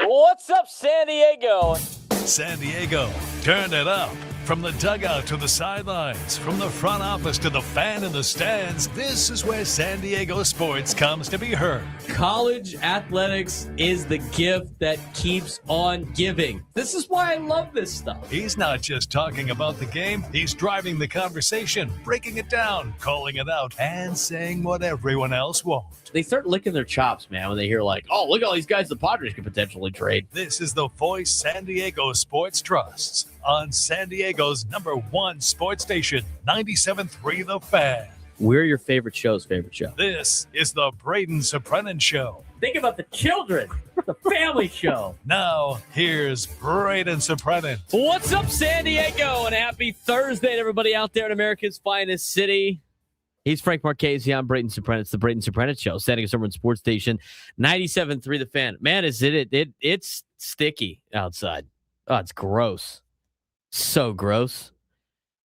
What's up, San Diego? San Diego, turn it up. From the dugout to the sidelines, from the front office to the fan in the stands, this is where San Diego sports comes to be heard. College athletics is the gift that keeps on giving. This is why I love this stuff. He's not just talking about the game, he's driving the conversation, breaking it down, calling it out, and saying what everyone else won't. They start licking their chops, man, when they hear like, oh, look at all these guys the Padres could potentially trade. This is the voice San Diego sports trusts on San Diego's #1 sports station, 97.3 The Fan. We're your favorite show's favorite show. This is the Braden Surprenant Show. Think about the children, the family show. Now, here's Braden Surprenant. What's up, San Diego? And happy Thursday to everybody out there in America's finest city. He's Frank Marchese. I'm Braden Surprenant. It's the Braden Surprenant Show, San Diego #1 sports station, 97.3 The Fan. Man, it's sticky outside. Oh, it's gross. So gross.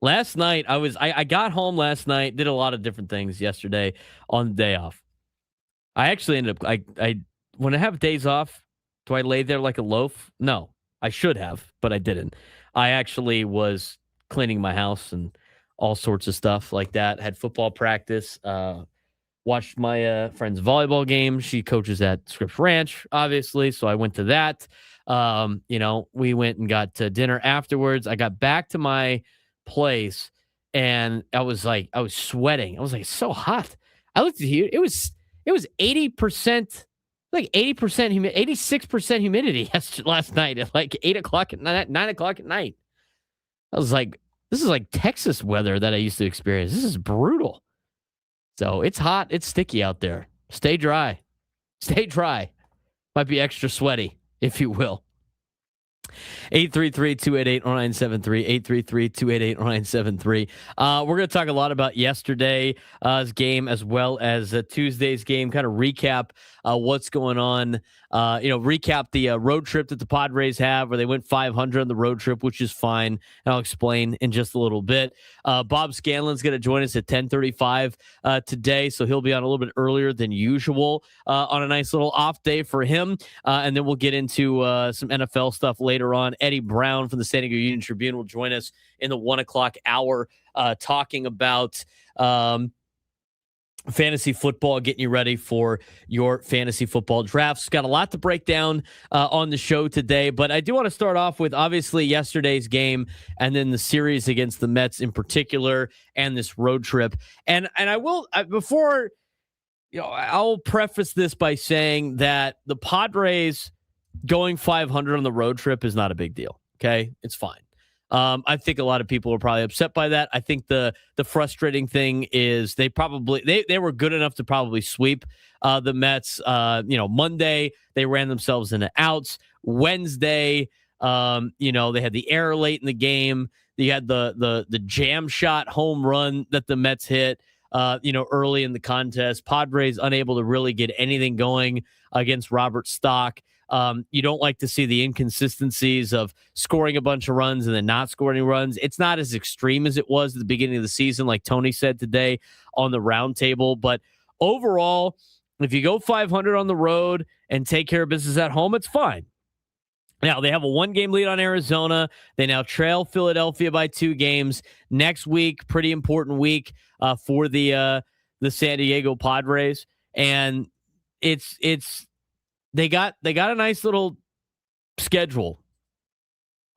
Last night, I got home last night, did a lot of different things yesterday on the day off. I actually ended up, when I have days off, do I lay there like a loaf? No, I should have, but I didn't. I actually was cleaning my house and all sorts of stuff like that. Had football practice, watched my friend's volleyball game. She coaches at Scripps Ranch, obviously, so I went to that. We went and got to dinner afterwards. I got back to my place and I was sweating. I was like, it's so hot. I looked at here. It was 80%, like 80% humidity, 86% humidity last night at like 8 o'clock at night, 9 o'clock at night. I was like, this is like Texas weather that I used to experience. This is brutal. So it's hot. It's sticky out there. Stay dry. Stay dry. Might be extra sweaty, if you will. 833-288-0973, 833-288-0973. We're going to talk a lot about yesterday's game as well as Tuesday's game, kind of recap what's going on, recap the road trip that the Padres have where they went 500 on the road trip, which is fine. And I'll explain in just a little bit. Bob Scanlan's going to join us at 10:35 today, so he'll be on a little bit earlier than usual on a nice little off day for him. And then we'll get into some NFL stuff later on. Eddie Brown from the San Diego Union Tribune will join us in the 1 o'clock hour talking about fantasy football, getting you ready for your fantasy football drafts. Got a lot to break down on the show today, but I do want to start off with obviously yesterday's game and then the series against the Mets in particular and this road trip. And I will, before, I'll preface this by saying that the Padres going 500 on the road trip is not a big deal. Okay. It's fine. I think a lot of people are probably upset by that. I think the frustrating thing is they were good enough to probably sweep the Mets. Monday they ran themselves into outs. Wednesday, they had the error late in the game. You had the jam shot home run that the Mets hit, early in the contest. Padres unable to really get anything going against Robert Stock. You don't like to see the inconsistencies of scoring a bunch of runs and then not scoring any runs. It's not as extreme as it was at the beginning of the season, like Tony said today on the roundtable. But overall, if you go 500 on the road and take care of business at home, it's fine. Now, they have a 1-game lead on Arizona. They now trail Philadelphia by 2 games. Next week, pretty important week for the San Diego Padres. And they got a nice little schedule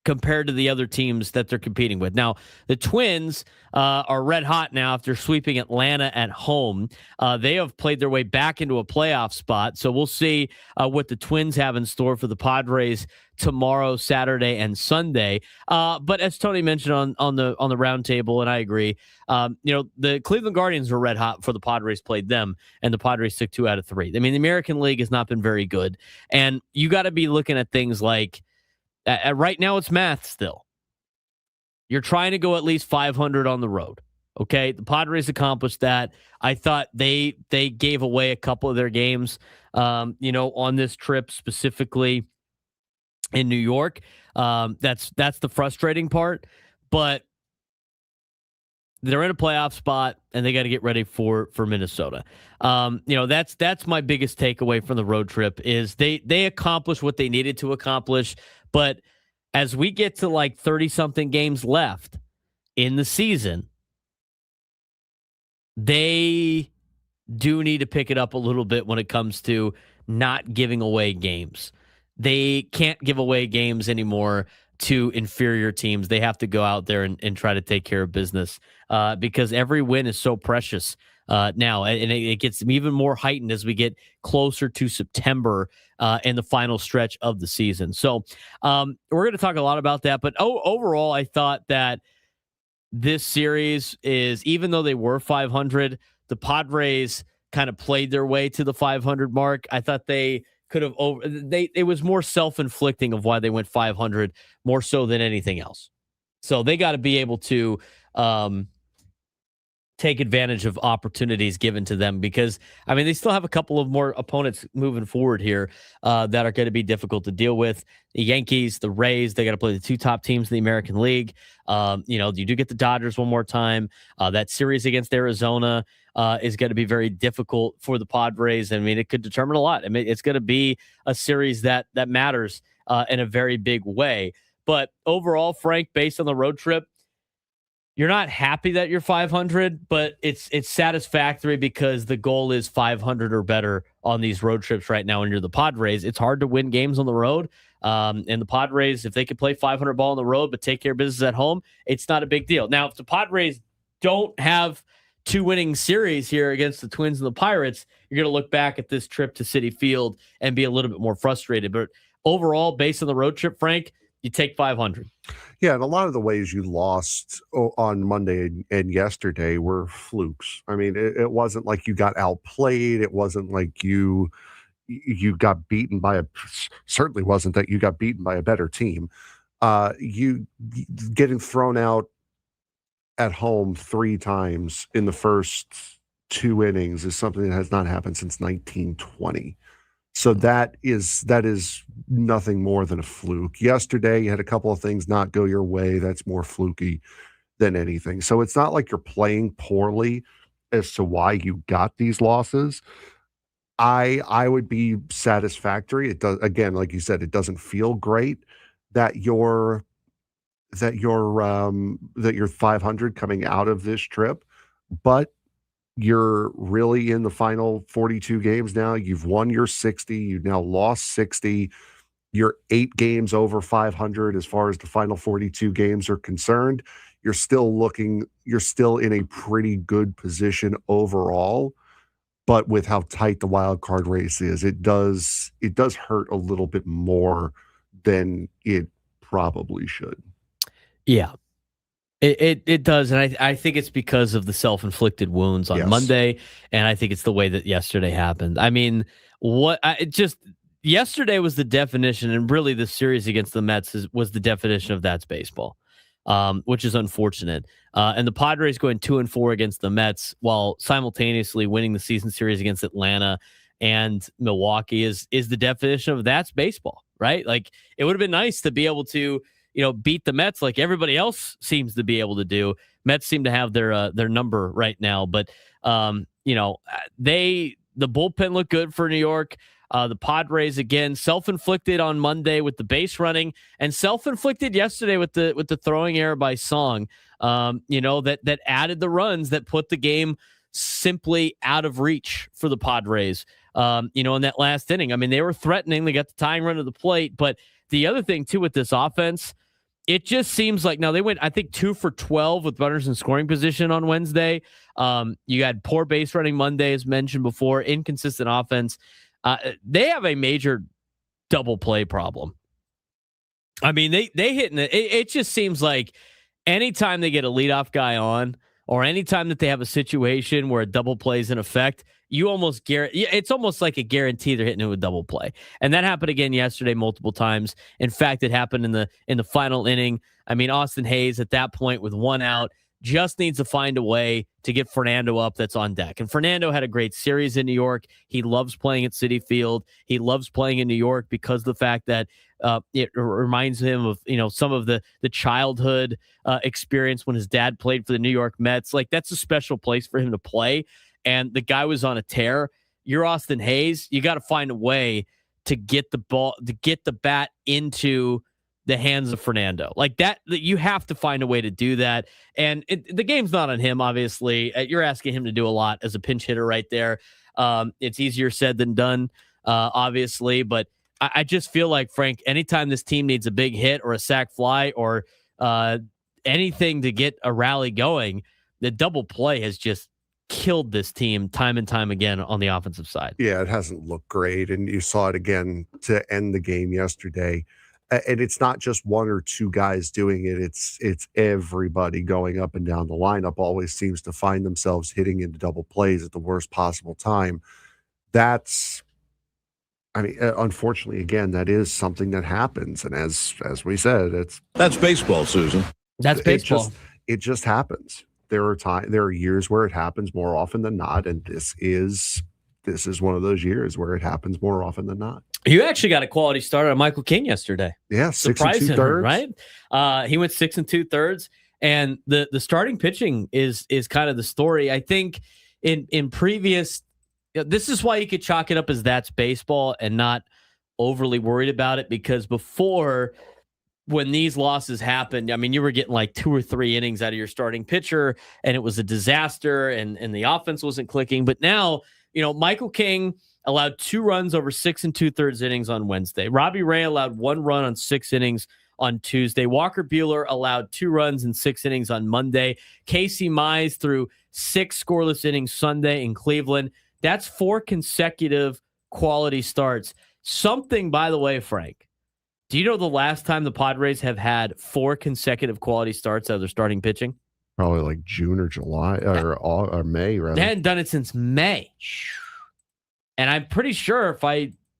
compared to the other teams that they're competing with. Now, the Twins are red hot now after sweeping Atlanta at home. They have played their way back into a playoff spot, so we'll see what the Twins have in store for the Padres tomorrow, Saturday, and Sunday. But as Tony mentioned on the roundtable, and I agree, the Cleveland Guardians were red hot before the Padres played them, and the Padres took 2 out of 3. I mean, the American League has not been very good, and you got to be looking at things like right now it's math still. You're trying to go at least 500 on the road. Okay, the Padres accomplished that. I thought they gave away a couple of their games, on this trip specifically in New York. That's the frustrating part. But they're in a playoff spot, and they got to get ready for Minnesota. That's my biggest takeaway from the road trip is they accomplished what they needed to accomplish. But as we get to like 30-something games left in the season, they do need to pick it up a little bit when it comes to not giving away games. They can't give away games anymore to inferior teams. They have to go out there and try to take care of business because every win is so precious now. And it gets even more heightened as we get closer to September and the final stretch of the season. So we're going to talk a lot about that. But overall, I thought that this series is, even though they were 500, the Padres kind of played their way to the 500 mark. I thought they could have it was more self-inflicting of why they went 500 more so than anything else. So they got to be able to take advantage of opportunities given to them because, I mean, they still have a couple of more opponents moving forward here that are going to be difficult to deal with. The Yankees, the Rays, they got to play the two top teams in the American League. You do get the Dodgers one more time. That series against Arizona is going to be very difficult for the Padres. I mean, it could determine a lot. I mean, it's going to be a series that matters in a very big way. But overall, Frank, based on the road trip, you're not happy that you're 500, but it's satisfactory because the goal is 500 or better on these road trips right now. When you're the Padres, it's hard to win games on the road. And the Padres, if they could play 500 ball on the road but take care of business at home, it's not a big deal. Now, if the Padres don't have two winning series here against the Twins and the Pirates, you're going to look back at this trip to Citi Field and be a little bit more frustrated. But overall, based on the road trip, Frank, you take 500. Yeah, and a lot of the ways you lost on Monday and yesterday were flukes. I mean, it wasn't like you got outplayed. It wasn't like you got beaten by certainly wasn't that you got beaten by a better team. You getting thrown out at home 3 times in the first 2 innings is something that has not happened since 1920. So that is nothing more than a fluke. Yesterday, you had a couple of things not go your way. That's more fluky than anything. So it's not like you're playing poorly as to why you got these losses. I would be satisfactory. It does, again, like you said, it doesn't feel great that you're 500 coming out of this trip, but you're really in the final 42 games now. You've won your 60. You've now lost 60. You're 8 games over 500 as far as the final 42 games are concerned. You're still in a pretty good position overall. But with how tight the wild card race is, it does hurt a little bit more than it probably should. Yeah. It does, and I think it's because of the self-inflicted wounds on Monday, and I think it's the way that yesterday happened. I mean, yesterday was the definition, and really the series against the Mets was the definition of that's baseball, which is unfortunate. And the Padres going 2-4 against the Mets while simultaneously winning the season series against Atlanta and Milwaukee is the definition of that's baseball, right? Like, it would have been nice to be able to beat the Mets like everybody else seems to be able to do. Mets seem to have their number right now, but the bullpen looked good for New York. The Padres again self-inflicted on Monday with the base running, and self-inflicted yesterday with the throwing error by Song. That added the runs that put the game simply out of reach for the Padres. In that last inning, I mean, they were threatening. They got the tying run to the plate, but the other thing too with this offense, it just seems like now they went, I think, 2 for 12 with runners in scoring position on Wednesday. You had poor base running Monday, as mentioned before, inconsistent offense. They have a major double play problem. I mean, they hit in it just seems like anytime they get a leadoff guy on, or anytime that they have a situation where a double play is in effect, you almost it's almost like a guarantee they're hitting it with double play. And that happened again yesterday multiple times. In fact, it happened in the final inning. I mean, Austin Hayes at that point with 1 out just needs to find a way to get Fernando up that's on deck. And Fernando had a great series in New York. He loves playing at Citi Field. He loves playing in New York because of the fact that it reminds him of, some of the childhood experience when his dad played for the New York Mets. Like, that's a special place for him to play. And the guy was on a tear. You're Austin Hayes. You got to find a way to get the bat into the hands of Fernando. Like that, you have to find a way to do that. And the game's not on him, obviously. You're asking him to do a lot as a pinch hitter right there. It's easier said than done, obviously. But I just feel like, Frank, anytime this team needs a big hit or a sac fly or anything to get a rally going, the double play has just killed this team time and time again on the offensive side. Yeah, it hasn't looked great. And you saw it again to end the game yesterday. And it's not just one or two guys doing it. It's everybody going up and down the lineup always seems to find themselves hitting into double plays at the worst possible time. Unfortunately, again, that is something that happens. And as we said, that's baseball, Susan. That's baseball. It just happens. There are years where it happens more often than not, and this is one of those years where it happens more often than not. You actually got a quality start on Michael King yesterday. Yeah, 6 2/3, right? He went 6 2/3, and the starting pitching is kind of the story. I think in previous, this is why you could chalk it up as that's baseball and not overly worried about it, because before, when these losses happened, I mean, you were getting like 2 or 3 innings out of your starting pitcher, and it was a disaster, and the offense wasn't clicking. But now, Michael King allowed 2 runs over 6 2/3 innings on Wednesday. Robbie Ray allowed 1 run on 6 innings on Tuesday. Walker Buehler allowed 2 runs in 6 innings on Monday. Casey Mize threw 6 scoreless innings Sunday in Cleveland. That's 4 consecutive quality starts. Something, by the way, Frank, do you know the last time the Padres have had 4 consecutive quality starts out of their starting pitching? Probably like June or July or May, rather. They hadn't done it since May. And I'm pretty sure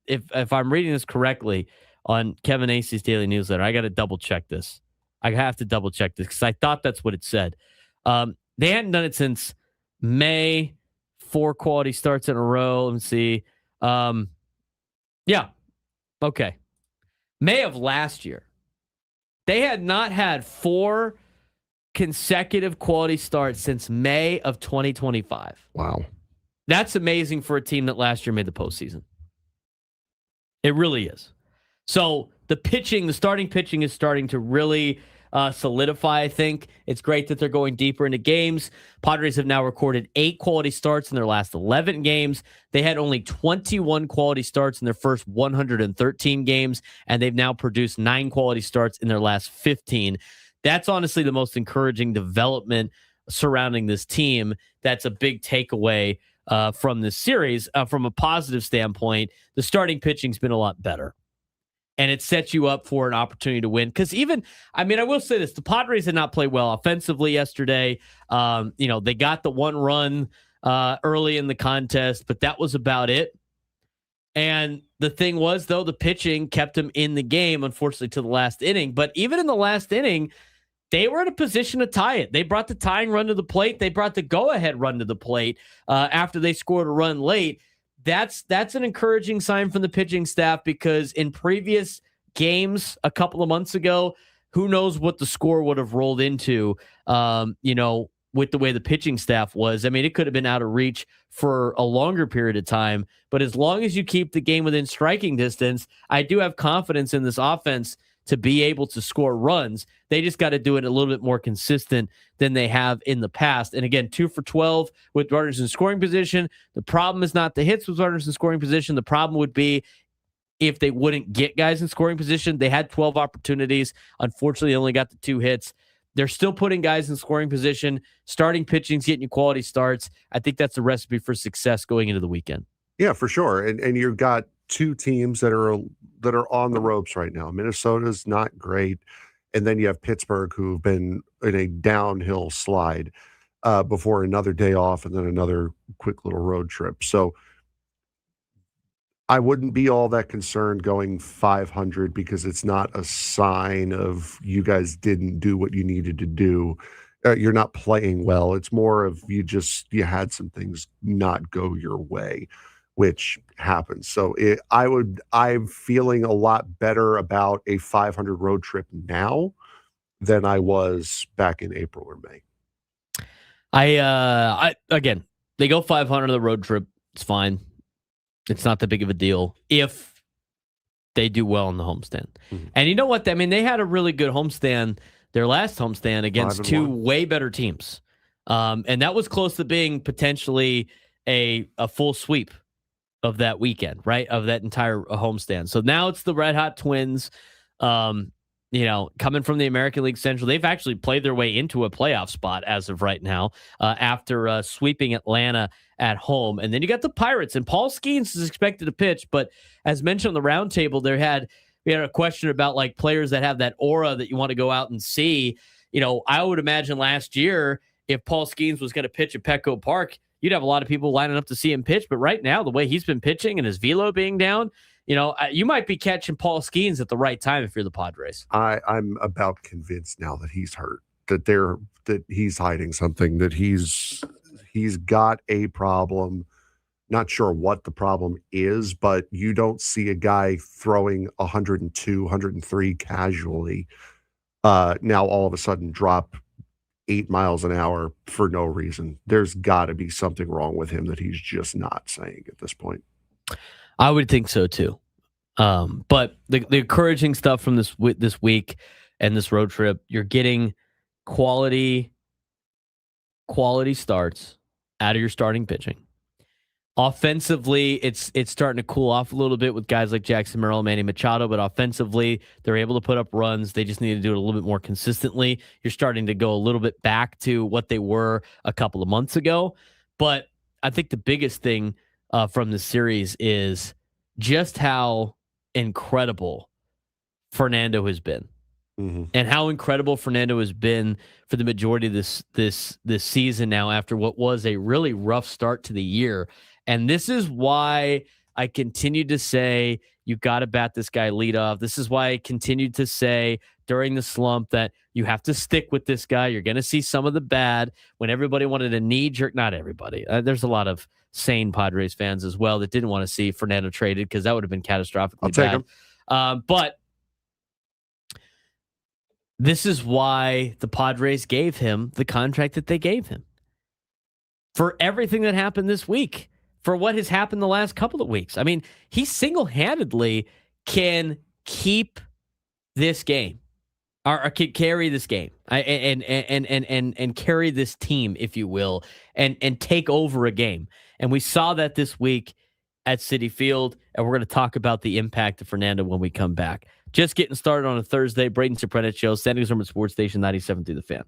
if I'm reading this correctly on Kevin Acey's daily newsletter, I got to double check this. I have to double check this because I thought that's what it said. They hadn't done it since May. 4 quality starts in a row. Let me see. Yeah. Okay. May of last year. They had not had 4 consecutive quality starts since May of 2025. Wow. That's amazing for a team that last year made the postseason. It really is. So the starting pitching is starting to really solidify, I think. It's great that they're going deeper into games. Padres have now recorded 8 quality starts in their last 11 games. They had only 21 quality starts in their first 113 games, and they've now produced 9 quality starts in their last 15. That's honestly the most encouraging development surrounding this team. That's a big takeaway from this series. From a positive standpoint, the starting pitching's been a lot better. And it sets you up for an opportunity to win. Because I will say this, the Padres did not play well offensively yesterday. They got the 1 run early in the contest, but that was about it. And the thing was, though, the pitching kept them in the game, unfortunately, to the last inning. But even in the last inning, they were in a position to tie it. They brought the tying run to the plate. They brought the go-ahead run to the plate after they scored a run late. That's an encouraging sign from the pitching staff, because in previous games a couple of months ago, who knows what the score would have rolled into, with the way the pitching staff was. I mean, it could have been out of reach for a longer period of time, but as long as you keep the game within striking distance, I do have confidence in this offense to be able to score runs. They just got to do it a little bit more consistent than they have in the past. And again, 2 for 12 with runners in scoring position. The problem is not the hits with runners in scoring position. The problem would be if they wouldn't get guys in scoring position. They had 12 opportunities. Unfortunately, they only got the 2 hits. They're still putting guys in scoring position. Starting pitching's getting you quality starts. I think that's a recipe for success going into the weekend. Yeah, for sure. And you've got 2 teams that are on the ropes right now. Minnesota's not great, and then you have Pittsburgh, who've been in a downhill slide before another day off and then another quick little road trip. So I wouldn't be all that concerned going 500, because it's not a sign of you guys didn't do what you needed to do. you're not playing well. It's more of you had some things not go your way, which happens. So I'm feeling a lot better about a 500 road trip now than I was back in April or May. Again, they go 500 on the road trip. It's fine. It's not that big of a deal if they do well in the homestand. Mm-hmm. And you know what? I mean, they had a really good homestand, their last homestand against two way better teams. And that was close to being potentially a full sweep of that weekend, right? Of that entire homestand. So now it's the Red Hot Twins, coming from the American League Central. They've actually played their way into a playoff spot as of right now, after sweeping Atlanta at home. And then you got the Pirates, and Paul Skeens is expected to pitch. But as mentioned on the roundtable, we had a question about like players that have that aura that you want to go out and see. I would imagine last year, if Paul Skeens was going to pitch at Petco Park, you'd have a lot of people lining up to see him pitch. But right now, the way he's been pitching and his velo being down, you might be catching Paul Skeens at the right time if you're the Padres. I'm about convinced now that he's hurt, that he's hiding something, that he's got a problem. Not sure what the problem is, but you don't see a guy throwing 102, 103 casually now all of a sudden drop 8 miles an hour for no reason. There's got to be something wrong with him that he's just not saying at this point. I would think so too. But the encouraging stuff from this week and this road trip, you're getting quality starts out of your starting pitching. Offensively, it's starting to cool off a little bit with guys like Jackson Merrill, Manny Machado, but offensively, they're able to put up runs. They just need to do it a little bit more consistently. You're starting to go a little bit back to what they were a couple of months ago. But I think the biggest thing from this series is just how incredible Fernando has been. Mm-hmm. And how incredible Fernando has been for the majority of this season now, after what was a really rough start to the year. And this is why I continue to say you got to bat this guy leadoff. This is why I continued to say during the slump that you have to stick with this guy. You're going to see some of the bad. When everybody wanted a knee jerk, not everybody. There's a lot of sane Padres fans as well that didn't want to see Fernando traded, because that would have been catastrophically bad. But this is why the Padres gave him the contract that they gave him. For everything that happened this week, for what has happened the last couple of weeks. I mean, he single-handedly can keep this game, or can carry this game, and carry this team, if you will, and take over a game. And we saw that this week at Citi Field, and we're going to talk about the impact of Fernando when we come back. Just getting started on a Thursday. Braden Surprenant Show, San Diego Sports Station 97 through the Fan.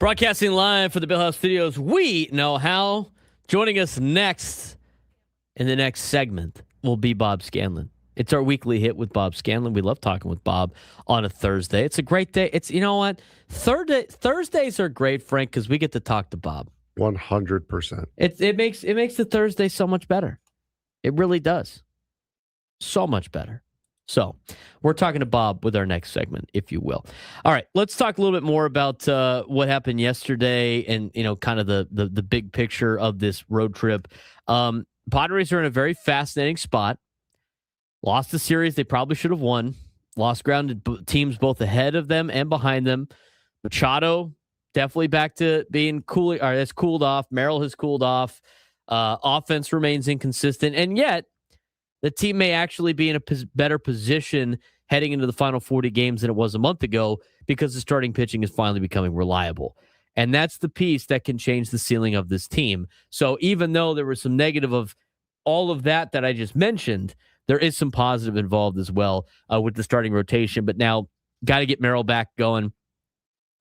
Broadcasting live for the Bill House Studios, we know how. Joining us next in the next segment will be Bob Scanlan. It's our weekly hit with Bob Scanlan. We love talking with Bob on a Thursday. It's a great day. It's, you know what? Thursdays are great, Frank, because we get to talk to Bob. 100%. It makes the Thursday so much better. It really does. So much better. So we're talking to Bob with our next segment, if you will. All right, let's talk a little bit more about what happened yesterday and, you know, kind of the big picture of this road trip. Padres are in a very fascinating spot. Lost the series they probably should have won. Lost ground to teams both ahead of them and behind them. Machado definitely back to being cool. Or has cooled off. Merrill has cooled off. Offense remains inconsistent, and yet the team may actually be in a better position heading into the final 40 games than it was a month ago because the starting pitching is finally becoming reliable. And that's the piece that can change the ceiling of this team. So even though there was some negative of all of that I just mentioned, there is some positive involved as well with the starting rotation. But now got to get Merrill back going.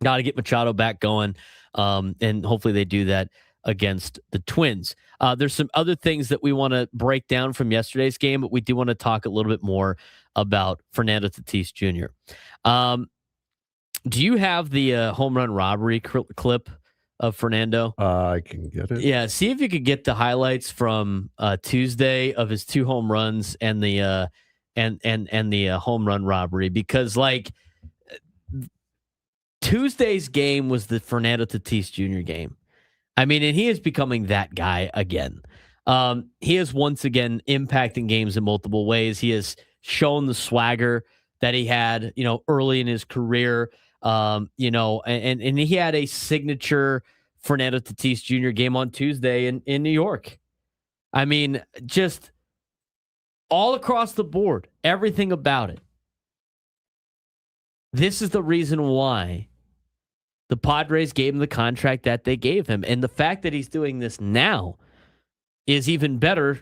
Got to get Machado back going. And hopefully they do that against the Twins. There's some other things that we want to break down from yesterday's game, but we do want to talk a little bit more about Fernando Tatis Jr. Do you have the home run robbery clip of Fernando? I can get it. Yeah, see if you could get the highlights from Tuesday of his 2 home runs and the home run robbery, because like Tuesday's game was the Fernando Tatis Jr. game. I mean, and he is becoming that guy again. He is once again impacting games in multiple ways. He has shown the swagger that he had, you know, early in his career. You know, and he had a signature Fernando Tatis Jr. game on Tuesday in New York. I mean, just all across the board, everything about it. This is the reason why the Padres gave him the contract that they gave him. And the fact that he's doing this now is even better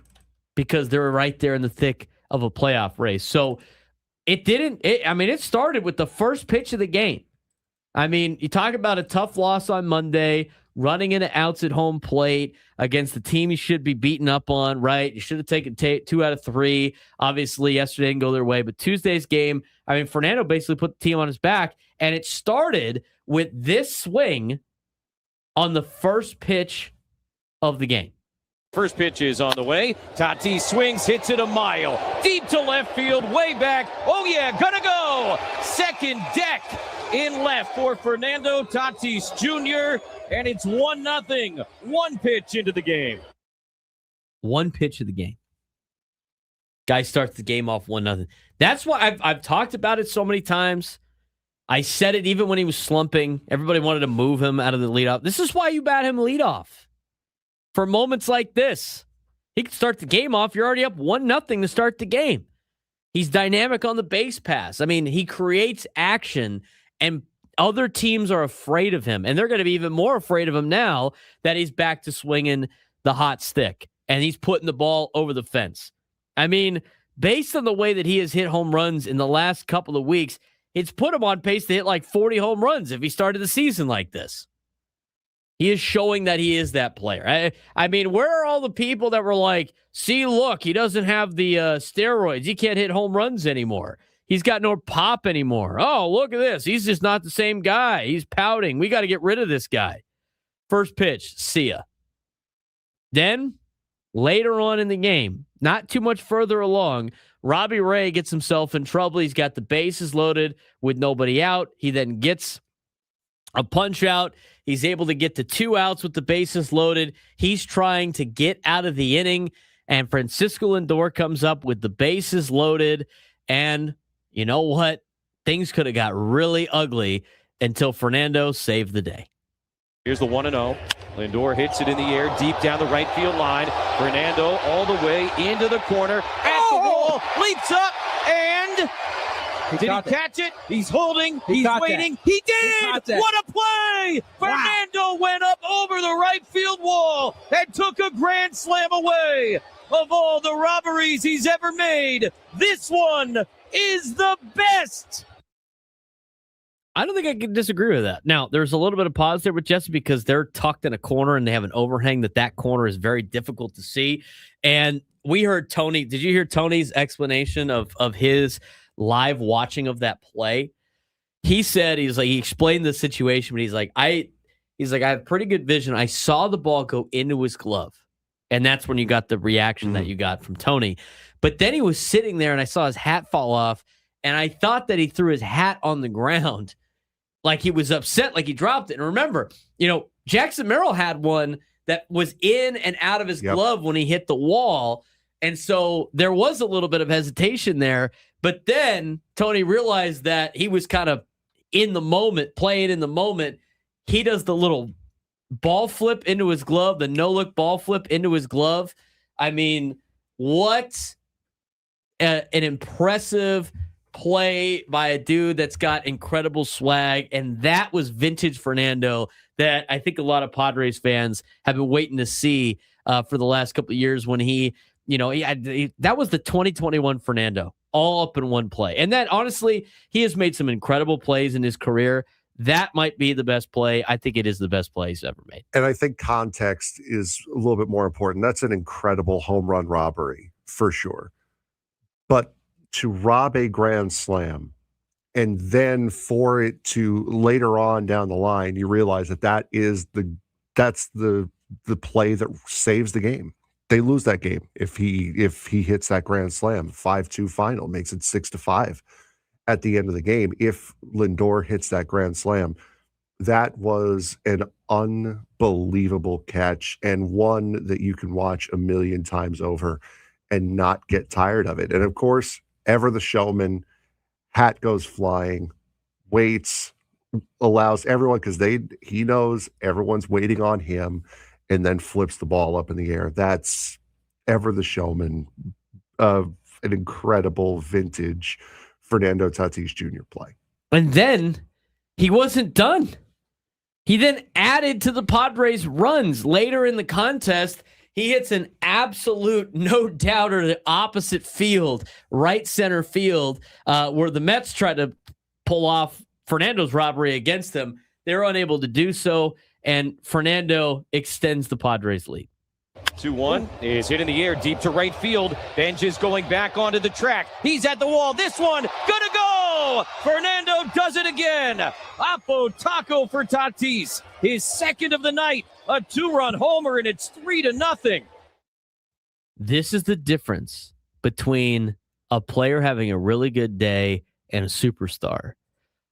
because they're right there in the thick of a playoff race. So it started with the first pitch of the game. I mean, you talk about a tough loss on Monday, running into outs at home plate against the team you should be beaten up on, right? You should have taken 2 out of 3. Obviously, yesterday didn't go their way. But Tuesday's game, I mean, Fernando basically put the team on his back, and it started with this swing on the first pitch of the game. First pitch is on the way. Tatis swings, hits it a mile. Deep to left field, way back. Oh, yeah, gonna go. Second deck in left for Fernando Tatis Jr., and it's 1-0. 1 pitch into the game. 1 pitch of the game. Guy starts the game off 1-0. That's why I've talked about it so many times. I said it even when he was slumping. Everybody wanted to move him out of the leadoff. This is why you bat him leadoff. For moments like this. He can start the game off. You're already up 1-0 to start the game. He's dynamic on the base pass. I mean, he creates action, and other teams are afraid of him. And they're going to be even more afraid of him now that he's back to swinging the hot stick. And he's putting the ball over the fence. I mean, based on the way that he has hit home runs in the last couple of weeks, it's put him on pace to hit like 40 home runs if he started the season like this. He is showing that he is that player. I mean, where are all the people that were like, see, look, he doesn't have the steroids. He can't hit home runs anymore. He's got no pop anymore. Oh, look at this. He's just not the same guy. He's pouting. We got to get rid of this guy. First pitch, see ya. Then, later on in the game, not too much further along, Robbie Ray gets himself in trouble. He's got the bases loaded with nobody out. He then gets a punch out. He's able to get to 2 outs with the bases loaded. He's trying to get out of the inning, and Francisco Lindor comes up with the bases loaded. And you know what? Things could have got really ugly until Fernando saved the day. Here's the 1-0. Lindor hits it in the air, deep down the right field line. Fernando all the way into the corner, at the wall, leaps up, and did he catch it? He's holding, he's waiting. He did! What a play! Fernando went up over the right field wall and took a grand slam away. Of all the robberies he's ever made, this one is the best. I don't think I can disagree with that. Now, there's a little bit of pause there with Jesse because they're tucked in a corner and they have an overhang that corner is very difficult to see. And we heard Tony. Did you hear Tony's explanation of his live watching of that play? He said, he explained the situation, but he's like, I have pretty good vision. I saw the ball go into his glove. And that's when you got the reaction that you got from Tony. But then he was sitting there and I saw his hat fall off. And I thought that he threw his hat on the ground like he was upset, like he dropped it. And remember, Jackson Merrill had one that was in and out of his glove when he hit the wall. And so there was a little bit of hesitation there. But then Tony realized that he was kind of in the moment, playing in the moment. He does the little ball flip into his glove, the no-look ball flip into his glove. I mean, what an impressive play by a dude that's got incredible swag. And that was vintage Fernando that I think a lot of Padres fans have been waiting to see for the last couple of years when that was the 2021 Fernando all up in one play. And that honestly, he has made some incredible plays in his career. That might be the best play. I think it is the best play he's ever made. And I think context is a little bit more important. That's an incredible home run robbery for sure. But to rob a grand slam and then for it to later on down the line, you realize that's the play that saves the game. They lose that game if he hits that grand slam. 5-2 final makes it 6-5 at the end of the game. If Lindor hits that grand slam, that was an unbelievable catch and one that you can watch a million times over and not get tired of it. And of course, ever the showman, hat goes flying, waits, allows everyone, because he knows everyone's waiting on him, and then flips the ball up in the air. That's ever the showman of an incredible vintage Fernando Tatis Jr. play. And then he wasn't done. He then added to the Padres' runs later in the contest. He hits an absolute no-doubter the opposite field, right center field, where the Mets tried to pull off Fernando's robbery against them. They're unable to do so, and Fernando extends the Padres' lead. 2-1 is hit in the air deep to right field. Benj is going back onto the track. He's at the wall. This one gonna go. Fernando does it again. Apo Taco for Tatis. His second of the night. A 2-run homer, and it's 3-0. This is the difference between a player having a really good day and a superstar.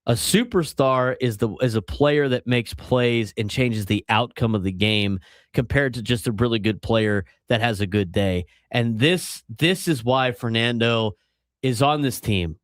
A superstar is a player that makes plays and changes the outcome of the game compared to just a really good player that has a good day. And this is why Fernando is on this team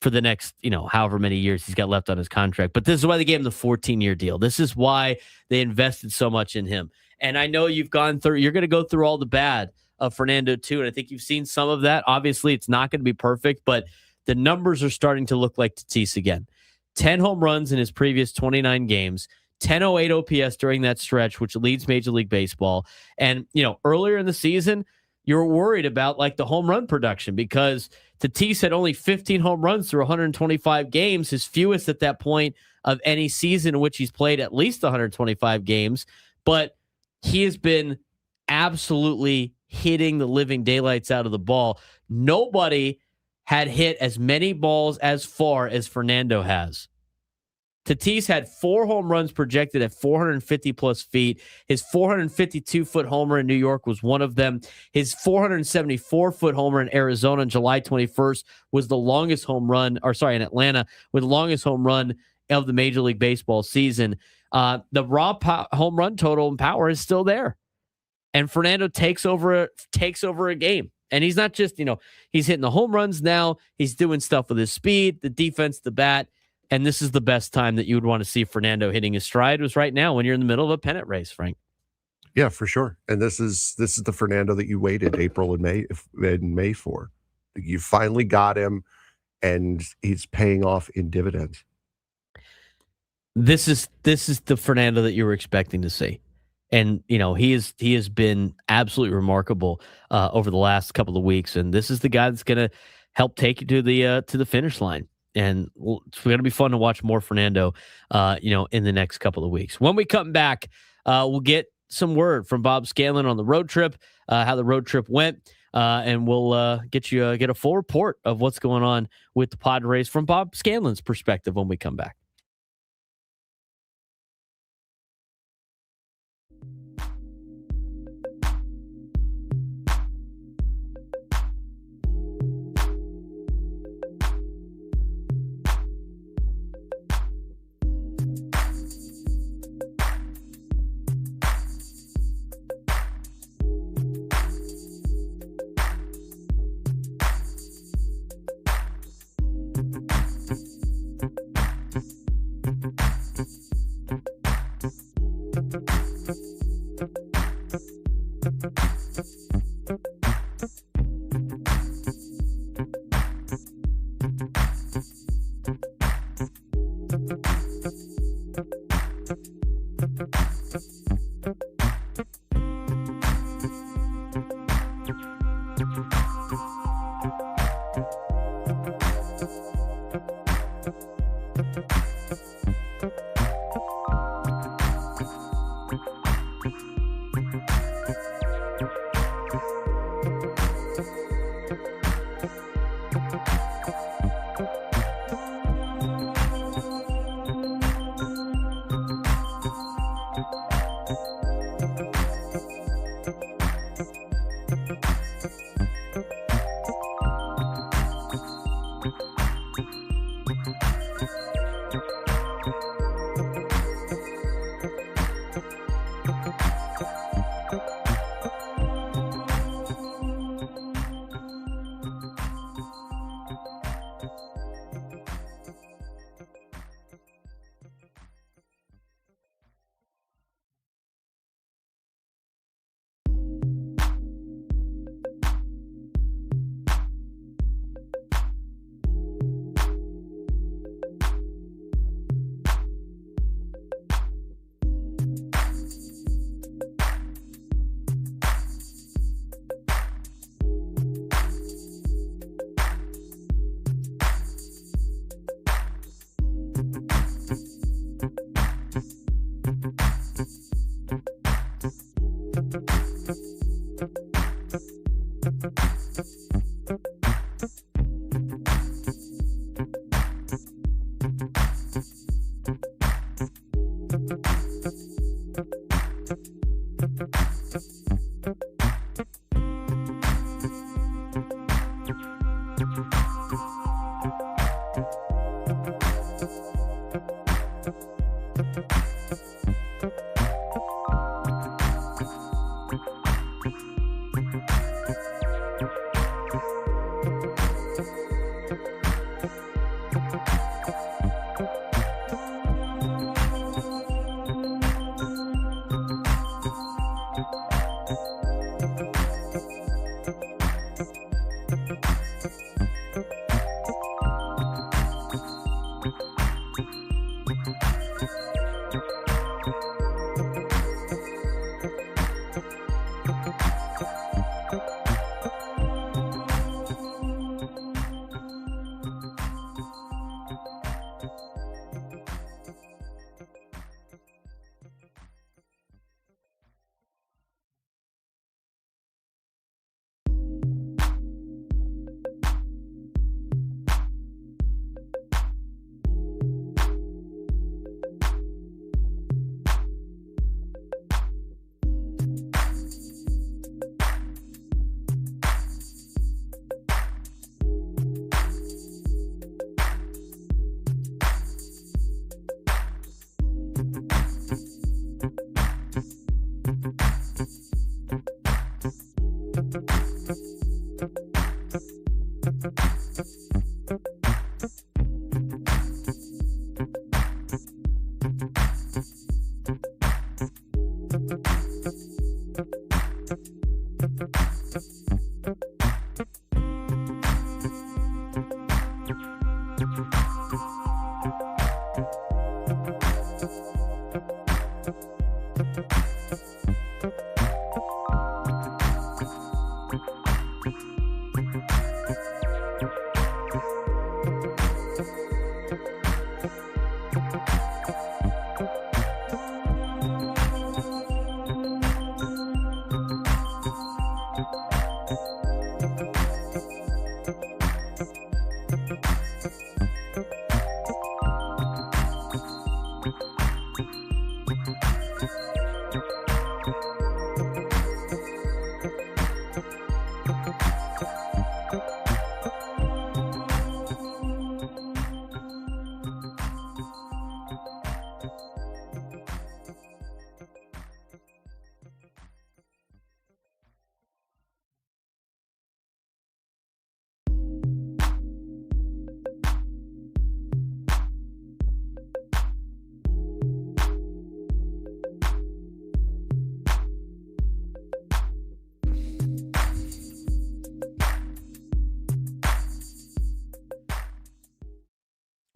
for the next, however many years he's got left on his contract. But this is why they gave him the 14-year deal. This is why they invested so much in him. And I know you're going to go through all the bad of Fernando too. And I think you've seen some of that. Obviously, it's not going to be perfect, but the numbers are starting to look like Tatis again. 10 home runs in his previous 29 games, 10.08 OPS during that stretch, which leads Major League Baseball. And, earlier in the season, you were worried about the home run production because Tatis had only 15 home runs through 125 games, his fewest at that point of any season in which he's played at least 125 games. But he has been absolutely hitting the living daylights out of the ball. Nobody had hit as many balls as far as Fernando has. Tatis had 4 home runs projected at 450 plus feet. His 452-foot homer in New York was one of them. His 474-foot homer in Arizona on July 21st was the longest home run, in Atlanta, with the longest home run of the Major League Baseball season. The raw home run total and power is still there. And Fernando takes over a game. And he's not just, he's hitting the home runs now. He's doing stuff with his speed, the defense, the bat. And this is the best time that you would want to see Fernando hitting his stride was right now when you're in the middle of a pennant race, Frank. Yeah, for sure. And this is the Fernando that you waited April and May for. You finally got him, and he's paying off in dividends. This is the Fernando that you were expecting to see. And, he has been absolutely remarkable over the last couple of weeks. And this is the guy that's going to help take you to the finish line. And it's going to be fun to watch more Fernando, in the next couple of weeks. When we come back, we'll get some word from Bob Scanlan on the road trip, how the road trip went, and we'll get a full report of what's going on with the Padres from Bob Scanlan's perspective when we come back.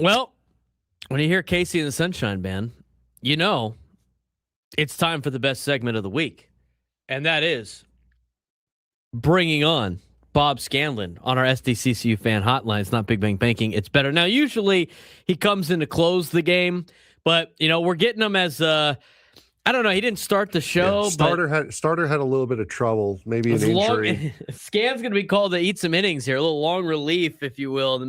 Well, when you hear Casey and the Sunshine Band, you know it's time for the best segment of the week. And that is bringing on Bob Scanlan on our SDCCU fan hotline. It's not Big Bang Banking. It's better. Now, usually he comes in to close the game, but, we're getting him as I don't know. He didn't start the show. Starter had a little bit of trouble, maybe an injury. Scan's going to be called to eat some innings here, a little long relief, if you will, in the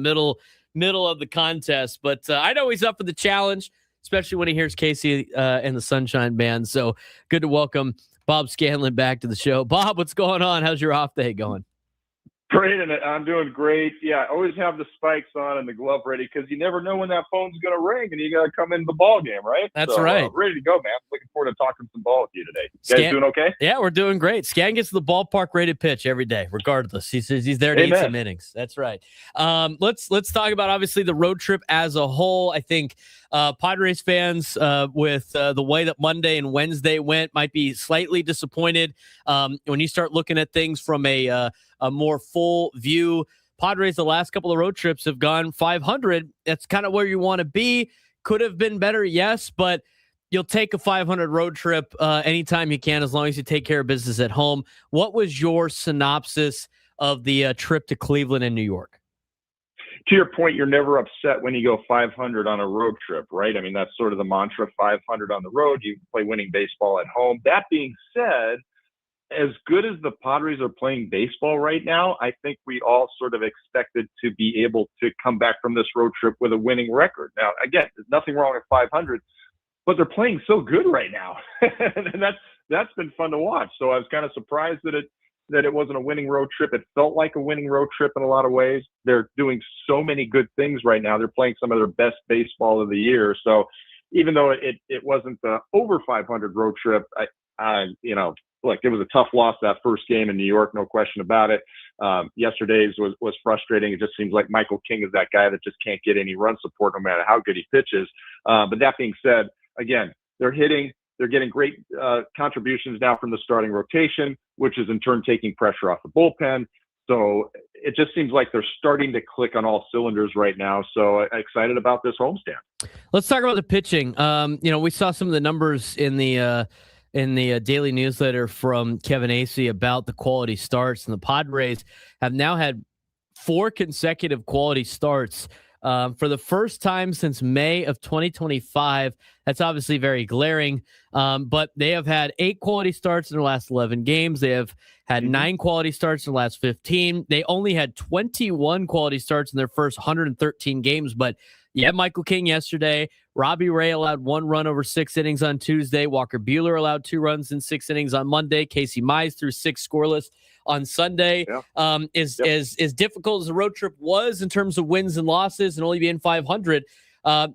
middle of the contest. But I know he's up for the challenge, especially when he hears Casey and the Sunshine Band. So good to welcome Bob Scanlan back to the show. Bob, what's going on? How's your off day going? Braden, I'm doing great. Yeah, I always have the spikes on and the glove ready because you never know when that phone's going to ring and you got to come into the ball game, right? That's right. Ready to go, man. Looking forward to talking some ball with you today. You guys doing okay? Yeah, we're doing great. Scan gets the ballpark rated pitch every day, regardless. He says he's there to eat some innings. That's right. Let's talk about, obviously, the road trip as a whole. I think Padres fans with the way that Monday and Wednesday went might be slightly disappointed when you start looking at things from a more full view. Padres, the last couple of road trips have gone 500. That's kind of where you want to be. Could have been better, yes, but you'll take a 500 road trip anytime you can, as long as you take care of business at home. What was your synopsis of the trip to Cleveland and New York? To your point, you're never upset when you go 500 on a road trip, right? I mean, that's sort of the mantra, 500 on the road. You play winning baseball at home. That being said, as good as the Padres are playing baseball right now, I think we all sort of expected to be able to come back from this road trip with a winning record. Now, again, there's nothing wrong with 500, but they're playing so good right now. And that's been fun to watch. So I was kind of surprised that it wasn't a winning road trip. It felt like a winning road trip in a lot of ways. They're doing so many good things right now. They're playing some of their best baseball of the year. So even though it wasn't the over 500 road trip, look, it was a tough loss that first game in New York, no question about it. Yesterday's was frustrating. It just seems like Michael King is that guy that just can't get any run support no matter how good he pitches. But that being said, again, they're hitting. They're getting great contributions now from the starting rotation, which is in turn taking pressure off the bullpen. So it just seems like they're starting to click on all cylinders right now. So excited about this homestand. Let's talk about the pitching. We saw some of the numbers in the daily newsletter from Kevin Acee about the quality starts, and the Padres have now had 4 consecutive quality starts for the first time since May of 2025. That's obviously very glaring, but they have had 8 quality starts in their last 11 games. They have had 9 quality starts in the last 15. They only had 21 quality starts in their first 113 games, but you had Michael King yesterday. Robbie Ray allowed 1 run over 6 innings on Tuesday. Walker Buehler allowed 2 runs in 6 innings on Monday. Casey Mize threw 6 scoreless on Sunday. As difficult as the road trip was in terms of wins and losses and only being 500,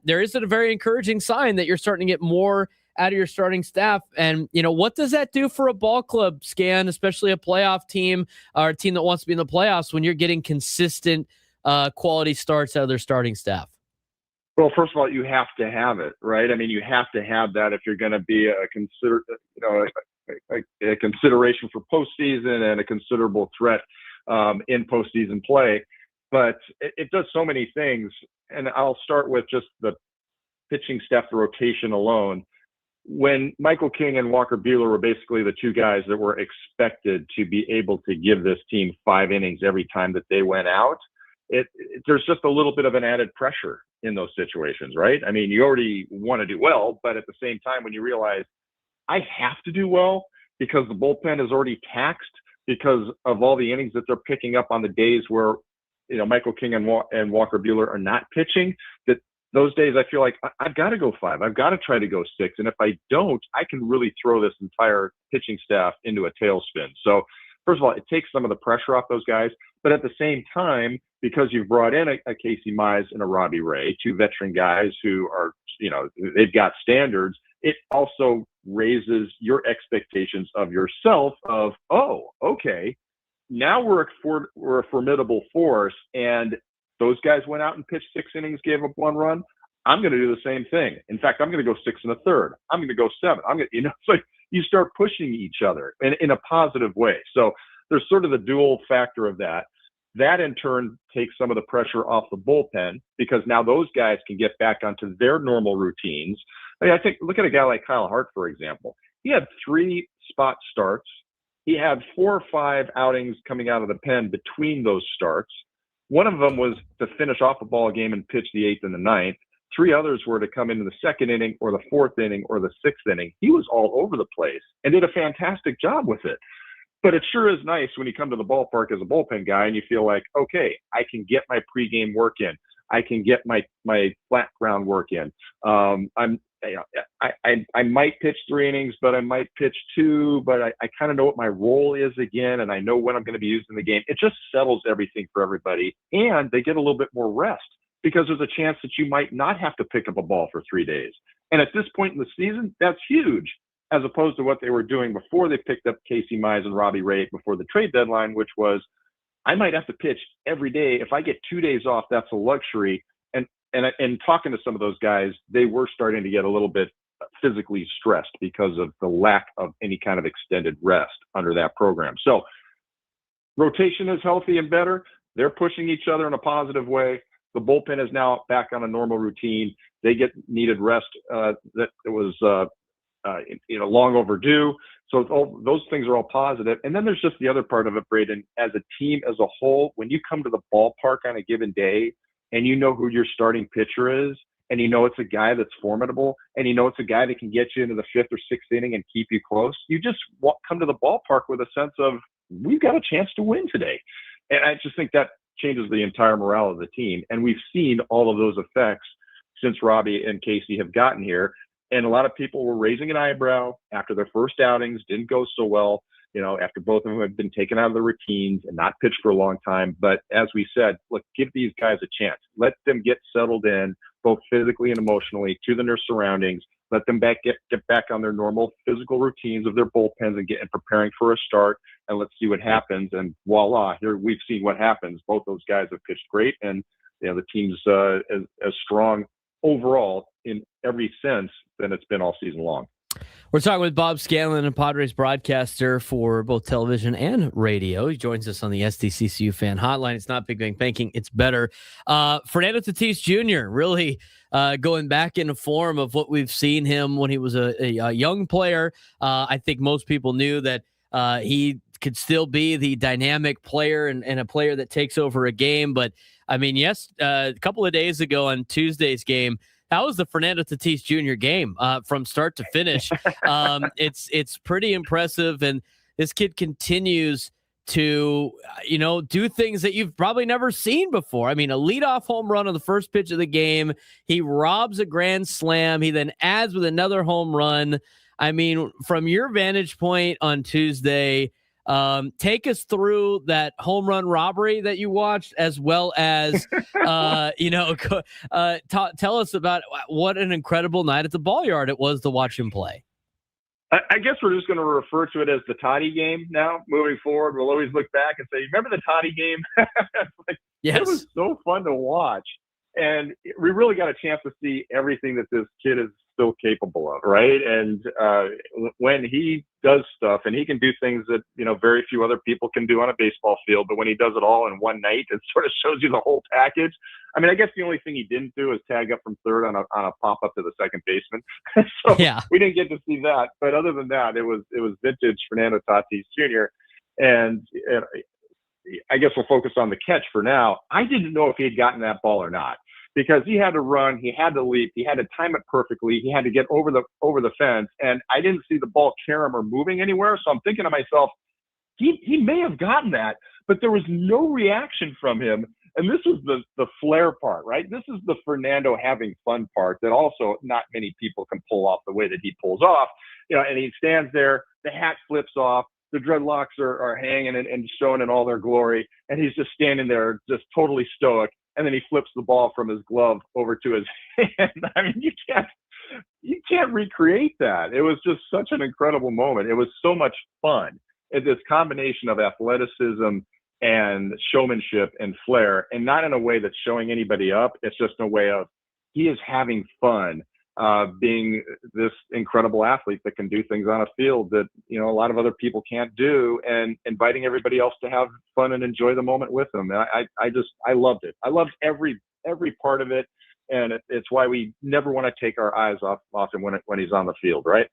there is a very encouraging sign that you're starting to get more out of your starting staff. And, what does that do for a ball club, Scan, especially a playoff team or a team that wants to be in the playoffs, when you're getting consistent quality starts out of their starting staff? Well, first of all, you have to have it, right? I mean, you have to have that if you're going to be a consideration for postseason and a considerable threat in postseason play. But it does so many things, and I'll start with just the pitching staff, the rotation alone. When Michael King and Walker Buehler were basically the 2 guys that were expected to be able to give this team 5 innings every time that they went out, there's just a little bit of an added pressure in those situations, right? I mean, you already want to do well, but at the same time, when you realize I have to do well because the bullpen is already taxed because of all the innings that they're picking up on the days where, Michael King and Walker Buehler are not pitching, that those days I feel like I've got to go 5. I've got to try to go 6. And if I don't, I can really throw this entire pitching staff into a tailspin. So first of all, it takes some of the pressure off those guys. But at the same time, because you've brought in a Casey Mize and a Robbie Ray, 2 veteran guys who are, they've got standards, it also raises your expectations of yourself of, oh, okay, now we're a formidable force, and those guys went out and pitched 6 innings, gave up 1 run. I'm going to do the same thing. In fact, I'm going to go 6 1/3. I'm going to go 7. It's like you start pushing each other in a positive way. So there's sort of the dual factor of that. That in turn takes some of the pressure off the bullpen because now those guys can get back onto their normal routines. I mean, I think, look at a guy like Kyle Hart, for example. He had 3 spot starts. He had 4 or 5 outings coming out of the pen between those starts. One of them was to finish off a ball game and pitch the 8th and the 9th. 3 others were to come into the 2nd inning or the 4th inning or the 6th inning. He was all over the place and did a fantastic job with it. But it sure is nice when you come to the ballpark as a bullpen guy and you feel like, okay, I can get my pregame work in. I can get my flat ground work in. I might pitch 3 innings, but I might pitch 2, but I kind of know what my role is again, and I know when I'm going to be used in the game. It just settles everything for everybody, and they get a little bit more rest because there's a chance that you might not have to pick up a ball for 3 days. And at this point in the season, that's huge, as opposed to what they were doing before they picked up Casey Mize and Robbie Ray before the trade deadline, which was, I might have to pitch every day. If I get 2 days off, that's a luxury. And talking to some of those guys, they were starting to get a little bit physically stressed because of the lack of any kind of extended rest under that program. So rotation is healthy and better. They're pushing each other in a positive way. The bullpen is now back on a normal routine. They get needed rest that was long overdue. So those things are all positive. And then there's just the other part of it, Braden. As a team as a whole, when you come to the ballpark on a given day and you know who your starting pitcher is, and you know it's a guy that's formidable, and you know it's a guy that can get you into the 5th or 6th inning and keep you close, you just come to the ballpark with a sense of, we've got a chance to win today. And I just think that changes the entire morale of the team. And we've seen all of those effects since Robbie and Casey have gotten here. And a lot of people were raising an eyebrow after their first outings, didn't go so well, after both of them had been taken out of the routines and not pitched for a long time. But as we said, look, give these guys a chance. Let them get settled in, both physically and emotionally, to their surroundings. Let them get back on their normal physical routines of their bullpens and preparing for a start. And let's see what happens. And voila, here we've seen what happens. Both those guys have pitched great, and the team's as strong overall in every sense than it's been all season long. We're talking with Bob Scanlan, a Padres broadcaster for both television and radio. He joins us on the SDCCU fan hotline. It's not Big Bang Banking, it's better. Fernando Tatis Jr. really going back into form of what we've seen him when he was a young player. I think most people knew that he could still be the dynamic player and a player that takes over a game. But, I mean, yes, a couple of days ago on Tuesday's game, that was the Fernando Tatis Jr. game from start to finish. It's pretty impressive, and this kid continues to do things that you've probably never seen before. I mean, a leadoff home run on the first pitch of the game. He robs a grand slam. He then adds with another home run. I mean, from your vantage point on Tuesday, take us through that home run robbery that you watched, as well as, tell us about what an incredible night at the Ball-Yard it was to watch him play. I guess we're just going to refer to it as the Toddy game now. Moving forward, we'll always look back and say, remember the Toddy game? Yes. It was so fun to watch. And we really got a chance to see everything that this kid is still capable of, right? And when he does stuff, and he can do things that very few other people can do on a baseball field, but when he does it all in one night, it sort of shows you the whole package. I mean, I guess the only thing he didn't do is tag up from third on a pop up to the second baseman. So yeah, we didn't get to see that. But other than that, it was vintage Fernando Tatis Jr. And I guess we'll focus on the catch for now. I didn't know if he had gotten that ball or not, because he had to run, he had to leap, he had to time it perfectly, he had to get over the fence, and I didn't see the ball carry him or moving anywhere. So I'm thinking to myself, he may have gotten that, but there was no reaction from him. And this was the flair part, right? This is the Fernando having fun part that also not many people can pull off the way that he pulls off. And he stands there, the hat flips off, the dreadlocks are hanging and showing in all their glory, and he's just standing there just totally stoic. And then he flips the ball from his glove over to his hand. I mean, you can't recreate that. It was just such an incredible moment. It was so much fun. It's this combination of athleticism and showmanship and flair, and not in a way that's showing anybody up. It's just in a way of he is having fun being this incredible athlete that can do things on a field that, a lot of other people can't do, and inviting everybody else to have fun and enjoy the moment with him. And I loved it. I loved every part of it. And it's why we never want to take our eyes off him when he's on the field, right?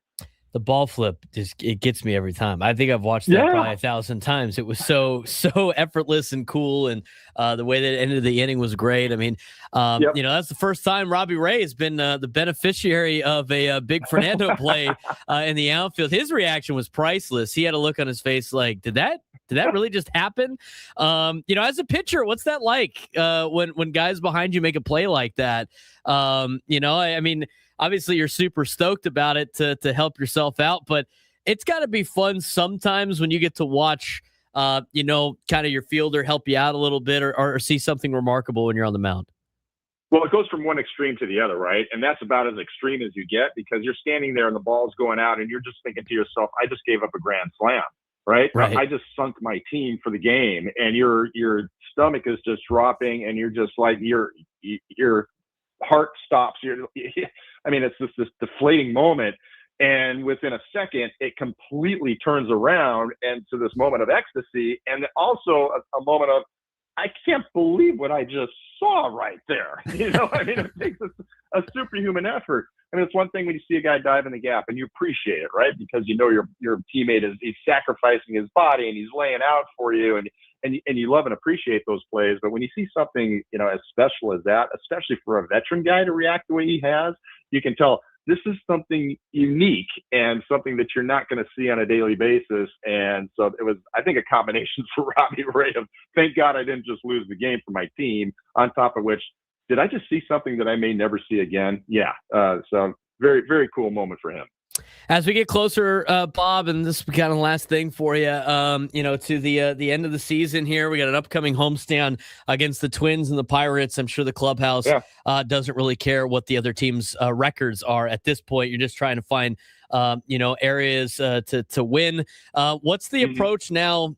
The ball flip it gets me every time. I think I've watched that probably 1,000 times. It was so effortless and cool, and the way that it ended the inning was great. I mean, that's the first time Robbie Ray has been the beneficiary of a big Fernando play in the outfield. His reaction was priceless. He had a look on his face like, did that really just happen? As a pitcher, what's that like when guys behind you make a play like that? I mean, obviously you're super stoked about it to help yourself out, but it's got to be fun sometimes when you get to watch, kind of your fielder help you out a little bit or see something remarkable when you're on the mound. Well, it goes from one extreme to the other, right? And that's about as extreme as you get, because you're standing there and the ball's going out and you're just thinking to yourself, I just gave up a grand slam, right? I just sunk my team for the game, and your stomach is just dropping, and you're just like, your heart stops. It's just this deflating moment. And within a second, it completely turns around into this moment of ecstasy. And also a moment of, I can't believe what I just saw right there. It takes a superhuman effort. It's one thing when you see a guy dive in the gap and you appreciate it, right? Because your teammate he's sacrificing his body and he's laying out for you, and you love and appreciate those plays. But when you see something, as special as that, especially for a veteran guy to react the way he has, you can tell this is something unique and something that you're not going to see on a daily basis. And so it was, I think, a combination for Robbie Ray of, thank God I didn't just lose the game for my team, on top of which, did I just see something that I may never see again? Yeah. So very, very cool moment for him. As we get closer, Bob, and this is kind of the last thing for you, to the end of the season here, we got an upcoming homestand against the Twins and the Pirates. I'm sure the clubhouse doesn't really care what the other team's records are at this point. You're just trying to find, areas to win. What's the approach now,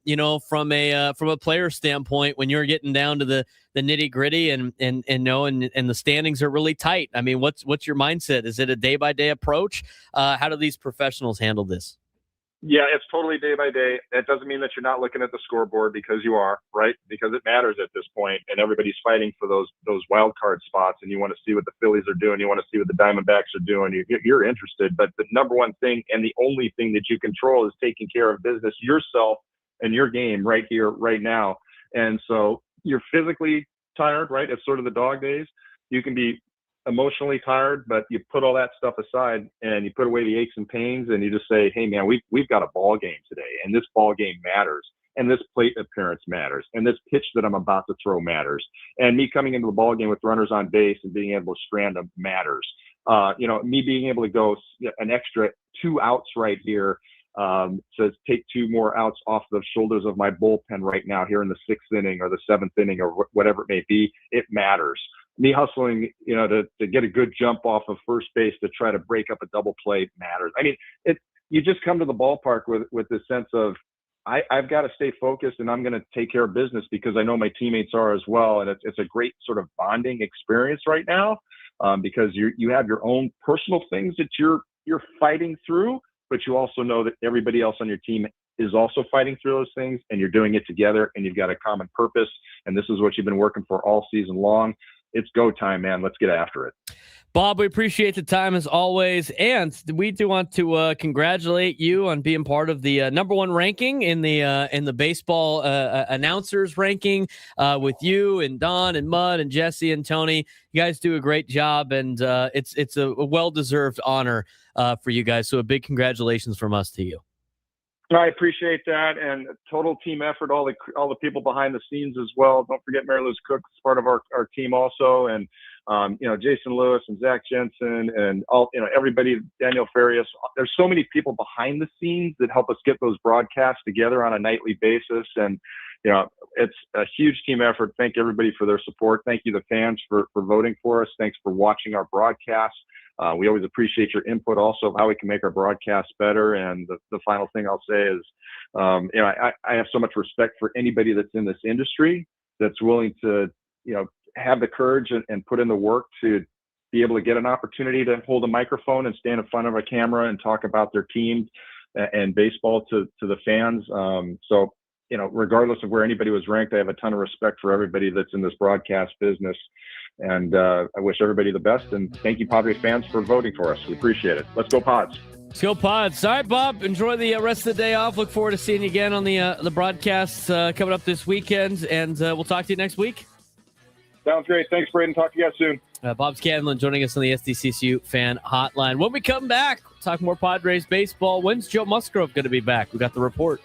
from a player standpoint when you're getting down to the nitty gritty and the standings are really tight? I mean, what's your mindset? Is it a day by day approach? How do these professionals handle this? Yeah, it's totally day by day. That doesn't mean that you're not looking at the scoreboard, because you are, right? Because it matters at this point, and everybody's fighting for those wild card spots, and you want to see what the Phillies are doing. You want to see what the Diamondbacks are doing. You're interested, but the number one thing and the only thing that you control is taking care of business, yourself and your game right here, right now. And so you're physically tired, right? It's sort of the dog days. You can be emotionally tired, but you put all that stuff aside and you put away the aches and pains, and you just say, hey man, we've got a ball game today, and this ball game matters, and this plate appearance matters, and this pitch that I'm about to throw matters, and me coming into the ball game with runners on base and being able to strand them matters. Me being able to go an extra 2 outs right here, to take 2 more outs off the shoulders of my bullpen right now here in the 6th inning or the 7th inning or whatever it may be, it matters. Me hustling, to get a good jump off of first base to try to break up a double play matters. I mean, you just come to the ballpark with this sense of, I've got to stay focused, and I'm going to take care of business because I know my teammates are as well. And it's a great sort of bonding experience right now, because you have your own personal things that you're fighting through, but you also know that everybody else on your team is also fighting through those things, and you're doing it together, and you've got a common purpose. And this is what you've been working for all season long. It's go time, man. Let's get after it. Bob, we appreciate the time as always. And we do want to congratulate you on being part of the number 1 ranking in the baseball announcers ranking, with you and Don and Mud and Jesse and Tony. You guys do a great job, and it's a well-deserved honor for you guys. So a big congratulations from us to you. I appreciate that, and total team effort, all the people behind the scenes as well. Don't forget Mary Lou's Cook is part of our team also, and Jason Lewis and Zach Jensen and all, everybody, Daniel Farias. There's so many people behind the scenes that help us get those broadcasts together on a nightly basis, and it's a huge team effort. Thank everybody for their support. Thank you, the fans, for voting for us. Thanks for watching our broadcasts. We always appreciate your input also of how we can make our broadcasts better. And the final thing I'll say is, I have so much respect for anybody that's in this industry that's willing to, have the courage and put in the work to be able to get an opportunity to hold a microphone and stand in front of a camera and talk about their team and baseball to the fans. So, regardless of where anybody was ranked, I have a ton of respect for everybody that's in this broadcast business. And I wish everybody the best. And thank you, Padres fans, for voting for us. We appreciate it. Let's go Pods. Let's go Pods. All right, Bob, enjoy the rest of the day off. Look forward to seeing you again on the broadcasts coming up this weekend. And we'll talk to you next week. Sounds great. Thanks, Braden. Talk to you guys soon. Bob Scanlan joining us on the SDCCU fan hotline. When we come back, we'll talk more Padres baseball. When's Joe Musgove going to be back? We got the report.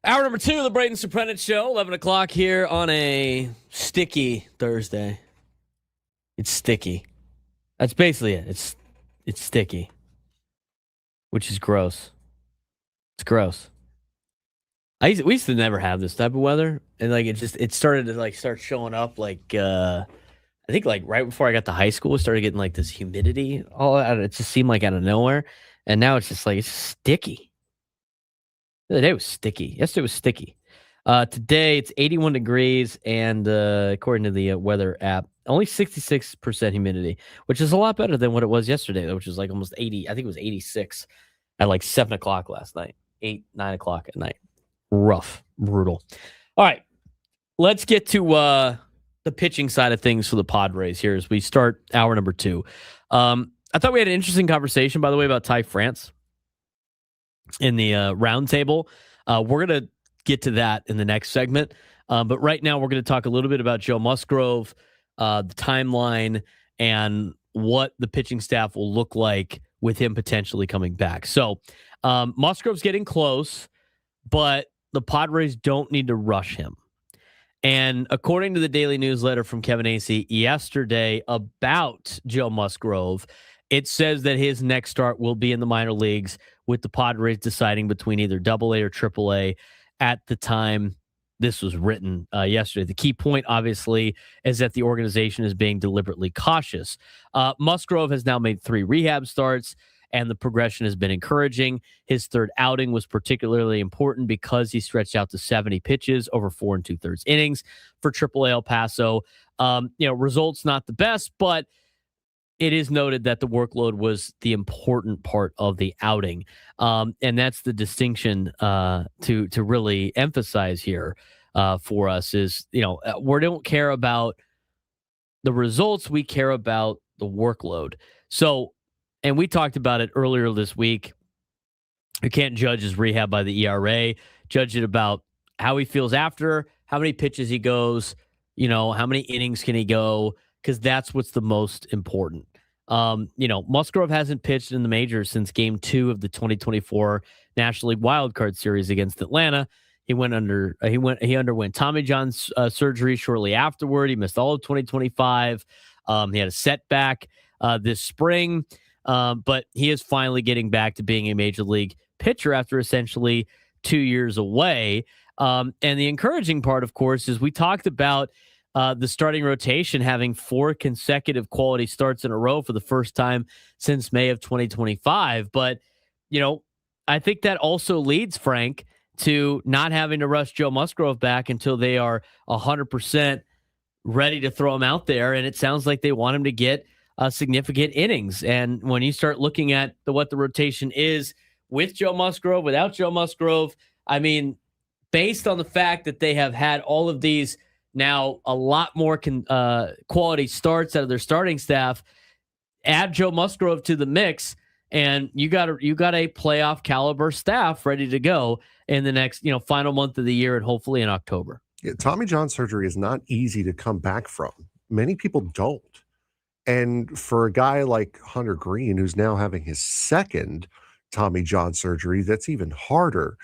Hour number 2 of the Braden Surprenant Show, 11 o'clock here on a sticky Thursday. It's sticky. That's basically it. It's sticky, which is gross. It's gross. We used to never have this type of weather, and like it started to like start showing up like I think like right before I got to high school, it started getting like this humidity. It just seemed like out of nowhere, and now it's just like it's sticky. The other day was sticky. Yesterday was sticky. Today it's 81 degrees, and according to the weather app, only 66% humidity, which is a lot better than what it was yesterday, which was like almost 80. I think it was 86 at like 7 o'clock last night, 9 o'clock at night. Rough, brutal. All right, let's get to the pitching side of things for the Padres here as we start hour number 2. I thought we had an interesting conversation, by the way, about Ty France in the roundtable. We're going to get to that in the next segment. But right now, we're going to talk a little bit about Joe Musgrove, the timeline, and what the pitching staff will look like with him potentially coming back. So Musgrove's getting close, but the Padres don't need to rush him. And according to the daily newsletter from Kevin Acee yesterday about Joe Musgrove, it says that his next start will be in the minor leagues, with the Padres deciding between either AA or AAA at the time this was written yesterday. The key point, obviously, is that the organization is being deliberately cautious. Musgrove has now made 3 rehab starts, and the progression has been encouraging. His third outing was particularly important because he stretched out to 70 pitches over 4 2/3 innings for AAA El Paso. Results not the best, but it is noted that the workload was the important part of the outing. And that's the distinction to really emphasize here for us is, we don't care about the results. We care about the workload. So, and we talked about it earlier this week. You can't judge his rehab by the ERA. Judge it about how he feels after, how many pitches he goes, how many innings can he go, because that's what's the most important. Musgrove hasn't pitched in the majors since Game 2 of the 2024 National League Wild Card Series against Atlanta. He underwent Tommy John surgery shortly afterward. He missed all of 2025. He had a setback this spring. But he is finally getting back to being a major league pitcher after essentially 2 years away. And the encouraging part, of course, is we talked about the starting rotation having 4 consecutive quality starts in a row for the first time since May of 2025. But, I think that also leads, Frank, to not having to rush Joe Musgrove back until they are 100% ready to throw him out there. And it sounds like they want him to get significant innings. And when you start looking at what the rotation is with Joe Musgrove, without Joe Musgrove, I mean, based on the fact that they have had all of these now a lot more quality starts out of their starting staff, add Joe Musgrove to the mix, and you got a playoff caliber staff ready to go in the next final month of the year and hopefully in October. Yeah, Tommy John surgery is not easy to come back from. Many people don't. And for a guy like Hunter Green, who's now having his second Tommy John surgery, that's even harder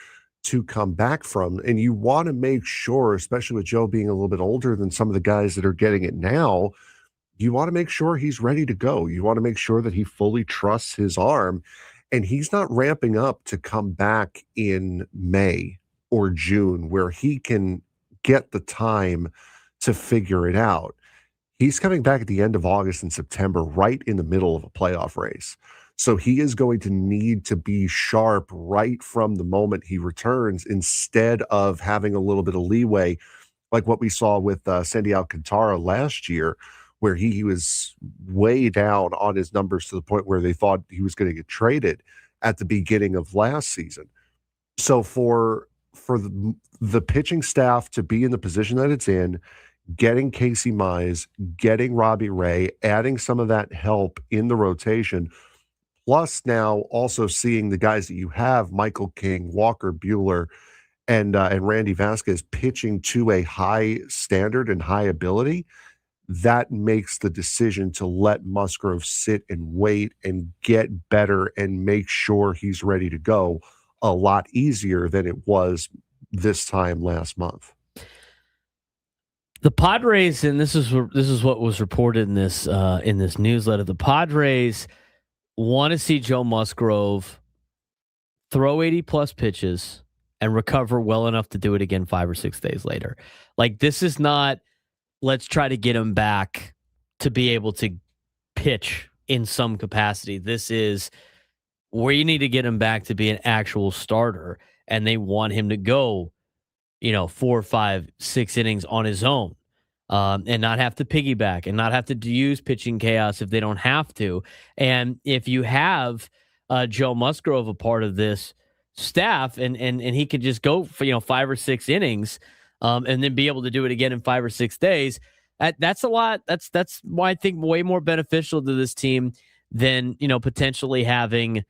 to come back from. And you want to make sure, especially with Joe being a little bit older than some of the guys that are getting it now, you want to make sure he's ready to go. You want to make sure that he fully trusts his arm. And he's not ramping up to come back in May or June where he can get the time to figure it out. He's coming back at the end of August and September, right in the middle of a playoff race. So he is going to need to be sharp right from the moment he returns instead of having a little bit of leeway like what we saw with Sandy Alcantara last year, where he was way down on his numbers to the point where they thought he was going to get traded at the beginning of last season. So for the pitching staff to be in the position that it's in, getting Casey Mize, getting Robbie Ray, adding some of that help in the rotation, plus now also seeing the guys that you have, Michael King, Walker Buehler, and Randy Vasquez pitching to a high standard and high ability, that makes the decision to let Musgrove sit and wait and get better and make sure he's ready to go a lot easier than it was this time last month. The Padres, and this is what was reported in this newsletter. The Padres want to see Joe Musgrove throw 80 plus pitches and recover well enough to do it again 5 or 6 days later. Like, this is not, let's try to get him back to be able to pitch in some capacity. This is where you need to get him back to be an actual starter, and they want him to go, 4, 5, 6 innings on his own, and not have to piggyback and not have to use pitching chaos if they don't have to. And if you have Joe Musgrove a part of this staff, and he could just go for 5 or 6 innings, and then be able to do it again in 5 or 6 days, that's a lot. That's why I think way more beneficial to this team than potentially having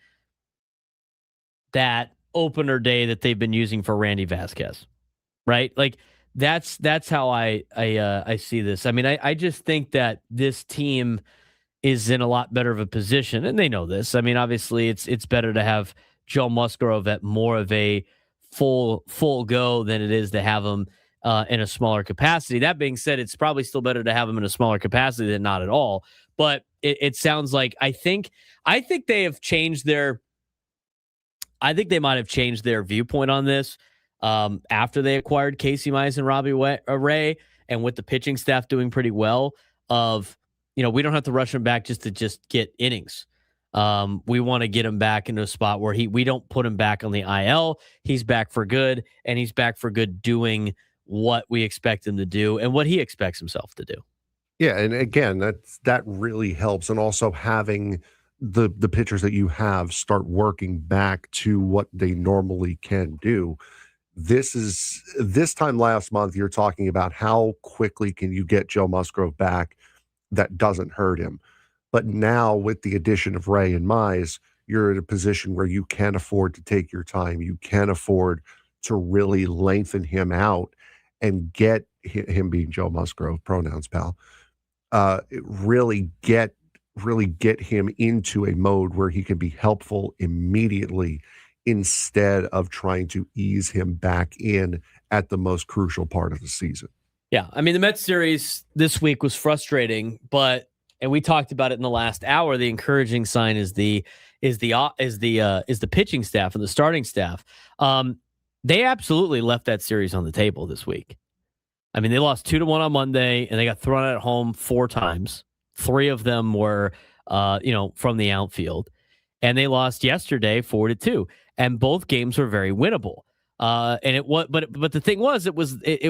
that opener day that they've been using for Randy Vasquez, right? Like, that's how I see this. I mean, I just think that this team is in a lot better of a position, and they know this. I mean, obviously, it's better to have Joe Musgrove at more of a full go than it is to have him in a smaller capacity. That being said, it's probably still better to have him in a smaller capacity than not at all. But it sounds like I think they have changed their. I think they might have changed their viewpoint on this after they acquired Casey Mize and Robbie Ray, and with the pitching staff doing pretty well. We don't have to rush him back just to get innings. We want to get him back into a spot where we don't put him back on the IL. He's back for good, and he's back for good doing what we expect him to do and what he expects himself to do. Yeah, and again, that really helps, and also having the pitchers that you have start working back to what they normally can do. This time last month, you're talking about how quickly can you get Joe Musgrove back that doesn't hurt him. But now with the addition of Ray and Mize, you're in a position where you can afford to take your time. You can afford to really lengthen him out and get him, being Joe Musgrove, pronouns, pal, really get him into a mode where he can be helpful immediately instead of trying to ease him back in at the most crucial part of the season. Yeah, I mean, the Mets series this week was frustrating, and we talked about it in the last hour. The encouraging sign is the pitching staff and the starting staff. They absolutely left that series on the table this week. I mean, they lost 2-1 on Monday, and they got thrown at home 4 times. 3 of them were, from the outfield, and they lost yesterday 4-2. And both games were very winnable. And it was, but the thing was, it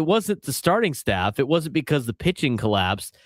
wasn't the starting staff. It wasn't because the pitching collapsed.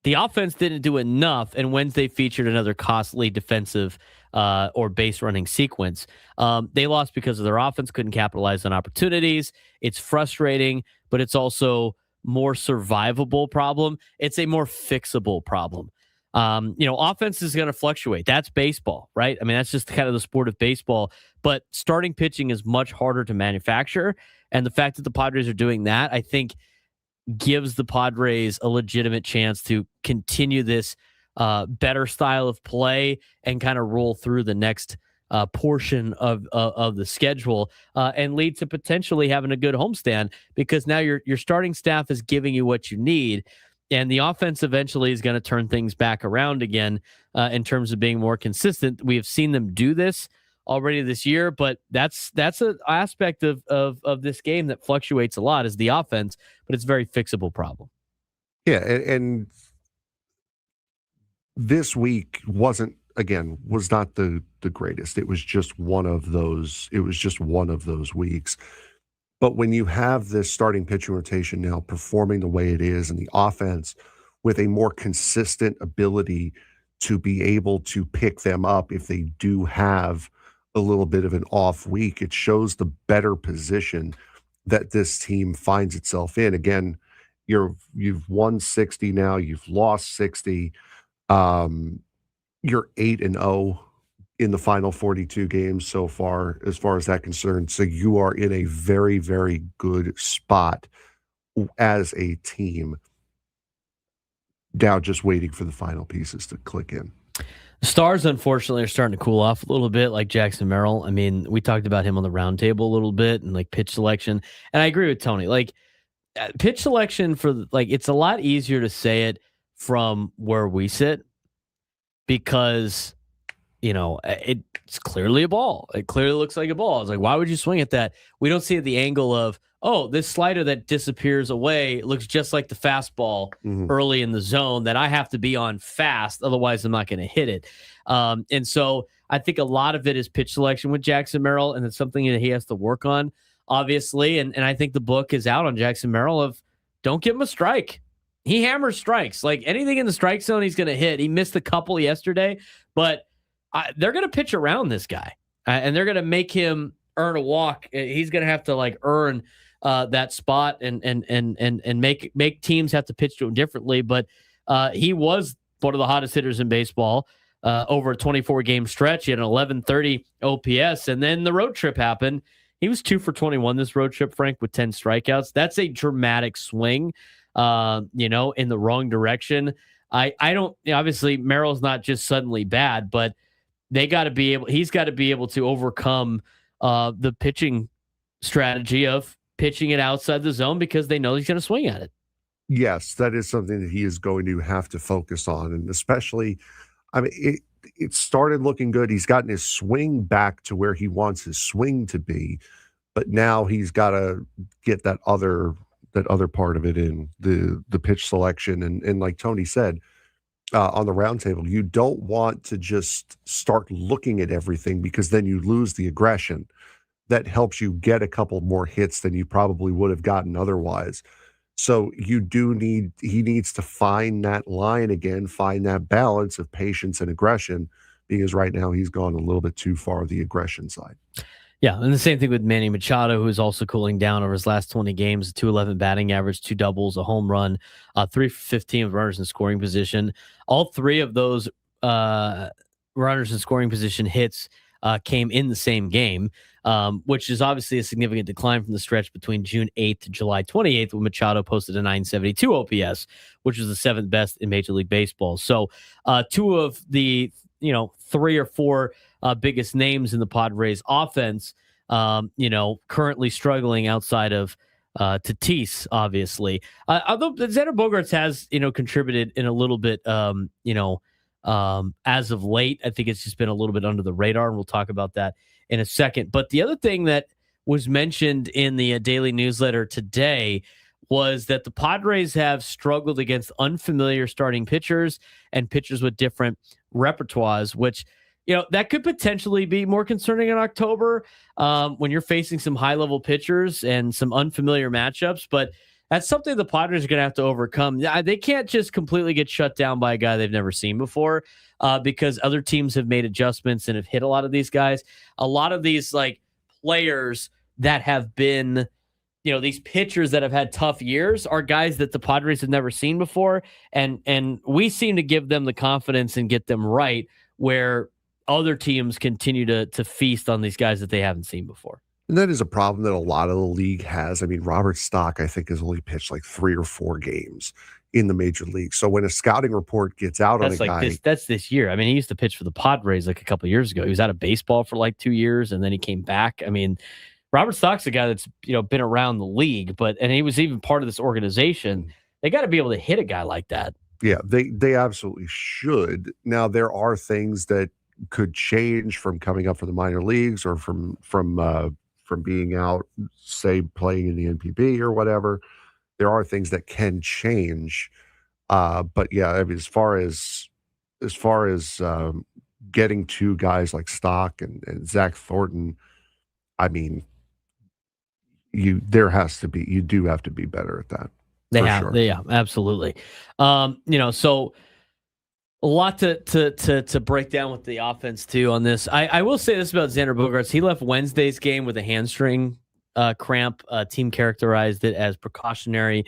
The offense didn't do enough, and Wednesday featured another costly defensive or base running sequence. They lost because of their offense couldn't capitalize on opportunities. It's frustrating, but it's also more survivable problem. It's a more fixable problem. Offense is going to fluctuate. That's baseball, right? I mean, that's just kind of the sport of baseball. But starting pitching is much harder to manufacture, and the fact that the Padres are doing that, I think, gives the Padres a legitimate chance to continue this better style of play and kind of roll through the next portion of the schedule and lead to potentially having a good homestand, because now your starting staff is giving you what you need, and the offense eventually is going to turn things back around again in terms of being more consistent. We have seen them do this already this year, but that's an aspect of this game that fluctuates a lot, is the offense, but it's a very fixable problem. Yeah, and this week was not the greatest. It was just one of those. It was just one of those weeks. But when you have this starting pitching rotation now performing the way it is, and the offense with a more consistent ability to be able to pick them up if they do have a little bit of an off week, it shows the better position that this team finds itself in. Again, you've won 60 now, you've lost 60. You're 8-0 in the final 42 games so far as that concerned. So you are in a very, very good spot as a team. Now just waiting for the final pieces to click in. Stars, unfortunately, are starting to cool off a little bit, like Jackson Merrill. I mean, we talked about him on the roundtable a little bit and like pitch selection. And I agree with Tony. Like pitch selection it's a lot easier to say it from where we sit because, it's clearly a ball. It clearly looks like a ball. It's like, why would you swing at that? We don't see it the angle of, oh, this slider that disappears away looks just like the fastball early in the zone that I have to be on fast. Otherwise, I'm not going to hit it. And so I think a lot of it is pitch selection with Jackson Merrill, and it's something that he has to work on, obviously. And I think the book is out on Jackson Merrill of don't give him a strike. He hammers strikes. Like anything in the strike zone, he's going to hit. He missed a couple yesterday, but they're going to pitch around this guy, and they're going to make him earn a walk. He's going to have to earn that spot and make teams have to pitch to him differently. But he was one of the hottest hitters in baseball over a 24-game stretch. He had an 1130 OPS, and then the road trip happened. He was 2 for 21 this road trip, Frank, with 10 strikeouts. That's a dramatic swing, in the wrong direction. I don't obviously Merrill's not just suddenly bad, but he's got to be able to overcome the pitching strategy of pitching it outside the zone because they know he's going to swing at it. Yes, that is something that he is going to have to focus on. And especially, I mean, it started looking good. He's gotten his swing back to where he wants his swing to be, but now he's got to get that other part of it in the pitch selection. And like Tony said, on the roundtable, you don't want to just start looking at everything because then you lose the aggression. That helps you get a couple more hits than you probably would have gotten otherwise. So he needs to find that line again, find that balance of patience and aggression, because right now he's gone a little bit too far the aggression side. Yeah, and the same thing with Manny Machado, who's also cooling down over his last 20 games, a 211 batting average, 2 doubles, a home run, 3 for 15 of runners in scoring position. All 3 of those runners in scoring position hits came in the same game, which is obviously a significant decline from the stretch between June 8th to July 28th, when Machado posted a 972 OPS, which was the 7th best in Major League Baseball. So 2 of the 3 or 4 biggest names in the Padres offense, currently struggling outside of Tatis, obviously. Although Xander Bogaerts has, contributed in a little bit, as of late. I think it's just been a little bit under the radar, and we'll talk about that in a second. But the other thing that was mentioned in the daily newsletter today was that the Padres have struggled against unfamiliar starting pitchers and pitchers with different repertoires, which that could potentially be more concerning in October when you're facing some high-level pitchers and some unfamiliar matchups. But that's something the Padres are going to have to overcome. They can't just completely get shut down by a guy they've never seen before because other teams have made adjustments and have hit a lot of these guys. A lot of these players that have been, these pitchers that have had tough years are guys that the Padres have never seen before. And we seem to give them the confidence and get them right where other teams continue to feast on these guys that they haven't seen before. And that is a problem that a lot of the league has. I mean, Robert Stock, I think, has only pitched 3 or 4 games in the major league. So when a scouting report gets out on a guy, that's this year. I mean, he used to pitch for the Padres a couple of years ago. He was out of baseball for 2 years, and then he came back. I mean, Robert Stock's a guy that's been around the league, and he was even part of this organization. They got to be able to hit a guy like that. Yeah, they absolutely should. Now there are things that could change from coming up from the minor leagues or from being out, say, playing in the NPB or whatever. There are things that can change. But yeah, I mean, as far as getting 2 guys like Stock and Zach Thornton, I mean, you do have to be better at that. Yeah, absolutely. So a lot to break down with the offense too on this. I will say this about Xander Bogaerts. He left Wednesday's game with a hamstring cramp. Team characterized it as precautionary.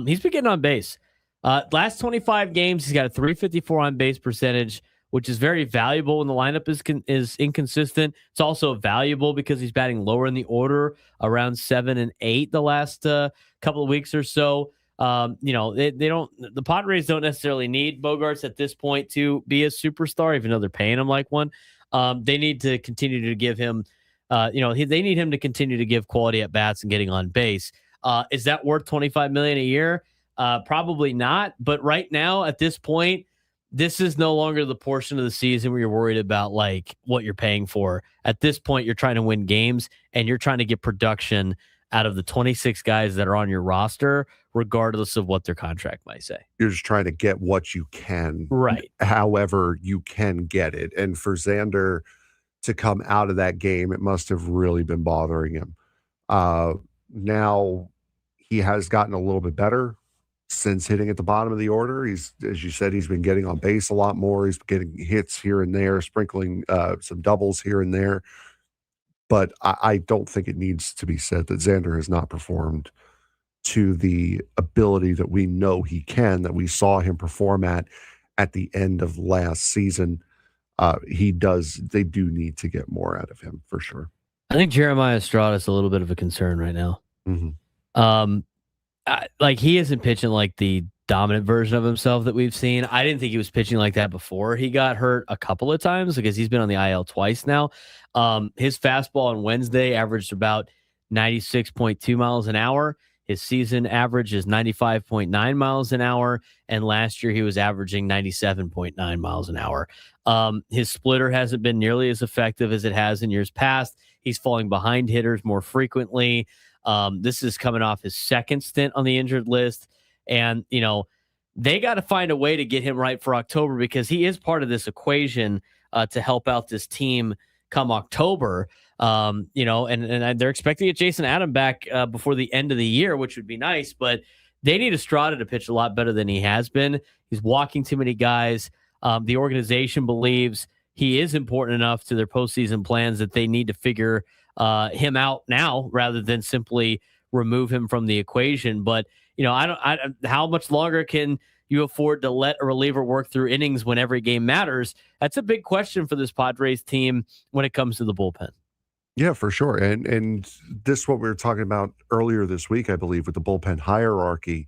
He's been getting on base. Last 25 games, he's got a .354 on base percentage, which is very valuable when the lineup is inconsistent. It's also valuable because he's batting lower in the order, around 7 and 8 the last couple of weeks or so. The Padres don't necessarily need Bogaerts at this point to be a superstar, even though they're paying him like one. They need to continue to give him, they need him to continue to give quality at bats and getting on base. Is that worth $25 million a year? Probably not. But right now, at this point, this is no longer the portion of the season where you're worried about like what you're paying for. At this point, you're trying to win games and you're trying to get production out of the 26 guys that are on your roster, regardless of what their contract might say. You're just trying to get what you can, right? However you can get it. And for Xander to come out of that game, it must have really been bothering him. Now he has gotten a little bit better since hitting at the bottom of the order. He's, as you said, he's been getting on base a lot more. He's getting hits here and there, sprinkling some doubles here and there. But I don't think it needs to be said that Xander has not performed to the ability that we know he can, that we saw him perform at the end of last season. They do need to get more out of him for sure. I think Jeremiah Estrada is a little bit of a concern right now. Mm-hmm. Like he isn't pitching like the dominant version of himself that we've seen. I didn't think he was pitching like that before he got hurt a couple of times because he's been on the IL twice now. His fastball on Wednesday averaged about 96.2 miles an hour. His season average is 95.9 miles an hour. And last year he was averaging 97.9 miles an hour. His splitter hasn't been nearly as effective as it has in years past. He's falling behind hitters more frequently. This is coming off his second stint on the injured list. And, they got to find a way to get him right for October because he is part of this equation to help out this team come October. And they're expecting to get Jason Adam back before the end of the year, which would be nice. But they need Estrada to pitch a lot better than he has been. He's walking too many guys. The organization believes he is important enough to their postseason plans that they need to figure him out now rather than simply remove him from the equation. But how much longer can you afford to let a reliever work through innings when every game matters? That's a big question for this Padres team when it comes to the bullpen. Yeah, for sure. And this is what we were talking about earlier this week, I believe, with the bullpen hierarchy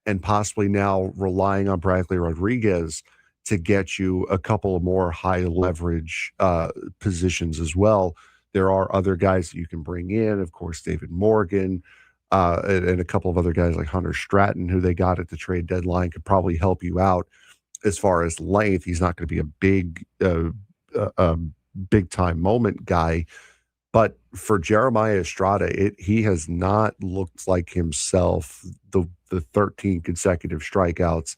and possibly now relying on Bradley Rodriguez to get you a couple of more high leverage positions as well. There are other guys that you can bring in, of course, David Morgan, and a couple of other guys like Hunter Stratton, who they got at the trade deadline, could probably help you out as far as length. He's not going to be a big time moment guy, but for Jeremiah Estrada, he has not looked like himself. The 13 consecutive strikeouts,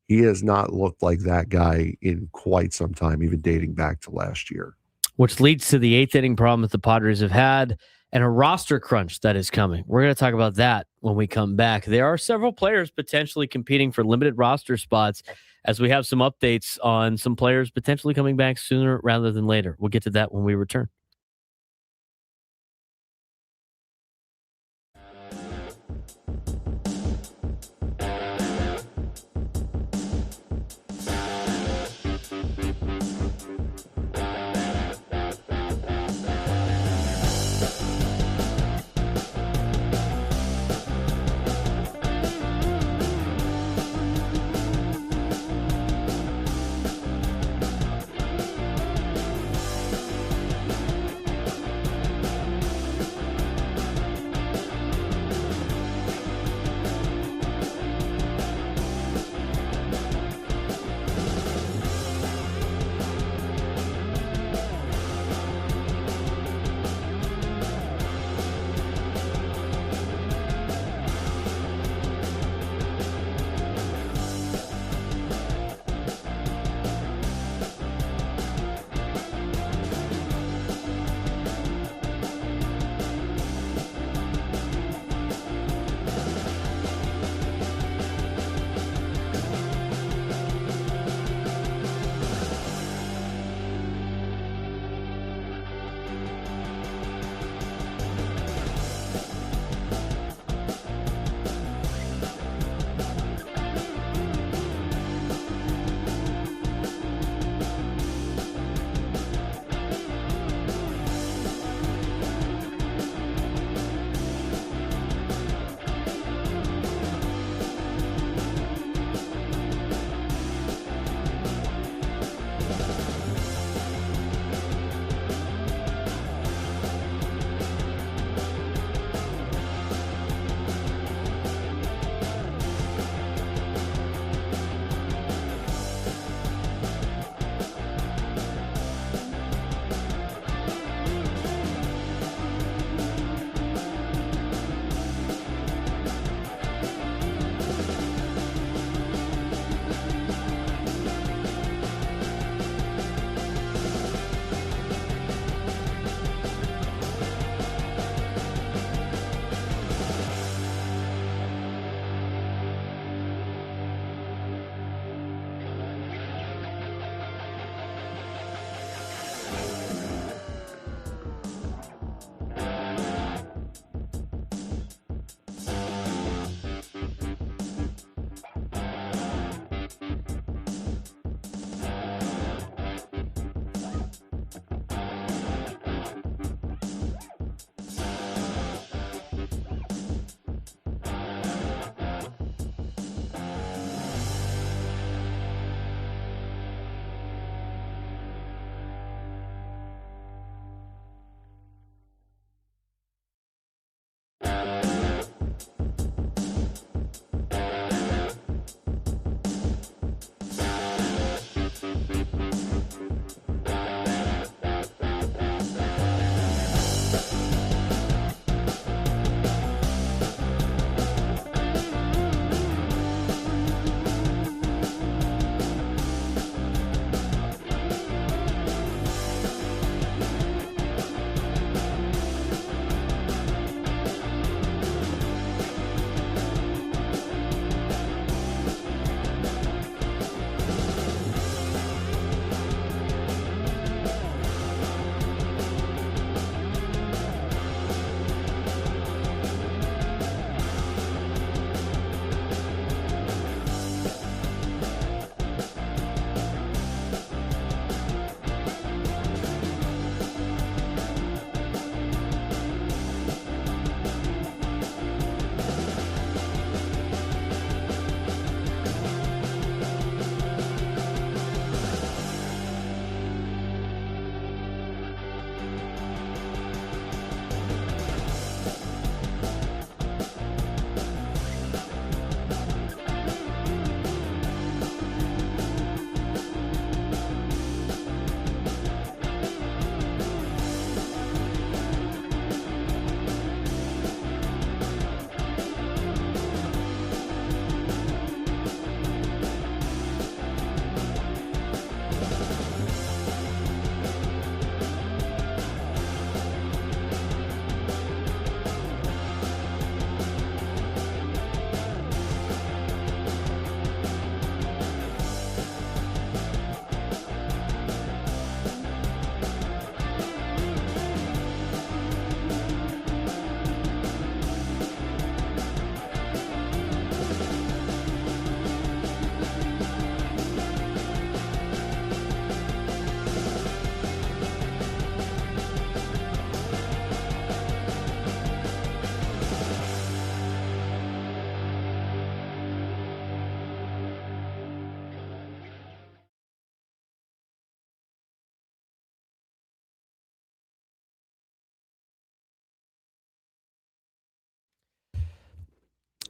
he has not looked like that guy in quite some time, even dating back to last year. Which leads to the eighth inning problem that the Padres have had and a roster crunch that is coming. We're going to talk about that when we come back. There are several players potentially competing for limited roster spots as we have some updates on some players potentially coming back sooner rather than later. We'll get to that when we return.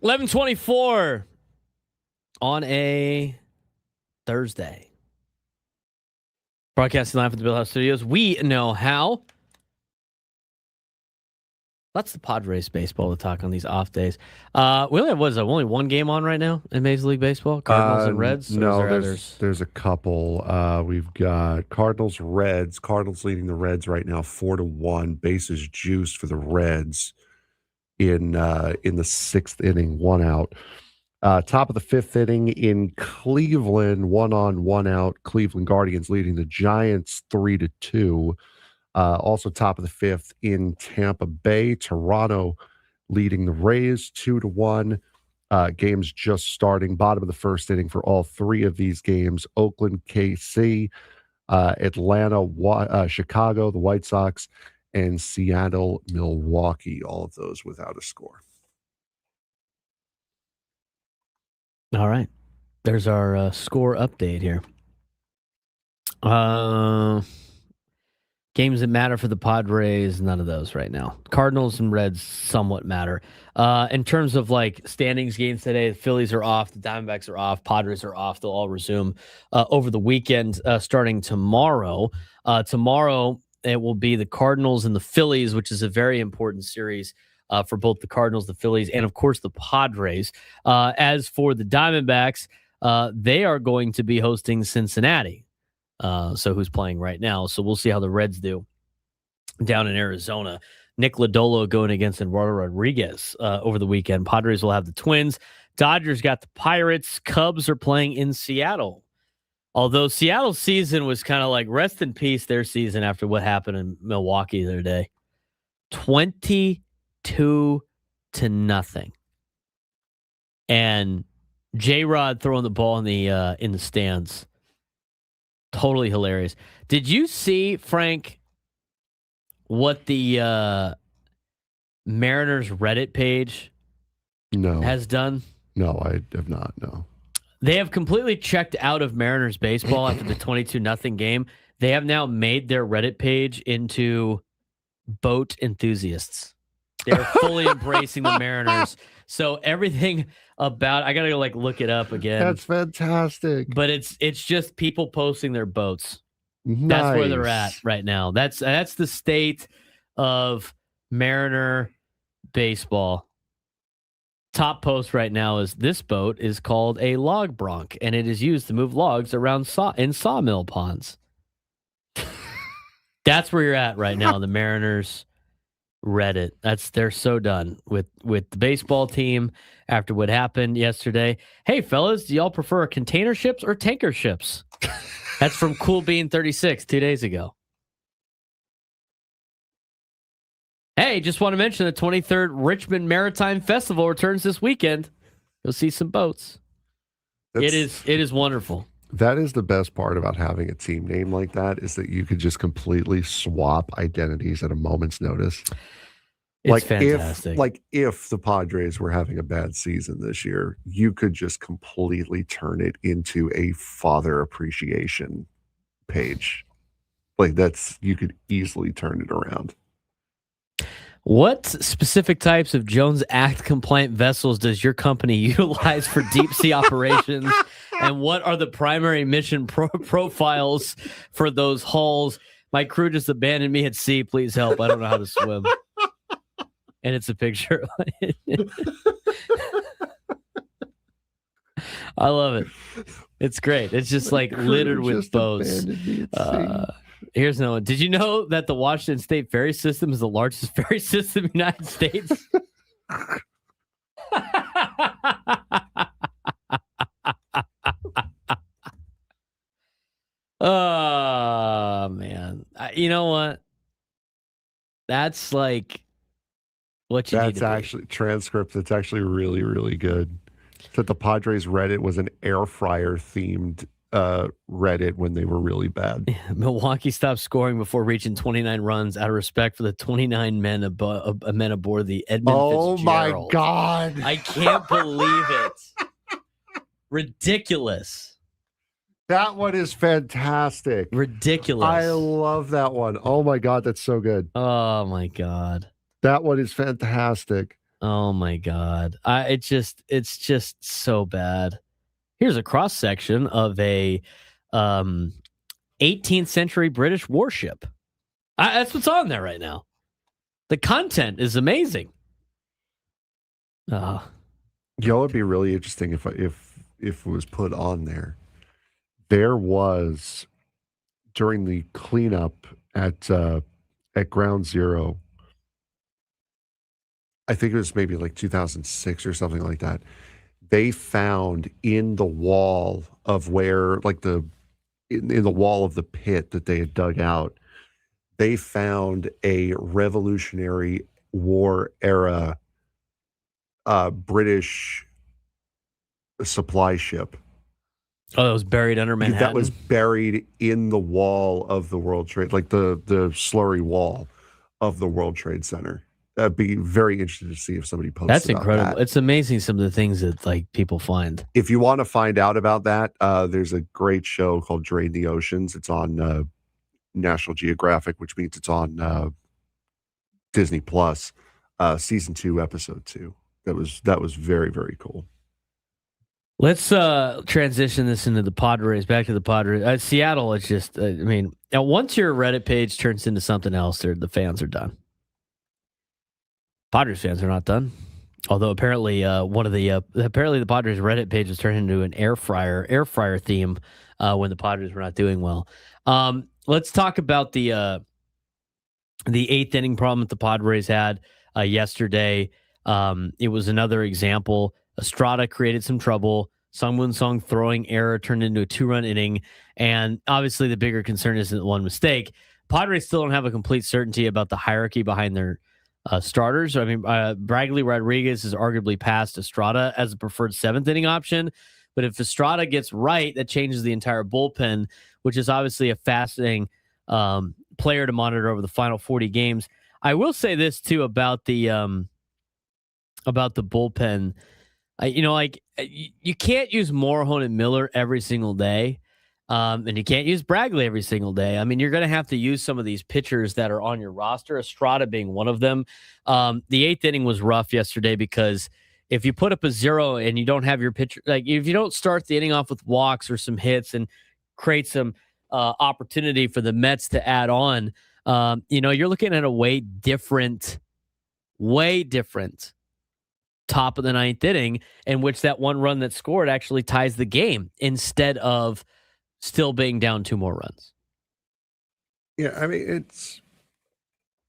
11:24 on a Thursday. Broadcasting live from the Bill House Studios. We know how. That's the Padres baseball to talk on these off days. We only have, only one game on right now in Major League Baseball? Cardinals and Reds? No, there's a couple. We've got Cardinals, Reds. Cardinals leading the Reds right now 4-1. Bases juiced for the Reds in the sixth inning, one out. Top of the fifth inning in Cleveland, 1-on, 1-out. Cleveland Guardians leading the Giants 3-2. Also top of the fifth in Tampa Bay, Toronto leading the Rays 2-1. Games just starting. Bottom of the first inning for all three of these games. Oakland, KC, Atlanta, Chicago, the White Sox, and Seattle, Milwaukee. All of those without a score. All right. There's our score update here. Games that matter for the Padres, none of those right now. Cardinals and Reds somewhat matter. In terms of like standings games today, the Phillies are off, the Diamondbacks are off, Padres are off. They'll all resume over the weekend starting tomorrow. Tomorrow, it will be the Cardinals and the Phillies, which is a very important series for both the Cardinals, the Phillies, and of course the Padres. As for the Diamondbacks, they are going to be hosting Cincinnati. So who's playing right now? So we'll see how the Reds do down in Arizona. Nick Lodolo going against Eduardo Rodriguez over the weekend. Padres will have the Twins. Dodgers got the Pirates. Cubs are playing in Seattle. Although Seattle's season was kind of like rest in peace their season after what happened in Milwaukee the other day. 22-0. And J-Rod throwing the ball in the stands. Totally hilarious. Did you see, Frank, what the Mariners Reddit page has done? No, I have not, no. They have completely checked out of Mariners baseball after the 22-0 game. They have now made their Reddit page into boat enthusiasts. They're fully embracing the Mariners. So everything about, I gotta go look it up again. That's fantastic. But it's just people posting their boats. Nice. That's where they're at right now. That's the state of Mariner baseball. Top post right now is, this boat is called a log bronc, and it is used to move logs around in sawmill ponds. That's where you're at right now, the Mariners Reddit. They're so done with the baseball team after what happened yesterday. Hey, fellas, do y'all prefer container ships or tanker ships? That's from Cool Bean 36 2 days ago. Hey, just want to mention the 23rd Richmond Maritime Festival returns this weekend. You'll see some boats. It is wonderful. That is the best part about having a team name like that, is that you could just completely swap identities at a moment's notice. It's fantastic. If the Padres were having a bad season this year, you could just completely turn it into a father appreciation page. You could easily turn it around. What specific types of Jones Act compliant vessels does your company utilize for deep sea operations? And what are the primary mission profiles for those hulls? My crew just abandoned me at sea. Please help. I don't know how to swim. And it's a picture. I love it. It's great. It's just littered with boats. Here's another one. Did you know that the Washington State ferry system is the largest ferry system in the United States? Oh, man. You know what? That's what you need to That's actually transcript. That's actually really, really good. That the Padres Reddit was an air fryer themed Reddit when they were really bad. Milwaukee stopped scoring before reaching 29 runs out of respect for the 29 men aboard the Edmund Oh Fitzgerald. my God. I can't believe it. Ridiculous. That one is fantastic. Ridiculous. I love that one. Oh my God, that's so good. Oh my God. That one is fantastic. Oh my God. It's just so bad. Here's a cross section of a 18th century British warship. That's what's on there right now. The content is amazing. You know, it'd be really interesting if it was put on there. There was, during the cleanup at Ground Zero, I think it was maybe 2006 or something like that. They found in the wall of where, in the wall of the pit that they had dug out, they found a Revolutionary War era British supply ship. Oh, that was buried under Manhattan? That was buried in the wall of the World Trade, the slurry wall of the World Trade Center. I'd be very interested to see if somebody posts That's about incredible. that. It's amazing some of the things that people find. If you want to find out about that, there's a great show called Drain the Oceans. It's on National Geographic, which means it's on Disney Plus. Season 2, episode 2. That was very, very cool. Let's transition this into the Padres. Back to the Padres. Seattle, it's just, now once your Reddit page turns into something else, the fans are done. Padres fans are not done. Although apparently apparently the Padres Reddit page was turned into an air fryer theme when the Padres were not doing well. Let's talk about the 8th inning problem that the Padres had yesterday. It was another example. Estrada created some trouble. Sung-Moon Song throwing error turned into a 2-run inning. And obviously the bigger concern isn't one mistake. Padres still don't have a complete certainty about the hierarchy behind their starters. Bradley Rodriguez is arguably past Estrada as a preferred 7th inning option. But if Estrada gets right, that changes the entire bullpen, which is obviously a fascinating player to monitor over the final 40 games. I will say this too about the bullpen. You can't use Morejon and Miller every single day. And you can't use Bragley every single day. I mean, you're going to have to use some of these pitchers that are on your roster, Estrada being one of them. The eighth inning was rough yesterday because if you put up a 0 and you don't have your pitcher, like if you don't start the inning off with walks or some hits and create some opportunity for the Mets to add on, you're looking at a way different top of the ninth inning in which that one run that scored actually ties the game instead of still being down 2 more runs. Yeah, I mean, it's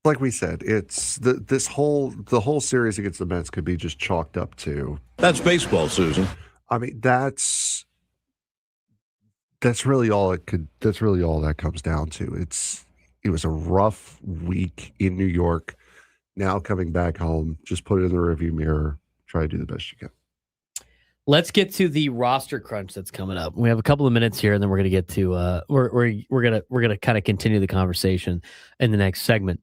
like we said, it's the whole series against the Mets could be just chalked up to. That's baseball, Susan. I mean, that's really all that comes down to. It was a rough week in New York. Now coming back home, just put it in the rearview mirror. Try to do the best you can. Let's get to the roster crunch that's coming up. We have a couple of minutes here, and then we're going to get to we're gonna kind of continue the conversation in the next segment.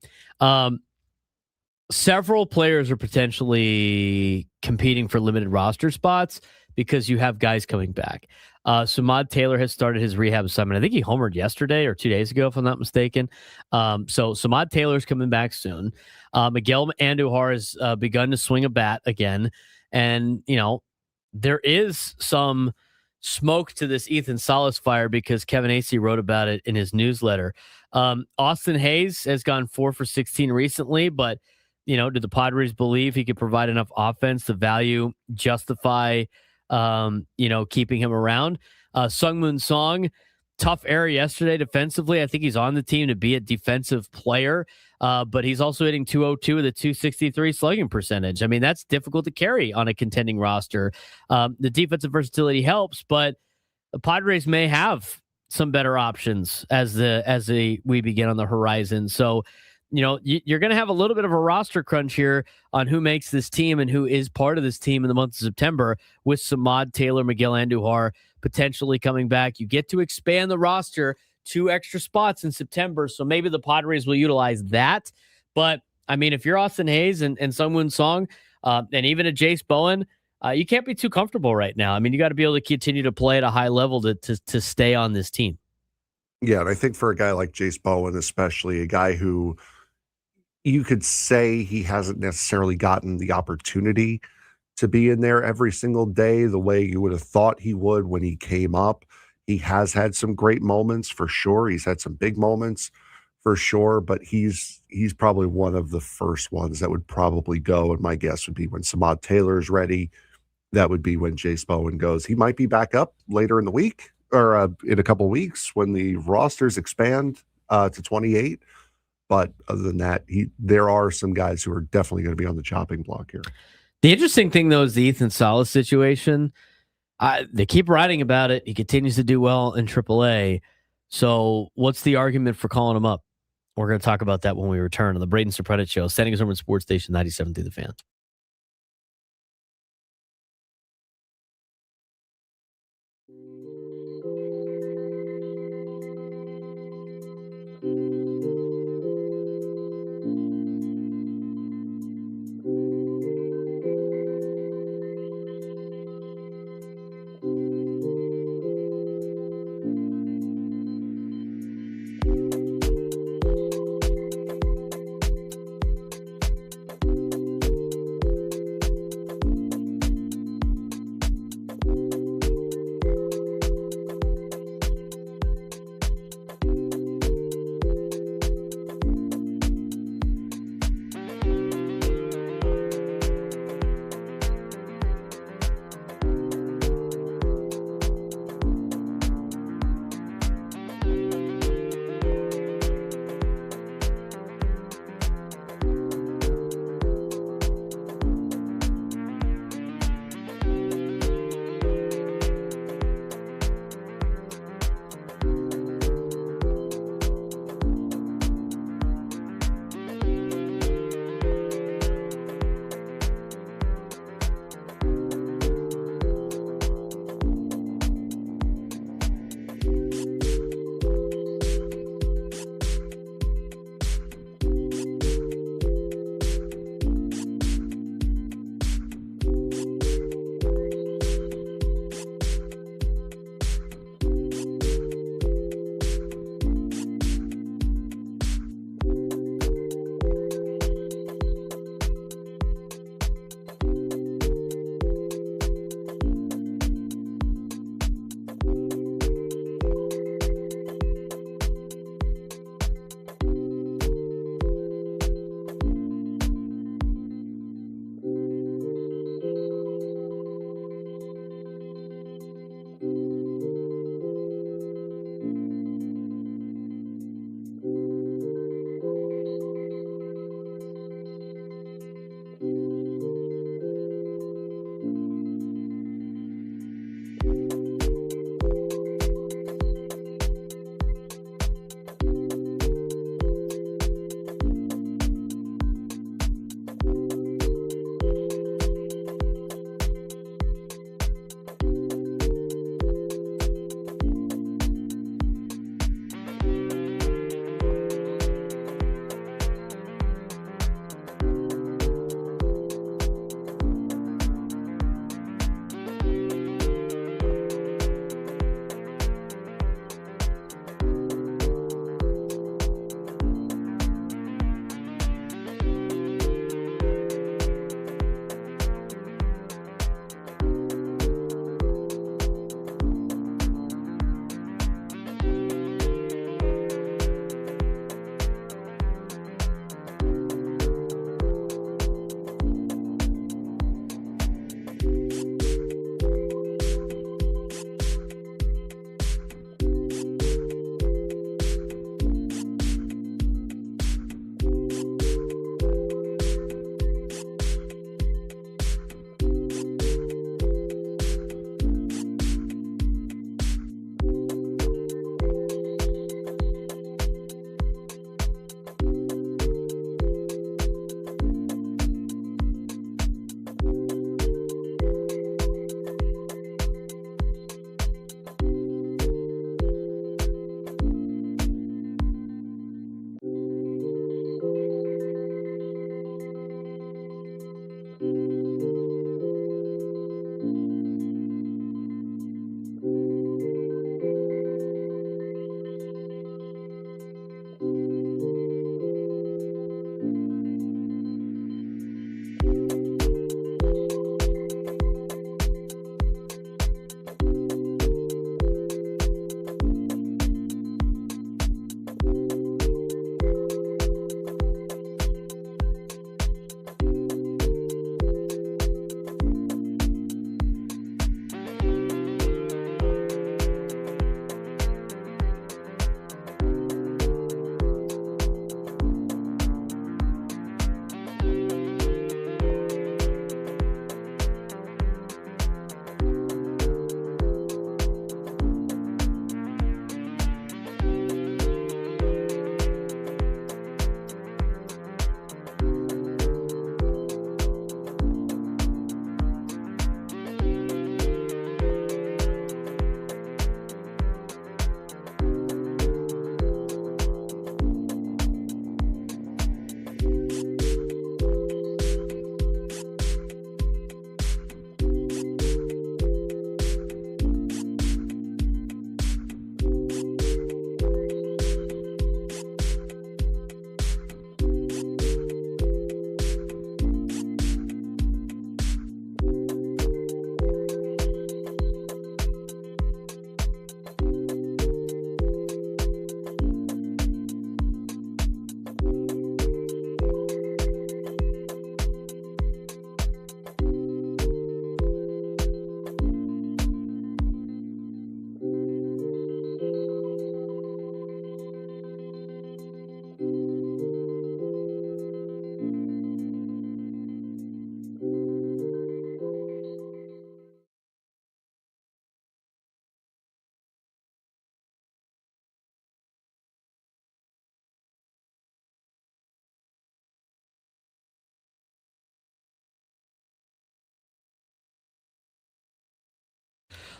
Several players are potentially competing for limited roster spots because you have guys coming back. Samad Taylor has started his rehab assignment. I think he homered yesterday or 2 days ago, if I'm not mistaken. So Samad Taylor's coming back soon. Miguel Andujar has begun to swing a bat again, and there is some smoke to this Ethan Salas fire because Kevin Acee wrote about it in his newsletter. Austin Hayes has gone 4 for 16 recently, but do the Padres believe he could provide enough offense to justify keeping him around? Sungmoon Song, tough error yesterday defensively. I think he's on the team to be a defensive player, but he's also hitting .202 with a .263 slugging percentage. I mean, that's difficult to carry on a contending roster. The defensive versatility helps, but the Padres may have some better options as we begin on the horizon. So, you're going to have a little bit of a roster crunch here on who makes this team and who is part of this team in the month of September with Samad Taylor, Miguel Andujar potentially coming back. You get to expand the roster 2 extra spots in September, so maybe the Padres will utilize that. But, I mean, if you're Austin Hayes and Sungmoon Song and even a Jace Bowen, you can't be too comfortable right now. I mean, you got to be able to continue to play at a high level to stay on this team. Yeah, and I think for a guy like Jace Bowen, especially a guy who you could say he hasn't necessarily gotten the opportunity to be in there every single day the way you would have thought he would when he came up. He has had some great moments for sure. He's had some big moments for sure, but he's probably one of the first ones that would probably go, and my guess would be when Samad Taylor is ready, that would be when Jace Bowen goes. He might be back up later in the week or in a couple of weeks when the rosters expand to 28. But other than that, there are some guys who are definitely going to be on the chopping block here. The interesting thing, though, is the Ethan Salas situation. They keep writing about it. He continues to do well in AAA. So what's the argument for calling him up? We're going to talk about that when we return on the Braden Surprenant Show, Standing As Urban Sports Station 97 through the Fan.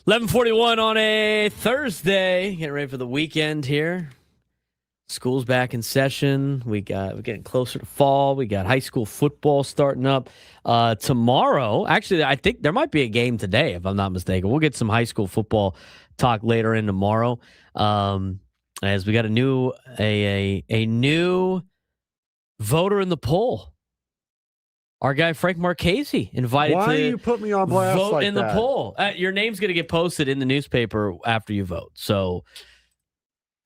11:41 on a Thursday. Getting ready for the weekend here. School's back in session. We're getting closer to fall. We got high school football starting up tomorrow. Actually, I think there might be a game today, if I'm not mistaken. We'll get some high school football talk later in tomorrow. As we got a new voter in the poll. Our guy Frank Marchese invited Why to you put me on blast vote like in that? the poll. Your name's going to get posted in the newspaper after you vote. So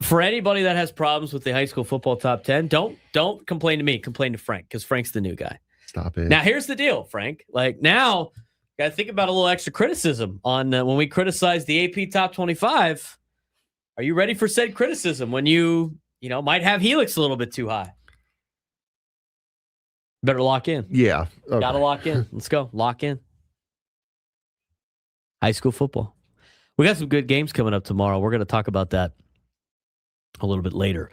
for anybody that has problems with the high school football top 10, don't complain to me. Complain to Frank, because Frank's the new guy. Stop it. Now, here's the deal, Frank. Like, now, got to think about a little extra criticism on when we criticize the AP top 25. Are you ready for said criticism when you might have Helix a little bit too high? Better lock in. Yeah. Okay. Got to lock in. Let's go. Lock in. High school football. We got some good games coming up tomorrow. We're going to talk about that a little bit later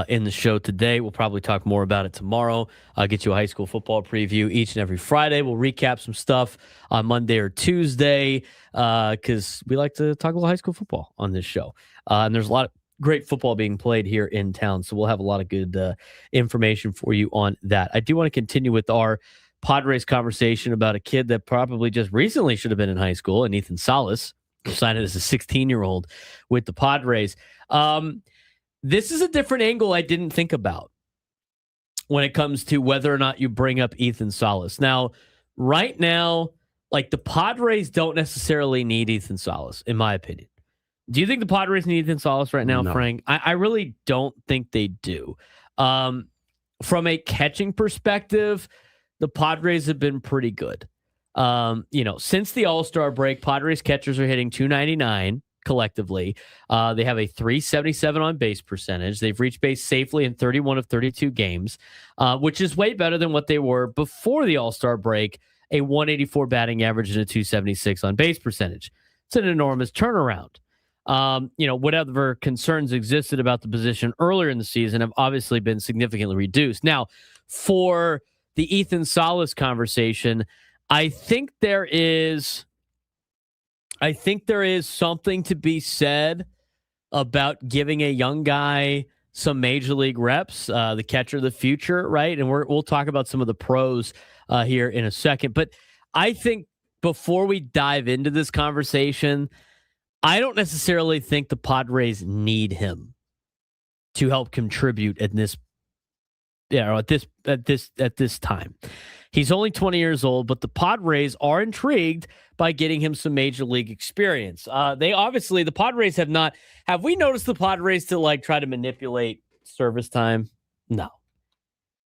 in the show today. We'll probably talk more about it tomorrow. I'll get you a high school football preview each and every Friday. We'll recap some stuff on Monday or Tuesday because we like to talk a little high school football on this show. And there's a lot of great football being played here in town, so we'll have a lot of good information for you on that. I do want to continue with our Padres conversation about a kid that probably just recently should have been in high school, and Ethan Salas, who signed as a 16-year-old with the Padres. This is a different angle I didn't think about when it comes to whether or not you bring up Ethan Salas. Now, right now, like, the Padres don't necessarily need Ethan Salas, in my opinion. Do you think the Padres need Ethan Salas right now, No. Frank? I really don't think they do. From a catching perspective, the Padres have been pretty good. Since the All-Star break, Padres catchers are hitting .299 collectively. They have a .377 on base percentage. They've reached base safely in 31 of 32 games, which is way better than what they were before the All-Star break, a .184 batting average and a .276 on base percentage. It's an enormous turnaround. Whatever concerns existed about the position earlier in the season have obviously been significantly reduced. Now, for the Ethan Salas conversation, I think there is something to be said about giving a young guy some major league reps, the catcher of the future, right? And we'll talk about some of the pros here in a second. But I think before we dive into this conversation, I don't necessarily think the Padres need him to help contribute at this time. He's only 20 years old, but the Padres are intrigued by getting him some major league experience. The Padres have we noticed the Padres to try to manipulate service time? No.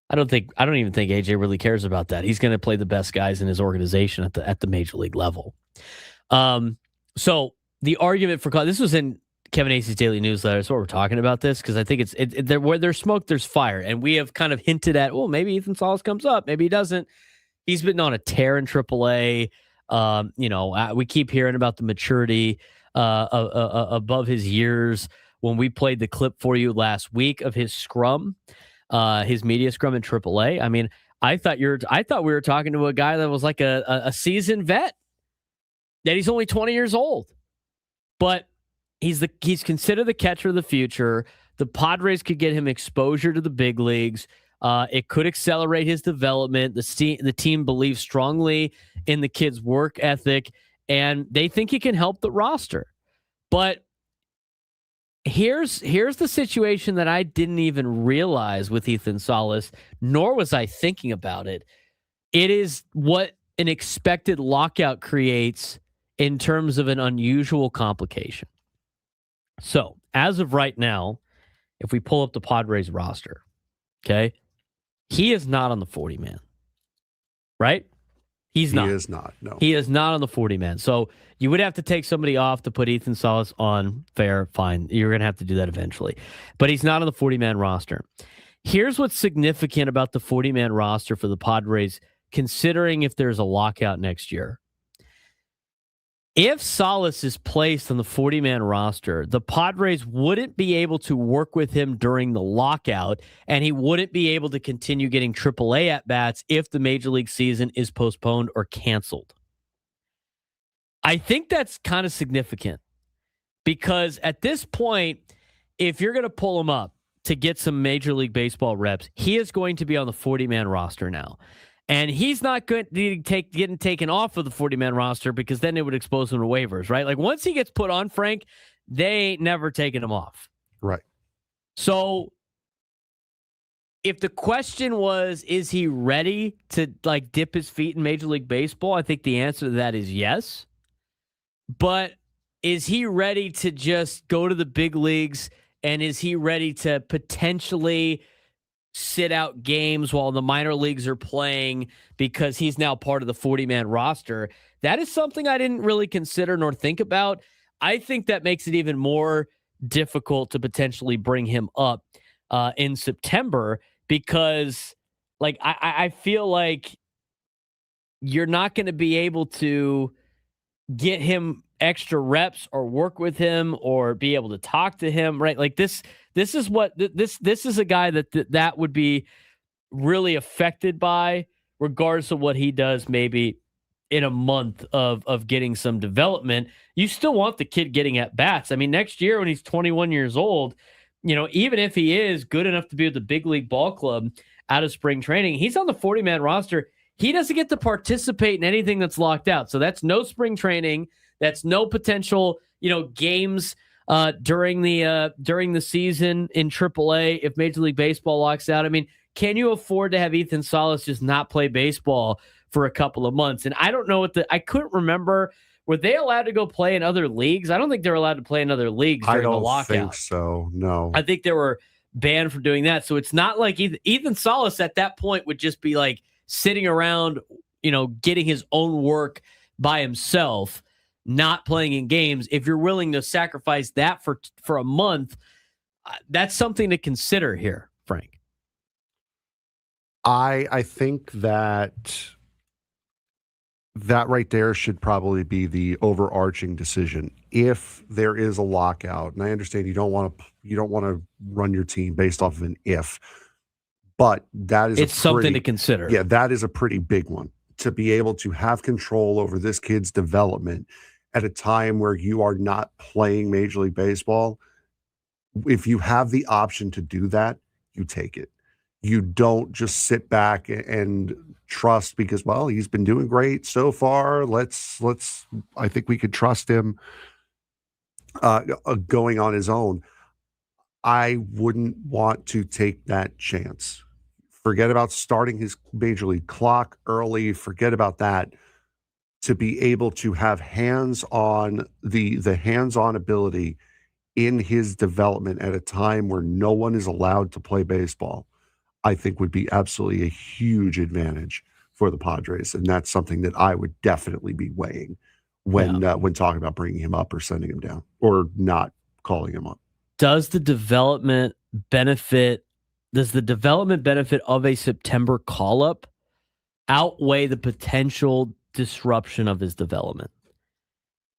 I don't even think AJ really cares about that. He's going to play the best guys in his organization at the major league level. So the argument for this was in Kevin Acey's daily newsletter. So we're talking about this because I think where there's smoke, there's fire, and we have kind of hinted at, well, maybe Ethan Salas comes up, maybe he doesn't. He's been on a tear in AAA. We keep hearing about the maturity above his years. When we played the clip for you last week of his scrum, his media scrum in AAA, I mean, I thought we were talking to a guy that was like a seasoned vet. That he's only 20 years old. But he's considered the catcher of the future. The Padres could get him exposure to the big leagues. It could accelerate his development. The team believes strongly in the kid's work ethic, and they think he can help the roster. But here's the situation that I didn't even realize with Ethan Salas, nor was I thinking about it. It is what an expected lockout creates in terms of an unusual complication. So, as of right now, if we pull up the Padres roster, okay, he is not on the 40-man, right? He's not. He is not, no. He is not on the 40-man. So, you would have to take somebody off to put Ethan Salas on. Fair, fine. You're going to have to do that eventually. But he's not on the 40-man roster. Here's what's significant about the 40-man roster for the Padres, considering if there's a lockout next year. If Salas is placed on the 40-man roster, the Padres wouldn't be able to work with him during the lockout, and he wouldn't be able to continue getting AAA at-bats if the Major League season is postponed or canceled. I think that's kind of significant because at this point, if you're going to pull him up to get some Major League Baseball reps, he is going to be on the 40-man roster now. And he's not going to getting taken off of the 40-man roster because then it would expose him to waivers, right? Like once he gets put on, Frank, they ain't never taking him off. Right. So if the question was, is he ready to like dip his feet in Major League Baseball? I think the answer to that is yes. But is he ready to just go to the big leagues, and is he ready to potentially sit out games while the minor leagues are playing because he's now part of the 40-man roster? That is something I didn't really consider nor think about. I think that makes it even more difficult to potentially bring him up in September because, like, I feel like you're not going to be able to get him extra reps or work with him or be able to talk to him, right? Like this is what this is a guy that would be really affected by, regardless of what he does maybe in a month of getting some development. You still want the kid getting at bats. I mean, next year when he's 21 years old, even if he is good enough to be with the big league ball club out of spring training, he's on the 40-man roster. He doesn't get to participate in anything that's locked out. So that's no spring training. That's no potential, games during the season in AAA if Major League Baseball locks out. I mean, can you afford to have Ethan Salas just not play baseball for a couple of months? And I don't know I couldn't remember. Were they allowed to go play in other leagues? I don't think they're allowed to play in other leagues during the lockout. I don't think so, no. I think they were banned from doing that. So it's not like Ethan Salas at that point would just be like sitting around, getting his own work by himself, not playing in games. If you're willing to sacrifice that for a month, that's something to consider here, Frank. I think that right there should probably be the overarching decision. If there is a lockout, and I understand you don't want to run your team based off of an if, but it's something to consider. Yeah, that is a pretty big one, to be able to have control over this kid's development at a time where you are not playing Major League Baseball. If you have the option to do that, you take it. You don't just sit back and trust because, well, he's been doing great so far. I think we could trust him going on his own. I wouldn't want to take that chance. Forget about starting his Major League clock early. Forget about that. To be able to have hands-on, the hands-on ability in his development at a time where no one is allowed to play baseball, I think would be absolutely a huge advantage for the Padres. And that's something that I would definitely be weighing when talking about bringing him up or sending him down or not calling him up. Does the development benefit of a September call-up outweigh the potential disruption of his development?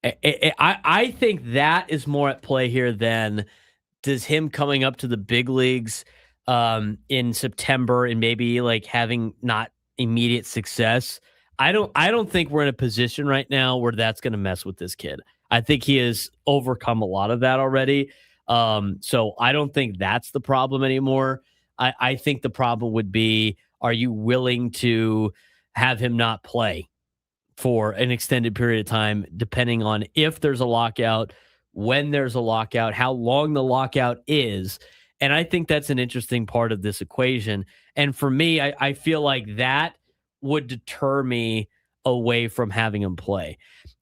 I think that is more at play here than does him coming up to the big leagues in September and maybe like having not immediate success. I don't think we're in a position right now where that's going to mess with this kid. I think he has overcome a lot of that already. So I don't think that's the problem anymore. I think the problem would be, are you willing to have him not play for an extended period of time, depending on if there's a lockout, when there's a lockout, how long the lockout is. And I think that's an interesting part of this equation. And for me, I feel like that would deter me away from having him play.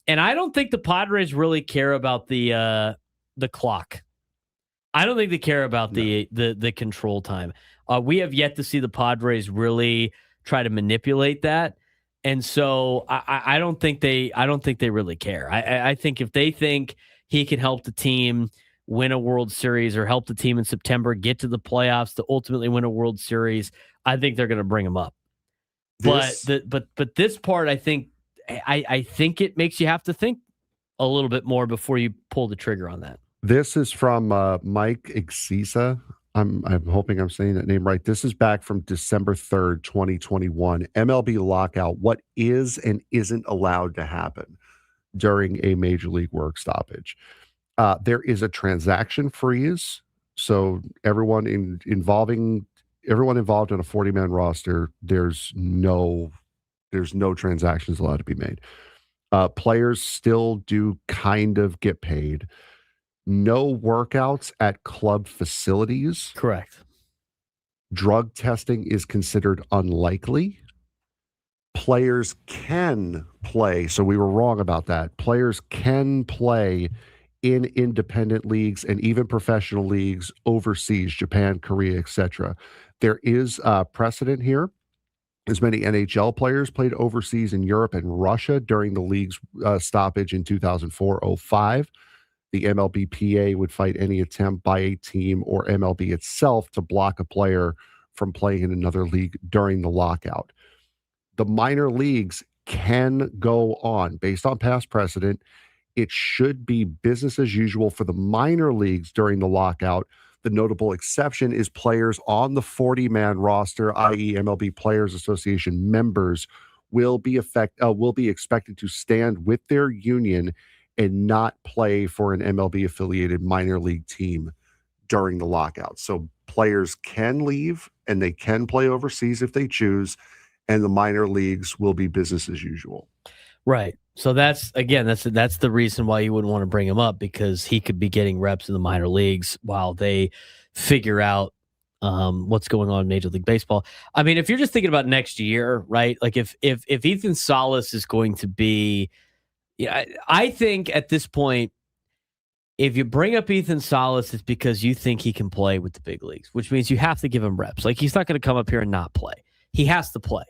And I don't think the Padres really care about the clock. I don't think they care about the control time. We have yet to see the Padres really try to manipulate that. And so I don't think they really care. I think if they think he can help the team win a World Series or help the team in September get to the playoffs to ultimately win a World Series, I think they're going to bring him up. But this part, I think it makes you have to think a little bit more before you pull the trigger on that. This is from Mike Exisa. I'm hoping I'm saying that name right. This is back from December 3rd, 2021. MLB lockout. What is and isn't allowed to happen? during a major league work stoppage. There is a transaction freeze, so everyone involved in a 40-man roster, there's no transactions allowed to be made. Players still do kind of get paid. No workouts at club facilities. Correct. Drug testing is considered unlikely. Players can play. So we were wrong about that. Players can play in independent leagues and even professional leagues overseas, Japan, Korea, etc. There is precedent here. As many NHL players played overseas in Europe and Russia during the league's stoppage in 2004-05. The MLBPA would fight any attempt by a team or MLB itself to block a player from playing in another league during the lockout. The minor leagues can go on based on past precedent. It should be business as usual for the minor leagues during the lockout. The notable exception is players on the 40-man roster, i.e. MLB Players Association members, will be expected to stand with their union and not play for an MLB-affiliated minor league team during the lockout. So players can leave, and they can play overseas if they choose, and the minor leagues will be business as usual. Right. So that's the reason why you wouldn't want to bring him up, because he could be getting reps in the minor leagues while they figure out what's going on in Major League Baseball. I mean, if you're just thinking about next year, right? Like if Ethan Salas is going to be, I think at this point, if you bring up Ethan Salas, it's because you think he can play with the big leagues, which means you have to give him reps. Like, he's not going to come up here and not play. He has to play.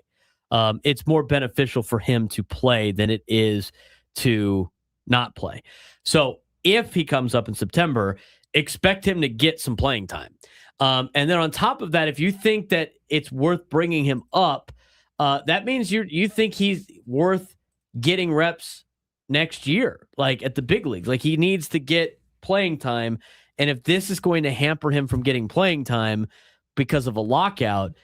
It's more beneficial for him to play than it is to not play. So if he comes up in September, expect him to get some playing time. And then on top of that, if you think that it's worth bringing him up, that means you think he's worth getting reps next year, like at the big leagues. Like, he needs to get playing time. And if this is going to hamper him from getting playing time because of a lockout,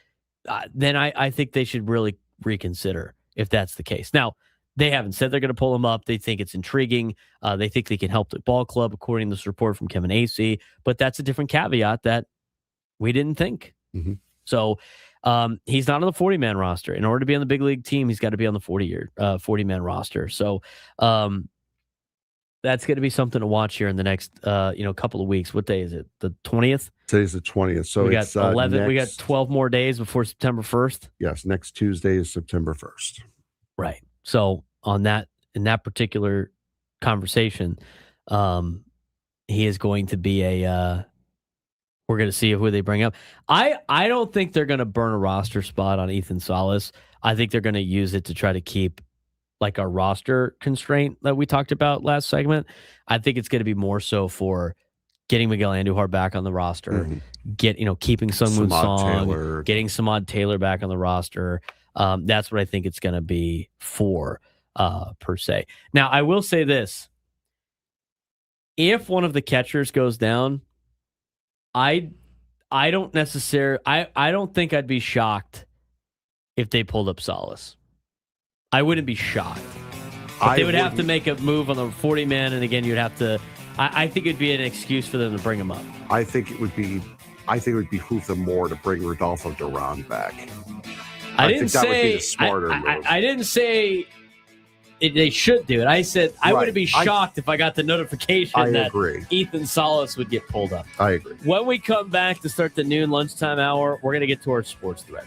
then I think they should really reconsider if that's the case. Now, they haven't said they're going to pull him up. They think it's intriguing. They think they can help the ball club, according to this report from Kevin Acee. But that's a different caveat that we didn't think. Mm-hmm. So he's not on the 40-man roster. In order to be on the big league team, he's got to be on the 40-man roster. So that's going to be something to watch here in the next couple of weeks. What day is it? The 20th? Today's the 20th. So we it's got 11. We got 12 more days before September 1st. Yes, next Tuesday is September 1st. Right. So in that particular conversation, he is going to be we're going to see who they bring up. I don't think they're going to burn a roster spot on Ethan Salas. I think they're going to use it to try to keep like our roster constraint that we talked about last segment. I think it's going to be more so for getting Miguel Andujar back on the roster, keeping Sungwoo Song, getting Samad Taylor back on the roster. That's what I think it's going to be for, per se. Now, I will say this. If one of the catchers goes down, I don't think I'd be shocked if they pulled up Salas. I wouldn't be shocked. But they would have to make a move on the 40-man, and again, you'd have to. I think it'd be an excuse for them to bring him up. I think it would behoove them more to bring Rodolfo Duran back. I think that would be the smarter move. I didn't say they should do it. I said I wouldn't be shocked if I got the notification that Ethan Salas would get pulled up. I agree. When we come back to start the noon lunchtime hour, we're going to get to our sports thread.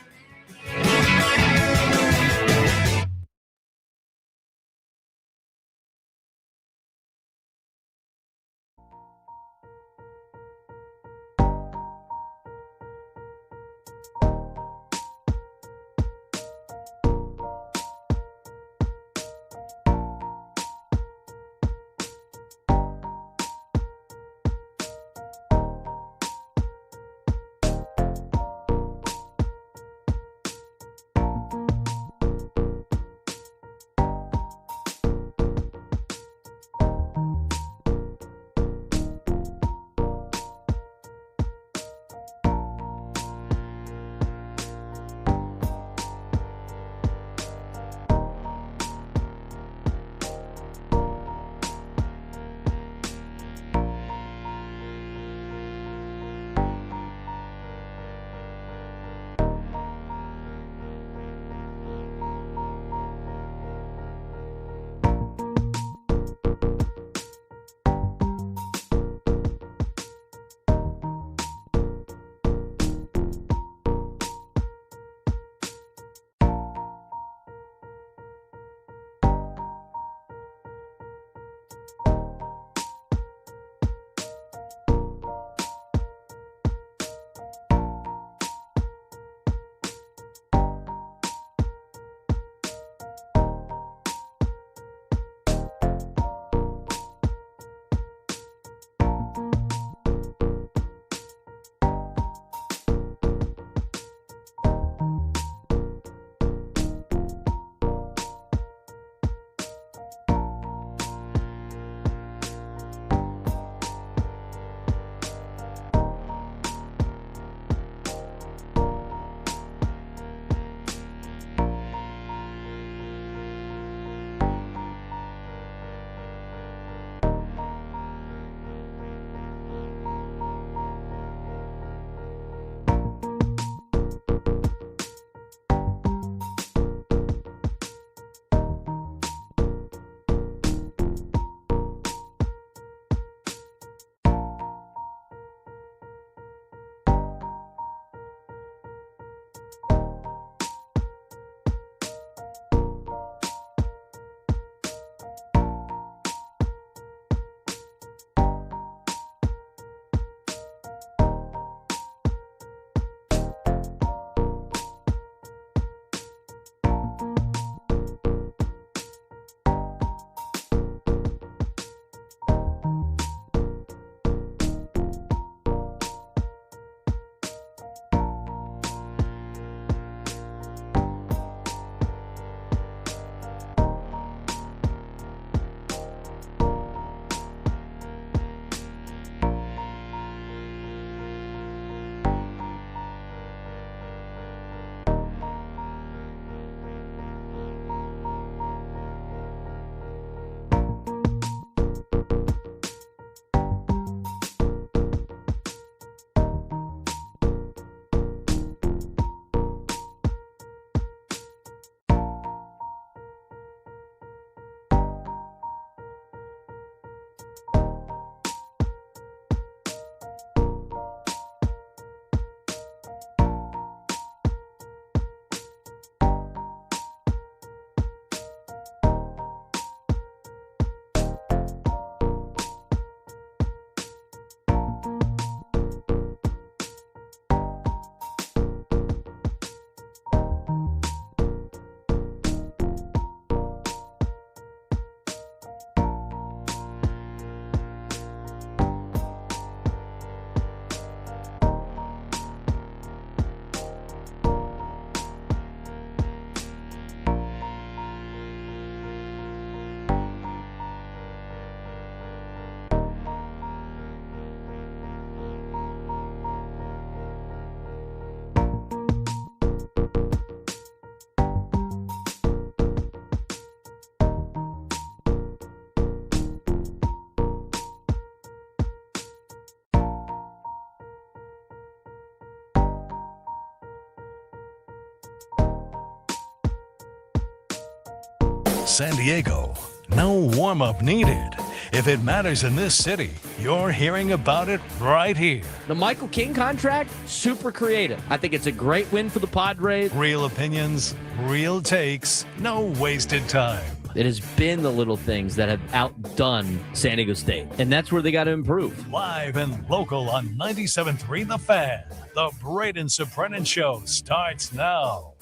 San Diego, no warm-up needed. If it matters in this city, you're hearing about it right here. The Michael King contract, super creative. I think it's a great win for the Padres. Real opinions, real takes, no wasted time. It has been the little things that have outdone San Diego State, and that's where they got to improve. Live and local on 97.3 The Fan. The Braden Surprenant Show starts now.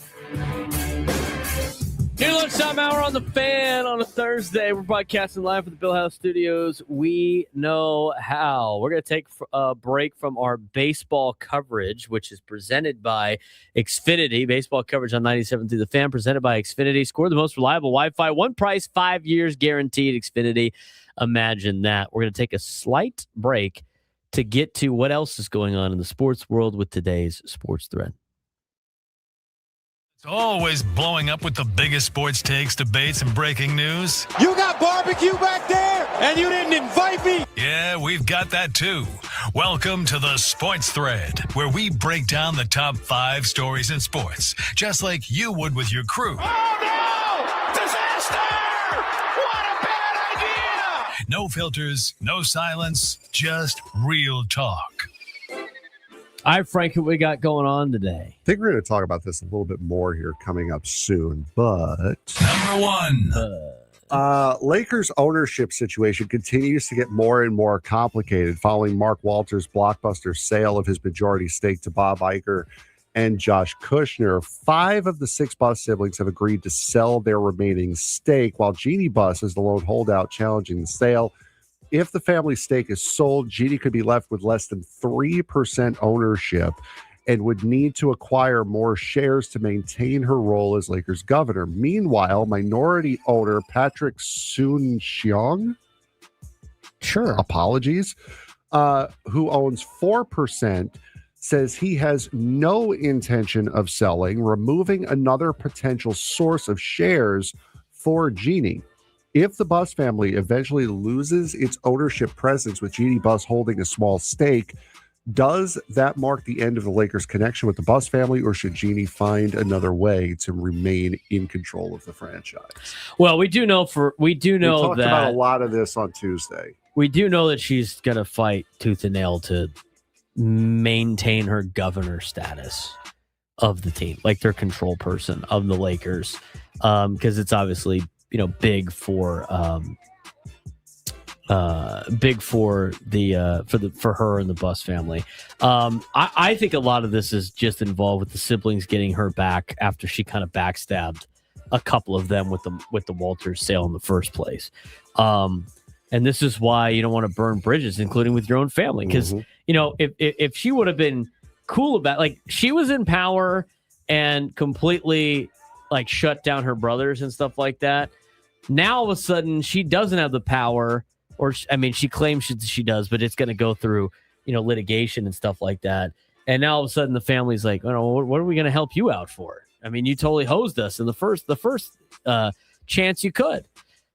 New lunchtime hour on The Fan on a Thursday. We're broadcasting live from the Bill House Studios. We know how. We're going to take a break from our baseball coverage, which is presented by Xfinity. Baseball coverage on 97 through The Fan, presented by Xfinity. Score the most reliable Wi-Fi. One price, 5 years guaranteed. Xfinity. Imagine that. We're going to take a slight break to get to what else is going on in the sports world with today's Sports Thread. It's always blowing up with the biggest sports takes, debates, and breaking news. You got barbecue back there, and you didn't invite me? Yeah, we've got that too. Welcome to the Sports Thread, where we break down the top 5 stories in sports, just like you would with your crew. Oh, no! Disaster! What a bad idea! No filters, no silence, just real talk. All right, Frank, what we got going on today? I think we're going to talk about this a little bit more here coming up soon, but Number 1. Lakers ownership situation continues to get more and more complicated following Mark Walters' blockbuster sale of his majority stake to Bob Iger and Josh Kushner. 5 of the 6 Buss siblings have agreed to sell their remaining stake, while Jeannie Buss is the lone holdout challenging the sale. If the family stake is sold, Jeannie could be left with less than 3% ownership and would need to acquire more shares to maintain her role as Lakers governor. Meanwhile, minority owner Patrick Soon-Shiong, apologies, who owns 4%, says he has no intention of selling, removing another potential source of shares for Jeannie. If the Buss family eventually loses its ownership presence with Jeannie Buss holding a small stake, does that mark the end of the Lakers' connection with the Buss family, or should Jeannie find another way to remain in control of the franchise? Well, we talked about a lot of this on Tuesday. We do know that she's going to fight tooth and nail to maintain her governor status of the team, like their control person of the Lakers, because it's obviously big for her and the Buss family. I think a lot of this is just involved with the siblings getting her back after she kind of backstabbed a couple of them with the Walters sale in the first place. And this is why you don't want to burn bridges, including with your own family, because if she would have been cool about, like, she was in power and completely like shut down her brothers and stuff like that. Now, all of a sudden, she doesn't have the power, she claims she does, but it's going to go through, litigation and stuff like that. And now, all of a sudden, the family's like, oh, what are we going to help you out for? I mean, you totally hosed us in the first chance you could.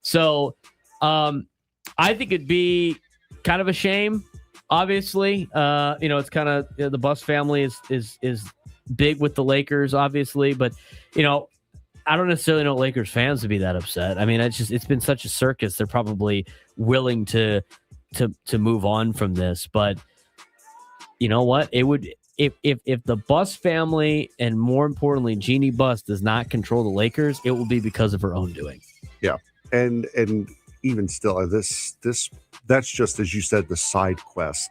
So, I think it'd be kind of a shame. Obviously, it's kind of the Buss family is big with the Lakers, obviously, but I don't necessarily know Lakers fans to be that upset. I mean, it's been such a circus. They're probably willing to move on from this. But you know what? It would if the Buss family, and more importantly, Jeannie Buss, does not control the Lakers, it will be because of her own doing. Yeah, and even still, that's just, as you said, the side quest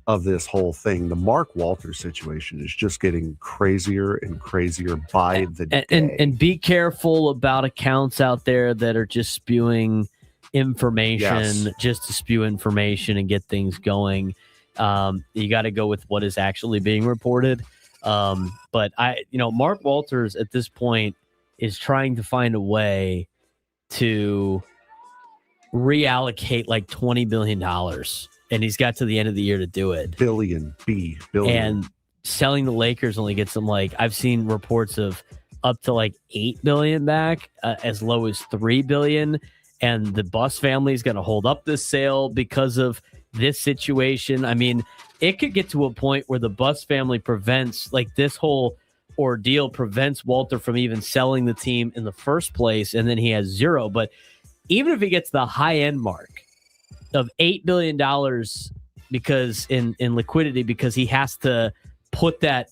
of this whole thing. The Mark Walters situation is just getting crazier and crazier by the day. And be careful about accounts out there that are just spewing information, just to spew information and get things going. You got to go with what is actually being reported. But Mark Walters at this point is trying to find a way to reallocate like $20 billion. And he's got to the end of the year to do it. Billion. And selling the Lakers only gets them, like, I've seen reports of up to like $8 billion back, as low as $3 billion. And the Buss family is going to hold up this sale because of this situation. I mean, it could get to a point where the Buss family prevents, like, this whole ordeal prevents Walter from even selling the team in the first place, and then he has zero. But even if he gets the high end mark of $8 billion because in liquidity, because he has to put that,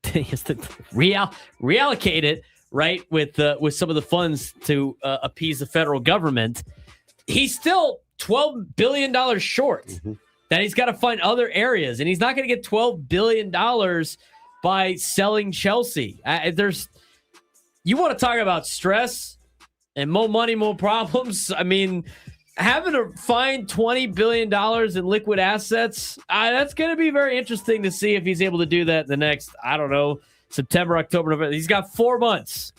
he has to reallocate it, right, with some of the funds to appease the federal government, he's still $12 billion short. Mm-hmm. That he's got to find other areas, and he's not going to get $12 billion by selling Chelsea. You want to talk about stress and more money, more problems? I mean, having to find $20 billion in liquid assets, that's going to be very interesting to see if he's able to do that the next, I don't know, September, October, November. He's got 4 months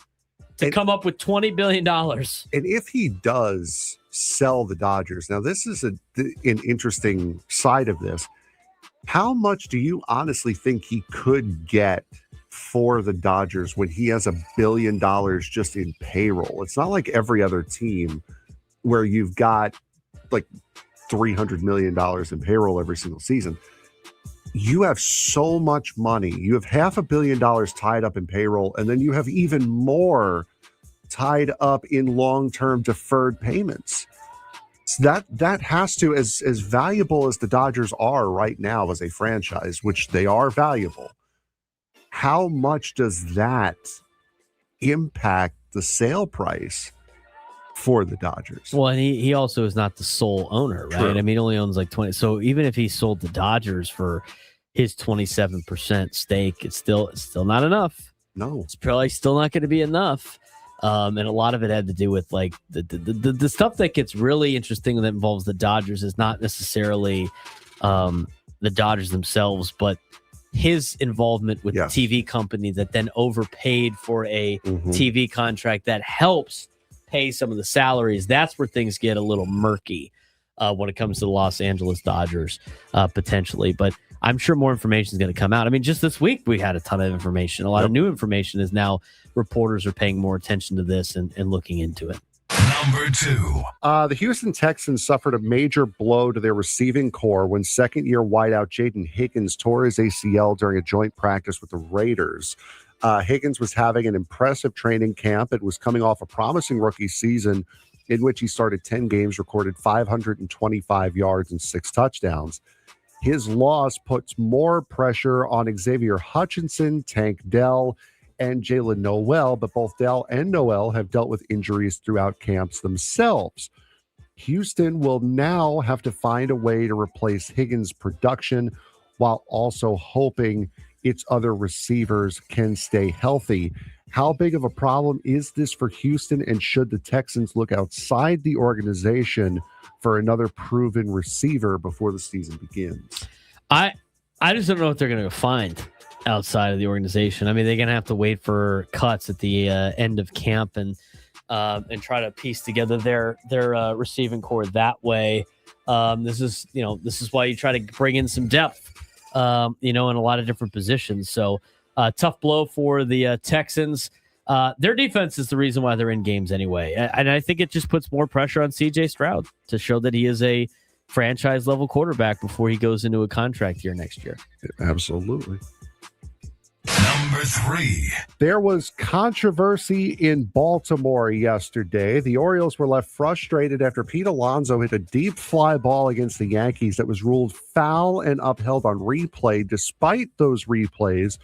to come up with $20 billion. And if he does sell the Dodgers, now this is an interesting side of this. How much do you honestly think he could get for the Dodgers when he has $1 billion just in payroll? It's not like every other team where you've got like $300 million in payroll every single season. You have so much money. You have $500 million tied up in payroll, and then you have even more tied up in long-term deferred payments. So that has to, as valuable as the Dodgers are right now as a franchise, which they are valuable, how much does that impact the sale price for the Dodgers? Well, and he also is not the sole owner, right? True. I mean, he only owns like 20. So even if he sold the Dodgers for his 27% stake, it's still not enough. No, it's probably still not going to be enough. And a lot of it had to do with like the stuff that gets really interesting that involves the Dodgers is not necessarily the Dodgers themselves, but his involvement with the TV company that then overpaid for a TV contract that helps pay some of the salaries. That's where things get a little murky when it comes to the Los Angeles Dodgers, potentially. But I'm sure more information is going to come out. I mean, just this week, we had a ton of information. A lot of new information is now reporters are paying more attention to this and looking into it. Number 2. The Houston Texans suffered a major blow to their receiving core when second-year wideout Jaden Higgins tore his ACL during a joint practice with the Raiders. Higgins was having an impressive training camp. It was coming off a promising rookie season in which he started 10 games, recorded 525 yards and 6 touchdowns. His loss puts more pressure on Xavier Hutchinson, Tank Dell, and Jalen Noel, but both Dell and Noel have dealt with injuries throughout camps themselves. Houston will now have to find a way to replace Higgins' production while also hoping its other receivers can stay healthy. How big of a problem is this for Houston, and should the Texans look outside the organization for another proven receiver before the season begins? I just don't know what they're going to find outside of the organization. I mean, they're going to have to wait for cuts at the end of camp and try to piece together their receiving core that way. This is why you try to bring in some depth, in a lot of different positions. So tough blow for the Texans. Their defense is the reason why they're in games anyway. And I think it just puts more pressure on CJ Stroud to show that he is a franchise level quarterback before he goes into a contract year next year. Absolutely. Number 3. There was controversy in Baltimore yesterday. The Orioles were left frustrated after Pete Alonso hit a deep fly ball against the Yankees that was ruled foul and upheld on replay, despite those replays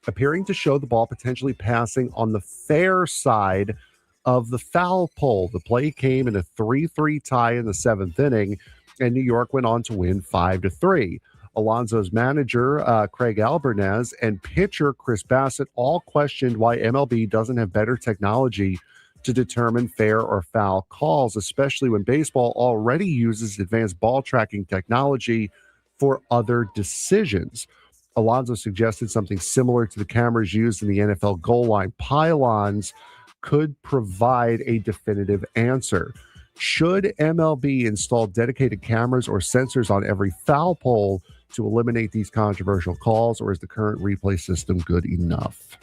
appearing to show the ball potentially passing on the fair side of the foul pole. The play came in a 3-3 tie in the 7th inning, and New York went on to win 5-3. Alonso's manager, Craig Albernaz, and pitcher Chris Bassett all questioned why MLB doesn't have better technology to determine fair or foul calls, especially when baseball already uses advanced ball tracking technology for other decisions. Alonso suggested something similar to the cameras used in the NFL goal line pylons could provide a definitive answer. Should MLB install dedicated cameras or sensors on every foul pole to eliminate these controversial calls, or is the current replay system good enough?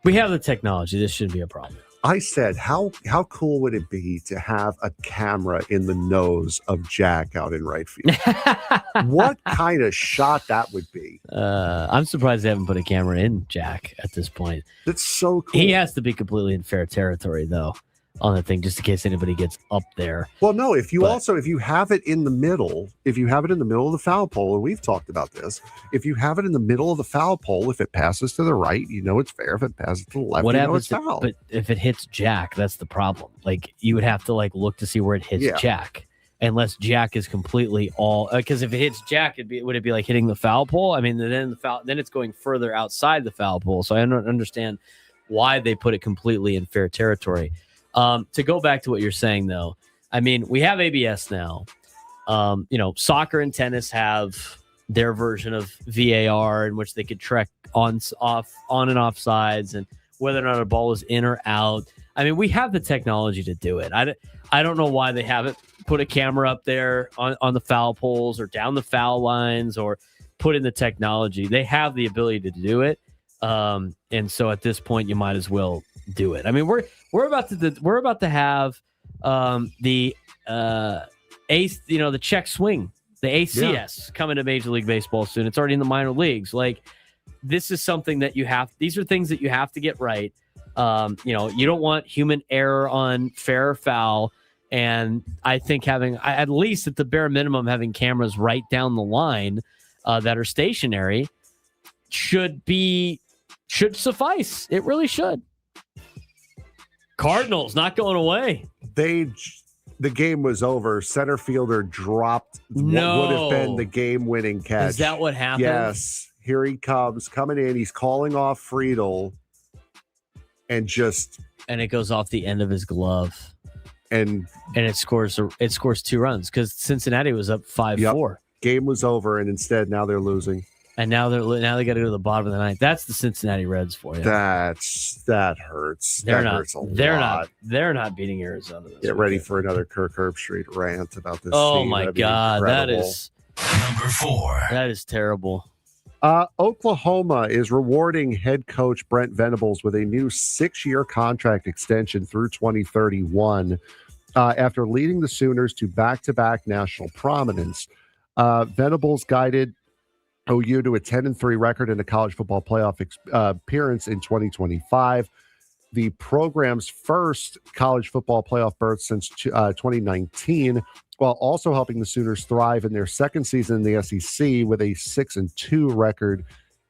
We have the technology. This shouldn't be a problem. I said, how cool would it be to have a camera in the nose of Jack out in right field? What kind of shot that would be? I'm surprised they haven't put a camera in Jack at this point. That's so cool. He has to be completely in fair territory, though, on the thing, just in case anybody gets up there. Well, no, if you have it in the middle, of the foul pole, and we've talked about this, if you have it in the middle of the foul pole, if it passes to the right, it's fair. If it passes to the left, it's foul. But if it hits Jack, that's the problem. Like, you would have to look to see where it hits Jack. Unless Jack is completely all, because if it hits Jack, would it be like hitting the foul pole? I mean, then it's going further outside the foul pole. So I don't understand why they put it completely in fair territory. To go back to what you're saying, though, I mean, we have ABS now. Soccer and tennis have their version of VAR in which they could track on and off sides and whether or not a ball is in or out. I mean, we have the technology to do it. I don't know why they haven't put a camera up there on the foul poles or down the foul lines or put in the technology. They have the ability to do it. And so at this point, you might as well do it. I mean, we're about to have the check swing, the ACS coming to Major League Baseball soon. It's already in the minor leagues. This is something that these are things that you have to get right. You don't want human error on fair or foul. And I think having, at least at the bare minimum, having cameras right down the line that are stationary should suffice. It really should. Cardinals not going away. The game was over. Center fielder dropped what would have been the game-winning catch. Is that what happened? Yes. Here he comes, coming in. He's calling off Friedel, and it goes off the end of his glove, and it scores 2 runs because Cincinnati was up 5-4. Game was over, and instead now they're losing. And now they got to go to the bottom of the ninth. That's the Cincinnati Reds for you. That hurts. Hurts a lot. They're not beating Arizona. Get ready for another Kirk Herbstreit rant about this. Oh team. my That'd be God, incredible. that is Number 4. That is terrible. Oklahoma is rewarding head coach Brent Venables with a new 6-year contract extension through 2031 after leading the Sooners to back-to-back national prominence. Venables guided OU to a 10-3 record in a college football playoff appearance in 2025. The program's first college football playoff berth since 2019, while also helping the Sooners thrive in their second season in the SEC with a 6-2 record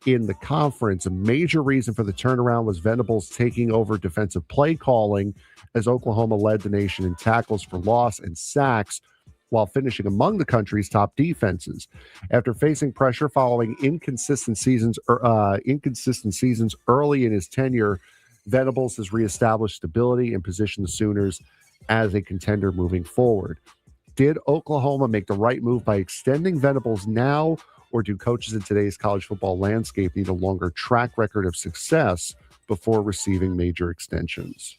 in the conference. A major reason for the turnaround was Venables taking over defensive play calling as Oklahoma led the nation in tackles for loss and sacks, while finishing among the country's top defenses. After facing pressure following inconsistent seasons early in his tenure, Venables has reestablished stability and positioned the Sooners as a contender moving forward. Did Oklahoma make the right move by extending Venables now, or do coaches in today's college football landscape need a longer track record of success before receiving major extensions?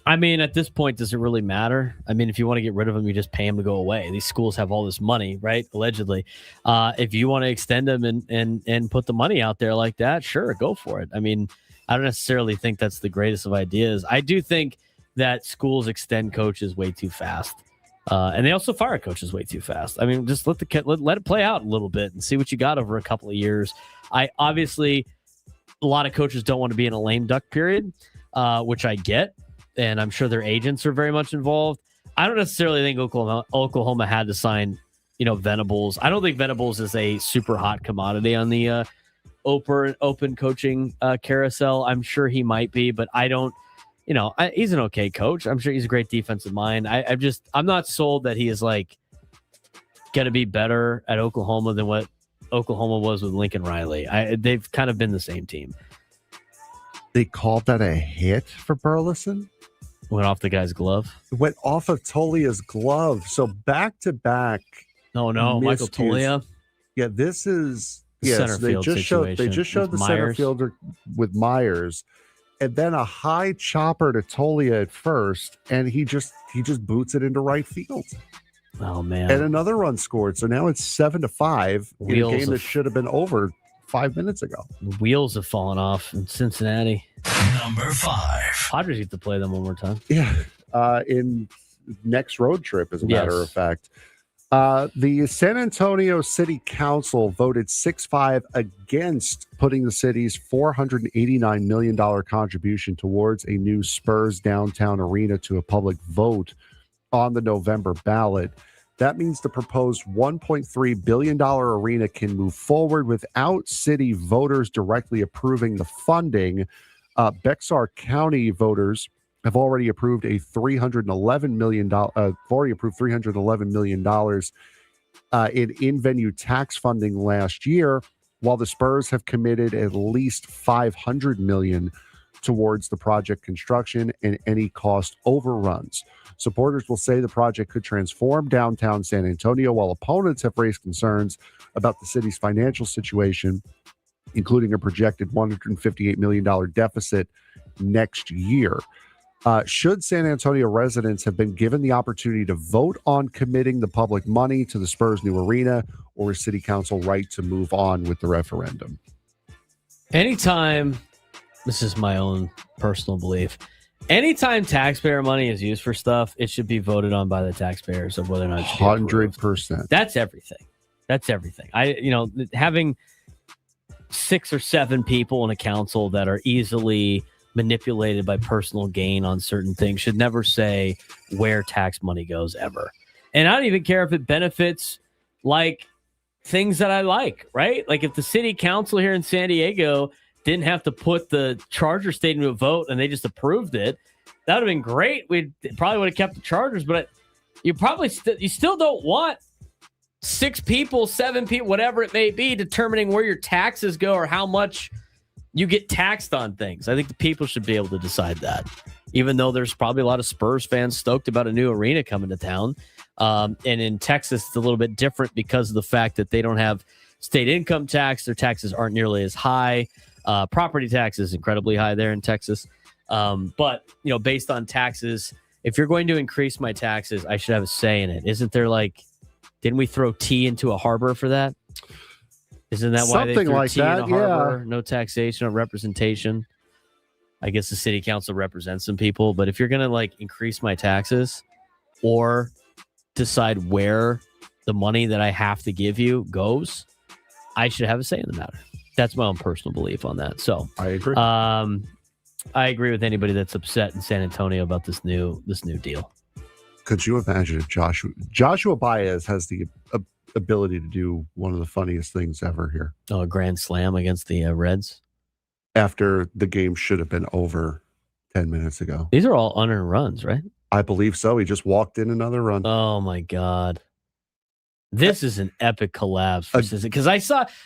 I mean, at this point, does it really matter? I mean, if you want to get rid of them, you just pay them to go away. These schools have all this money, right? Allegedly. If you want to extend them and put the money out there like that, sure, go for it. I mean, I don't necessarily think that's the greatest of ideas. I do think that schools extend coaches way too fast. And they also fire coaches way too fast. I mean, just let it play out a little bit and see what you got over a couple of years. Obviously, a lot of coaches don't want to be in a lame duck period, which I get. And I'm sure their agents are very much involved. I don't necessarily think Oklahoma had to sign, Venables. I don't think Venables is a super hot commodity on the open coaching carousel. I'm sure he might be, but I don't. He's an okay coach. I'm sure he's a great defensive mind. I'm not sold that he is going to be better at Oklahoma than what Oklahoma was with Lincoln Riley. They've kind of been the same team. They called that a hit for Burleson? Went off the guy's glove. It went off of Tolia's glove. So back-to-back. No, Michael Tolia. Yeah, this is center field situation. They just showed the center fielder with Myers, and then a high chopper to Tolia at first, and he just boots it into right field. Oh man! And another run scored. So now it's 7-5 in a game that should have been over 5 minutes ago. Wheels have fallen off in Cincinnati. Number 5. Padres get to play them one more time. Yeah, in next road trip, as a matter of fact. The San Antonio City Council voted 6-5 against putting the city's $489 million contribution towards a new Spurs downtown arena to a public vote on the November ballot. That means the proposed $1.3 billion arena can move forward without city voters directly approving the funding. Bexar County voters have already approved $311 million in in-venue tax funding last year, while the Spurs have committed at least $500 million towards the project construction and any cost overruns. Supporters will say the project could transform downtown San Antonio, while opponents have raised concerns about the city's financial situation, including a projected $158 million deficit next year. Should San Antonio residents have been given the opportunity to vote on committing the public money to the Spurs' new arena, or is City Council right to move on with the referendum? Anytime, this is my own personal belief, anytime taxpayer money is used for stuff, it should be voted on by the taxpayers of whether or not it should be approved. 100%. That's everything. That's everything. Having 6 or 7 people in a council that are easily manipulated by personal gain on certain things should never say where tax money goes ever. And I don't even care if it benefits like things that I like, right? Like if the city council here in San Diego didn't have to put the Chargers Stadium to a vote and they just approved it, that would have been great. We probably would have kept the Chargers, but you probably you still don't want 6 people, 7 people, whatever it may be, determining where your taxes go or how much you get taxed on things. I think the people should be able to decide that, even though there's probably a lot of Spurs fans stoked about a new arena coming to town. And in Texas, it's a little bit different because of the fact that they don't have state income tax. Their taxes aren't nearly as high. Property tax is incredibly high there in Texas. But, based on taxes, if you're going to increase my taxes, I should have a say in it. Isn't there didn't we throw tea into a harbor for that? Isn't that why they threw like tea that? in a harbor? No taxation, no representation. I guess the city council represents some people, but if you're going to increase my taxes or decide where the money that I have to give you goes, I should have a say in the matter. That's my own personal belief on that. So I agree. I agree with anybody that's upset in San Antonio about this new deal. Could you imagine if Joshua Baez has the ability to do one of the funniest things ever here? Oh, a grand slam against the Reds after the game should have been over 10 minutes ago. These are all unearned runs, right? I believe so. He just walked in another run. Oh my God. This is an epic collapse for Cincinnati. Because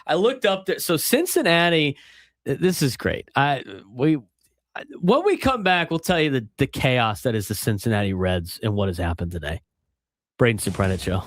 I looked up there. So Cincinnati, this is great. When we come back, we'll tell you the chaos that is the Cincinnati Reds and what has happened today. Braden Surprenant Show.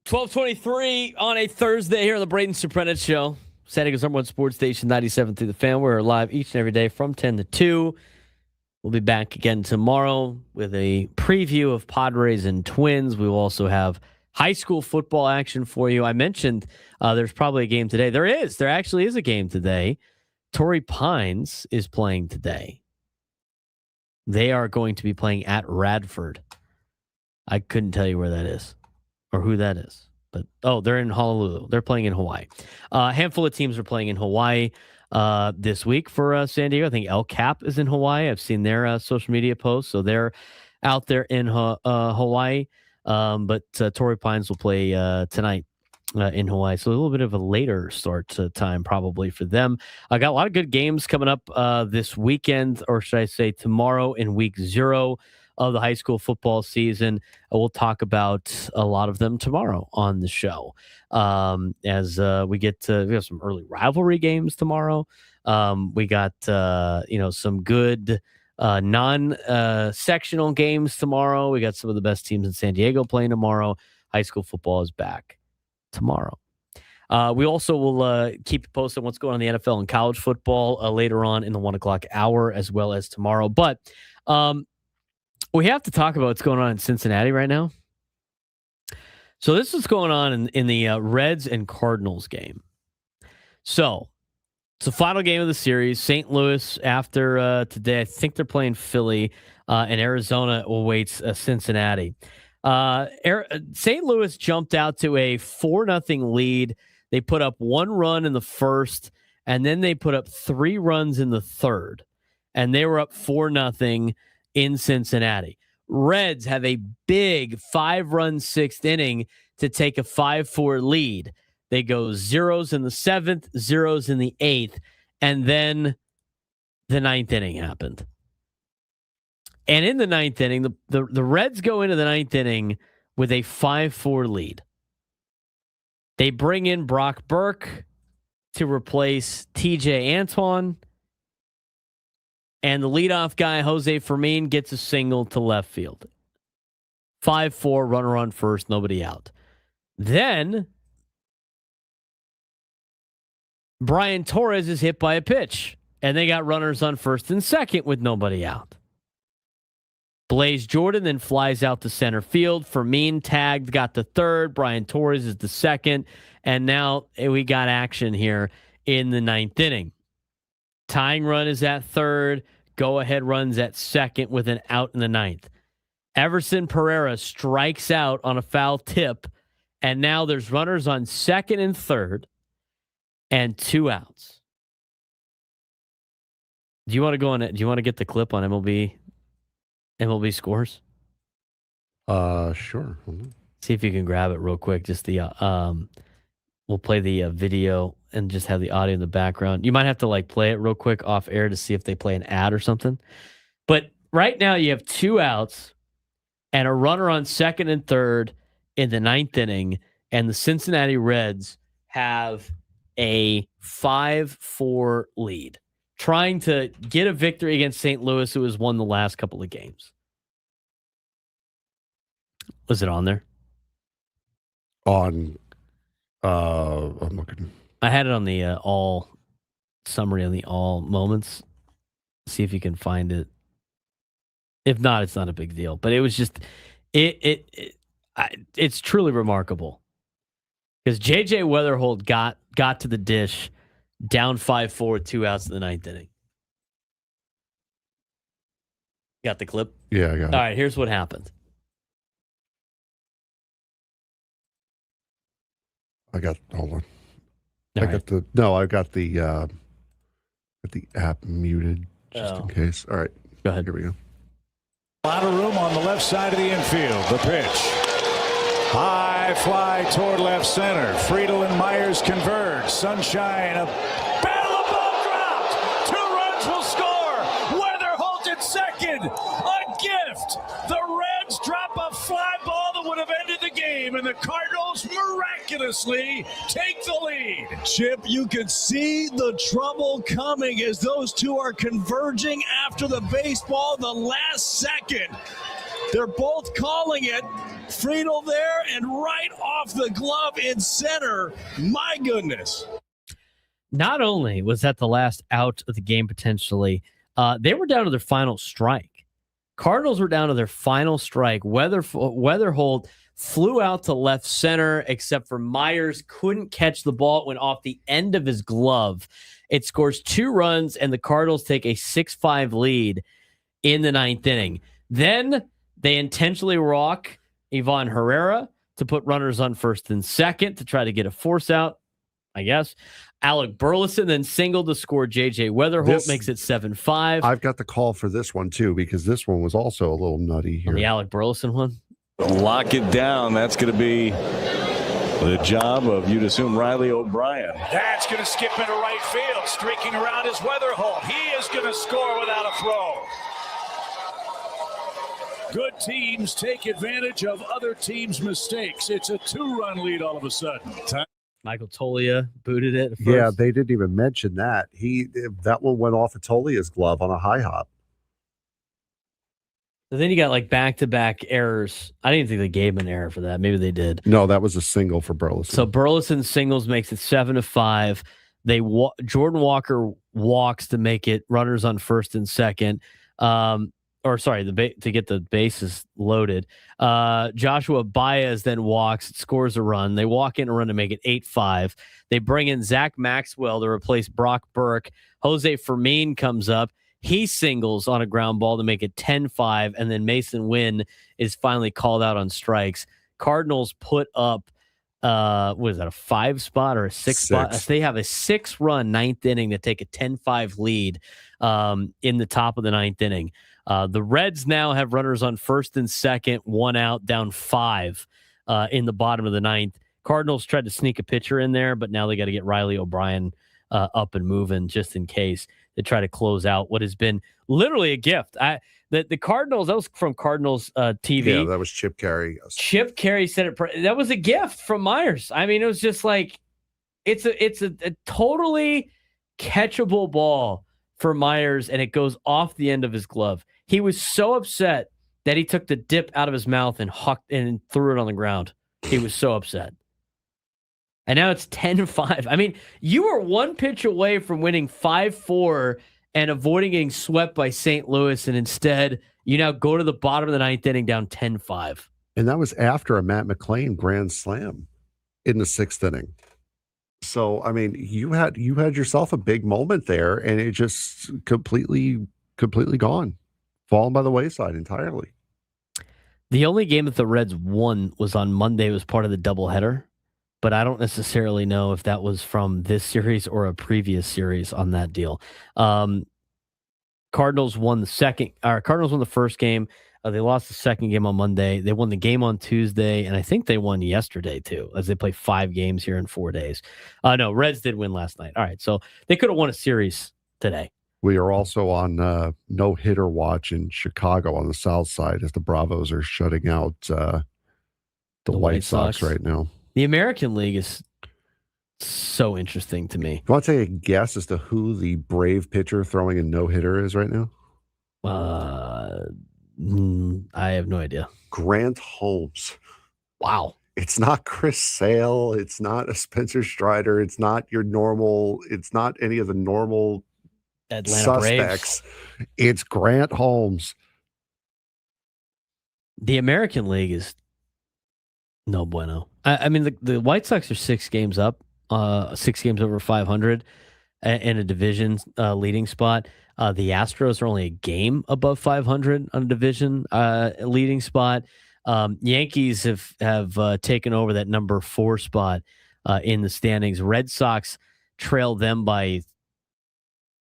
12:23 on a Thursday here on the Braden Surprenant Show. San Diego's #1 sports station, 97 through the Fan. We're live each and every day from 10 to 2. We'll be back again tomorrow with a preview of Padres and Twins. We will also have high school football action for you. I mentioned there's probably a game today. There is. There actually is a game today. Torrey Pines is playing today. They are going to be playing at Radford. I couldn't tell you where that is or who that is. But, they're in Honolulu. They're playing in Hawaii. A handful of teams are playing in Hawaii this week for San Diego. I think El Cap is in Hawaii. I've seen their social media posts. So they're out there in Hawaii. But Torrey Pines will play tonight in Hawaii. So a little bit of a later start time probably for them. I got a lot of good games coming up this weekend, or should I say tomorrow in week 0 of the high school football season. We'll talk about a lot of them tomorrow on the show. As we have some early rivalry games tomorrow. We got, some good non-sectional games tomorrow. We got some of the best teams in San Diego playing tomorrow. High school football is back tomorrow. We also will keep you posted on what's going on in the NFL and college football later on in the 1 o'clock hour, as well as tomorrow. But we have to talk about what's going on in Cincinnati right now. So this is going on in the Reds and Cardinals game. So it's the final game of the series. St. Louis, after today, I think they're playing Philly, and Arizona awaits Cincinnati. St. Louis jumped out to a 4-0 lead. They put up 1 run in the first, and then they put up 3 runs in the third, and they were up 4-0 in Cincinnati. Reds have a big 5-run 6th inning to take a 5-4 lead. They go 0s in the 7th, 0s in the 8th, and then the 9th inning happened. And in the 9th inning, the Reds go into the 9th inning with a 5-4 lead. They bring in Brock Burke to replace TJ Antoine. And the leadoff guy, Jose Fermin, gets a single to left field. 5-4, runner on first, nobody out. Then Brian Torres is hit by a pitch, and they got runners on first and second with nobody out. Blaze Jordan then flies out to center field. Fermin tagged, got the third. Brian Torres is the second. And now we got action here in the 9th inning. Tying run is at third. Go-ahead runs at second with an out in the 9th. Everson Pereira strikes out on a foul tip, and now there's runners on second and third and 2 outs. Do you want to go on it? Do you want to get the clip on MLB scores? Sure. See if you can grab it real quick. Just the we'll play the video and just have the audio in the background. You might have to play it real quick off air to see if they play an ad or something. But right now you have 2 outs and a runner on second and third in the 9th inning, and the Cincinnati Reds have a 5-4 lead, trying to get a victory against St. Louis, who has won the last couple of games. Was it on there? I'm looking. I had it on the all summary on the all moments. See if you can find it. If not, it's not a big deal. But it was just it's truly remarkable because JJ Weatherholt got to the dish, down 5-4, 2 outs in the 9th inning. Got the clip? Yeah, I got it. All right, here's what happened. Hold on. All I got the app muted just in case. All right. Go ahead. Here we go. A lot of room on the left side of the infield. The pitch. High fly toward left center. Friedel and Myers converge. Sunshine. A battle of ball dropped. 2 runs will score. Weatherholt at second. A gift. The Reds drop a fly ball that would have ended the game, and the Cardinals miraculously take the lead. Chip, you could see the trouble coming as those two are converging after the baseball the last second. They're both calling it. Friedel there and right off the glove in center. My goodness. Not only was that the last out of the game potentially, they were down to their final strike. Cardinals were down to their final strike. Weatherholt flew out to left center, except for Myers couldn't catch the ball. It went off the end of his glove. It scores 2 runs, and the Cardinals take a 6-5 lead in the 9th inning. Then they intentionally walk Ivan Herrera to put runners on first and second to try to get a force out, I guess. Alec Burleson then singled to score. J.J. Weatherholt makes it 7-5. I've got the call for this one, too, because this one was also a little nutty here. On the Alec Burleson one? Lock it down. That's going to be the job of, you'd assume, Riley O'Brien. That's going to skip into right field. Streaking around is Weatherholt. He is going to score without a throw. Good teams take advantage of other teams' mistakes. It's a 2-run lead all of a sudden. Michael Tolia booted it at first. Yeah, they didn't even mention that. That one went off of Tolia's glove on a high hop. So then you got like back-to-back errors. I didn't think they gave him an error for that. Maybe they did. No, that was a single for Burleson. So Burleson singles makes it 7-5. Jordan Walker walks to make it runners on first and second. To get the bases loaded. Joshua Baez then walks, scores a run. They walk in a run to make it 8-5. They bring in Zach Maxwell to replace Brock Burke. Jose Fermin comes up. He singles on a ground ball to make it 10-5, and then Mason Wynn is finally called out on strikes. Cardinals put up, what is that, a 5 spot or a 6 spot? They have a 6-run 9th inning to take a 10-5 lead in the top of the 9th inning. The Reds now have runners on first and second, 1 out, down 5 in the bottom of the 9th. Cardinals tried to sneak a pitcher in there, but now they got to get Riley O'Brien up and moving just in case they try to close out what has been literally a gift. The Cardinals, that was from Cardinals TV. Yeah, that was Chip Carey. Yes. Chip Carey said it. That was a gift from Myers. I mean, it was just like, it's a totally catchable ball for Myers, and it goes off the end of his glove. He was so upset that he took the dip out of his mouth and hucked and threw it on the ground. He was so upset. And now it's 10-5. I mean, you were 1 pitch away from winning 5-4 and avoiding getting swept by St. Louis, and instead you now go to the bottom of the 9th inning down 10-5. And that was after a Matt McClain grand slam in the 6th inning. So, I mean, you had yourself a big moment there, and it just completely gone, fallen by the wayside entirely. The only game that the Reds won was on Monday. It was part of the doubleheader, but I don't necessarily know if that was from this series or a previous series on that deal. Cardinals won the first game. They lost the second game on Monday. They won the game on Tuesday, and I think they won yesterday too, as they play 5 games here in 4 days. No, Reds did win last night. All right, so they could have won a series today. We are also on no-hitter watch in Chicago on the south side as the Bravos are shutting out the White Sox right now. The American League is so interesting to me. You want to take a guess as to who the Brave pitcher throwing a no-hitter is right now? I have no idea. Grant Holmes. Wow. It's not Chris Sale. It's not a Spencer Strider. It's not it's not any of the normal Atlanta suspects. Braves. It's Grant Holmes. The American League is no bueno. I mean, the White Sox are 6 games up, 6 games over 500 in a division leading spot. The Astros are only a game above 500 on a division leading spot. Yankees have taken over that number 4 spot in the standings. Red Sox trail them by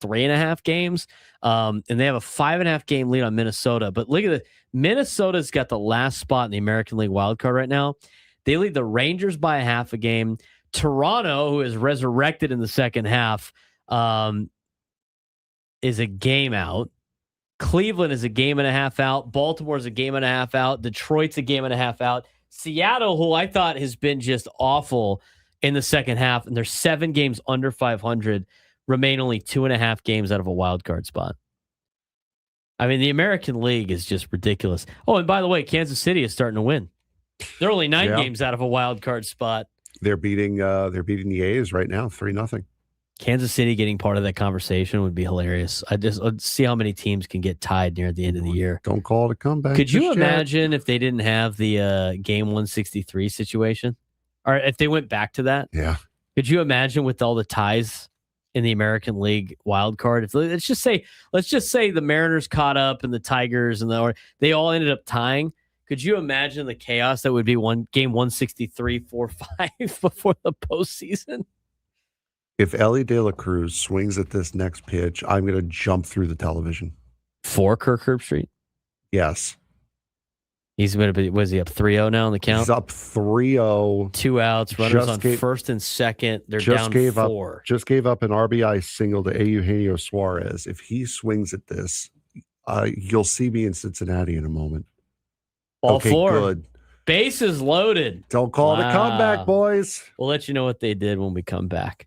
3.5 games. And they have a 5.5 game lead on Minnesota. But look at Minnesota's got the last spot in the American League wildcard right now. They lead the Rangers by 0.5 game. Toronto, who is resurrected in the second half, is a game out. Cleveland is a 1.5 out. Baltimore is a 1.5 out. Detroit's a 1.5 out. Seattle, who I thought has been just awful in the second half, and they're 7 games under 500, remain only 2.5 games out of a wild card spot. I mean, the American League is just ridiculous. Oh, and by the way, Kansas City is starting to win. They're only 9 games out of a wild card spot. They're beating the A's right now, 3-0. Kansas City getting part of that conversation would be hilarious. Let's see how many teams can get tied near the end of the year. Don't call it a comeback. Could you imagine if they didn't have the game 163 situation, or if they went back to that? Yeah. Could you imagine with all the ties in the American League wild card? If, let's just say the Mariners caught up and the Tigers and they all ended up tying. Could you imagine the chaos that would be game 163, 4-5 before the postseason? If Ellie De La Cruz swings at this next pitch, I'm going to jump through the television. For Kirk Herbstreit? Yes. He's going to be, was he up 3-0 now on the count? He's up 3-0. 2 outs, runners on first and second. They're down 4. Just gave up an RBI single to Eugenio Suarez. If he swings at this, you'll see me in Cincinnati in a moment. Ball okay, 4. Good. Bases loaded. Don't call it a comeback, boys. We'll let you know what they did when we come back.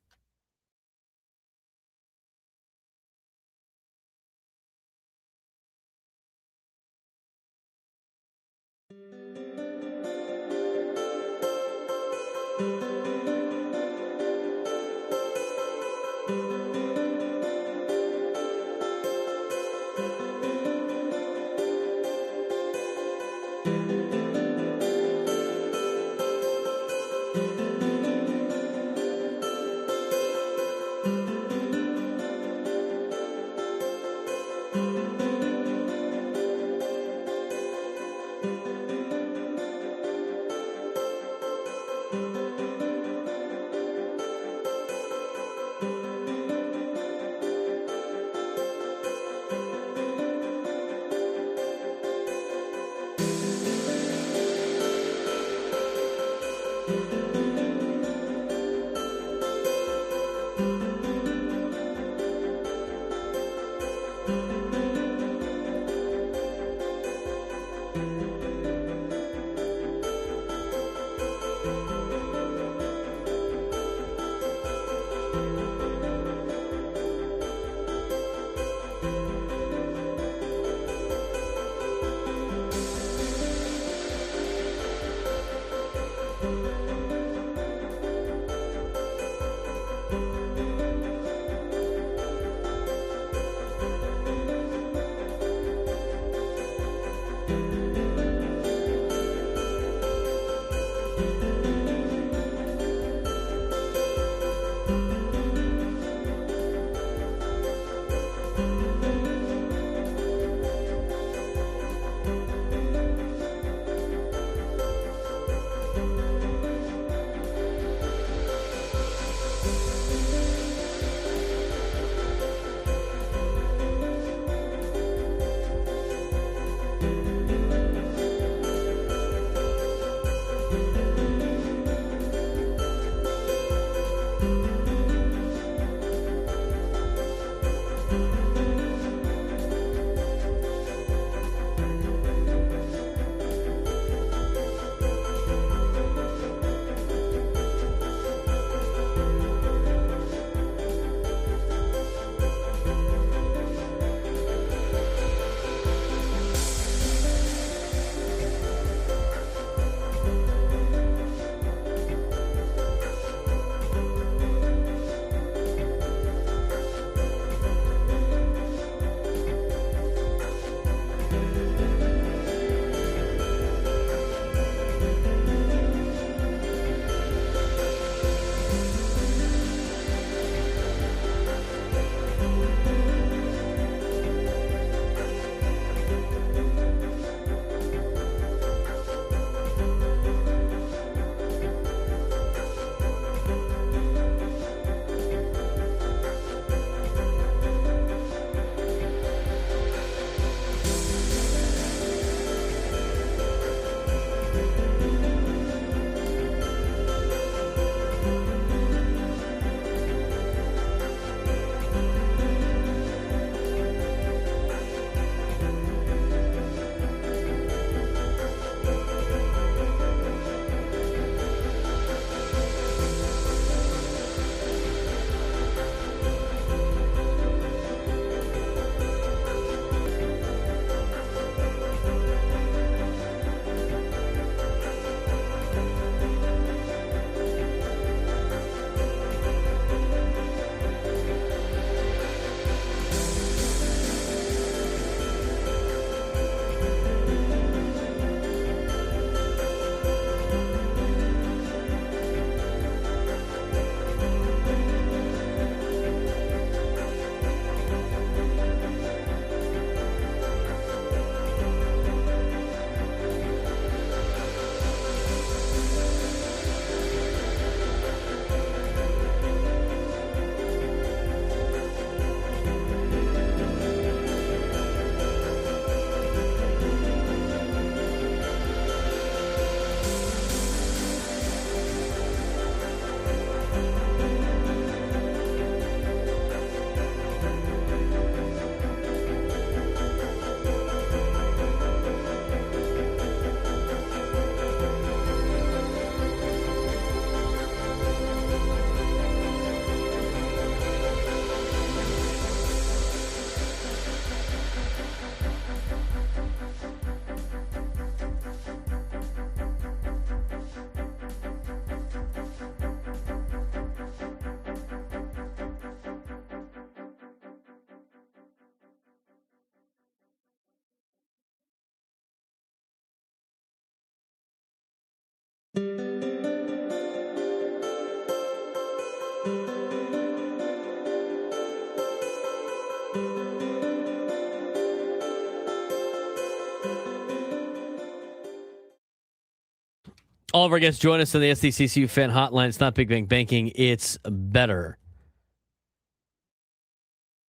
All of our guests join us on the SDCCU fan hotline. It's not Big Bang Banking. It's better.